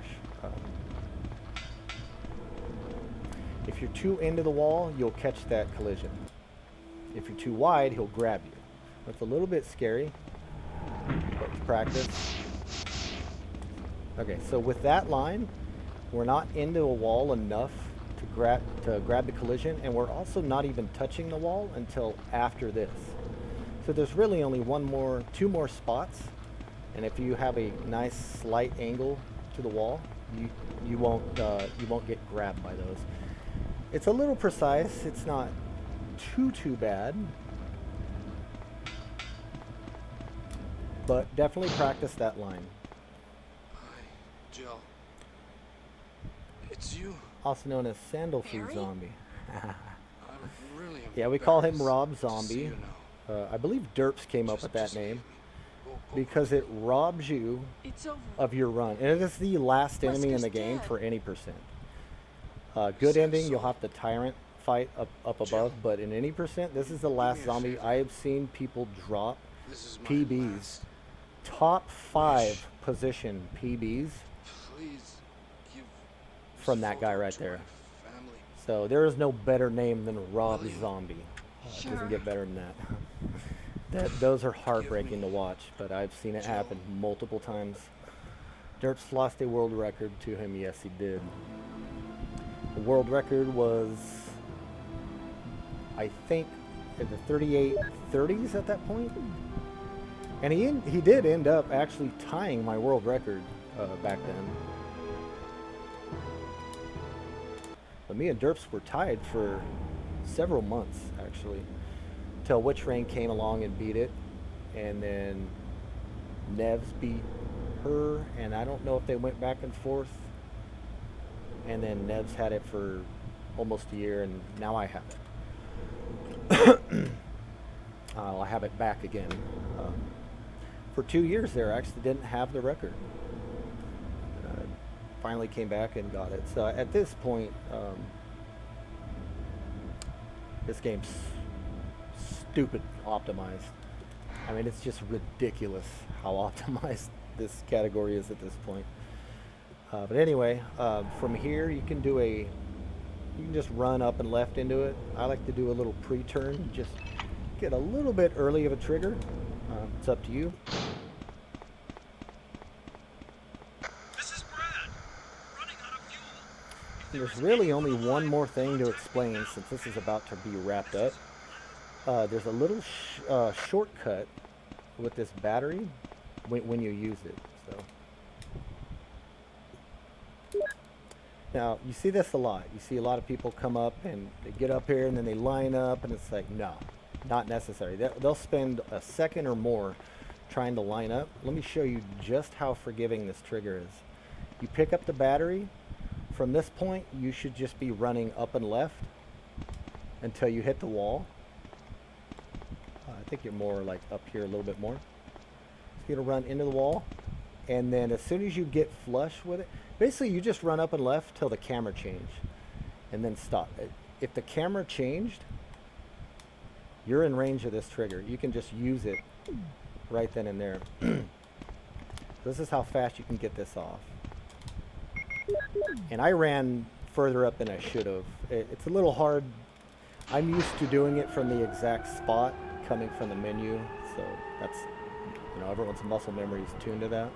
If you're too into the wall, you'll catch that collision. If you're too wide, he'll grab you. It's a little bit scary, but it's practice. Okay, so with that line, we're not into a wall enough to grab the collision, and we're also not even touching the wall until after this. So there's really only two more spots, and if you have a nice slight angle to the wall, you won't get grabbed by those. It's a little precise. It's not too bad, but definitely practice that line. Hi, Jill. It's you. Also known as Sandalford Barry? Zombie. I'm really Yeah, we call him embarrassed Rob to see Zombie. you now. I believe Derps came up Just with that leave name me. Go because it robs you It's over. of your run, and it is the last enemy in the Wesker's game dead. for any percent. Good Said ending, so. you'll have the Tyrant fight up above, Jill, but in any percent, this is the last me a zombie. favor. I have seen people drop This is my PBs, last. top 5 wish. position PBs Please give from this that guy photo right to there. my family. So there is no better name than Rob Will you? Zombie. It Sure. doesn't get better than that. Those are heartbreaking to watch, but I've seen it happen multiple times. Dirt's lost a world record to him. Yes, he did. The world record was, I think, in the 38:30s at that point. And he did end up actually tying my world record back then. But me and Derps were tied for several months, actually, till Witch Rain came along and beat it, and then Nevs beat her, and I don't know if they went back and forth, and then Nevs had it for almost a year, and now I have it. I have it back again. For 2 years there, I actually didn't have the record. Finally came back and got it. So at this point, this game's stupid optimized. I mean, it's just ridiculous how optimized this category is at this point. But anyway, from here you can just run up and left into it. I like to do a little pre-turn, just get a little bit early of a trigger. It's up to you. This is Brad. Running out of fuel. There's really only one more thing to explain since this is about to be wrapped up. There's a little shortcut with this battery when you use it. So now you see this a lot. You see a lot of people come up and they get up here and then they line up, and it's like, no, not necessary. They'll spend a second or more trying to line up. Let me show you just how forgiving this trigger is. You pick up the battery. From this point, you should just be running up and left until you hit the wall. I think you're more like up here a little bit more. So you're gonna run into the wall, and then as soon as you get flush with it, basically you just run up and left till the camera changed, and then stop. If the camera changed, you're in range of this trigger. You can just use it right then and there. This is how fast you can get this off. And I ran further up than I should have. It's a little hard. I'm used to doing it from the exact spot coming from the menu, so that's, you know, everyone's muscle memory is tuned to that.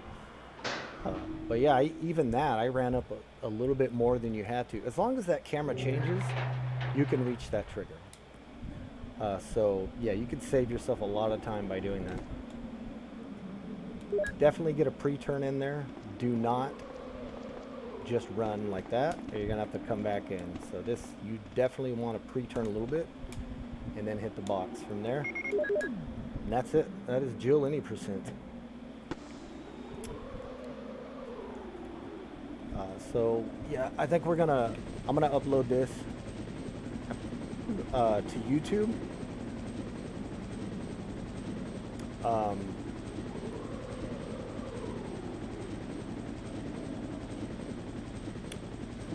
But yeah, even that, I ran up a little bit more than you had to. As long as that camera changes, you can reach that trigger. So yeah, you could save yourself a lot of time by doing that. Definitely get a pre-turn in there. Do not just run like that, or you're gonna have to come back in. So this, you definitely want to pre-turn a little bit and then hit the box from there. And that's it. That is Jill any percent. So yeah, I think I'm gonna upload this to YouTube.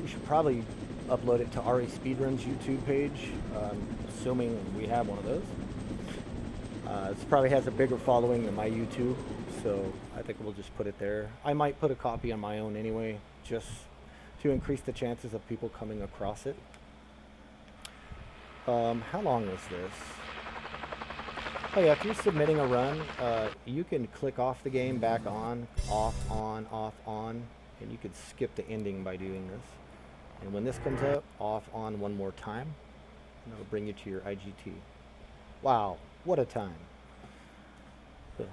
We should probably upload it to RE Speedrun's YouTube page, assuming we have one of those. This probably has a bigger following than my YouTube, so I think we'll just put it there. I might put a copy on my own anyway, just to increase the chances of people coming across it. How long is this? Oh yeah, if you're submitting a run, you can click off the game, back on, off, on, and you could skip the ending by doing this. And when this comes up, off, on one more time, and it'll bring you to your IGT. Wow, what a time. So,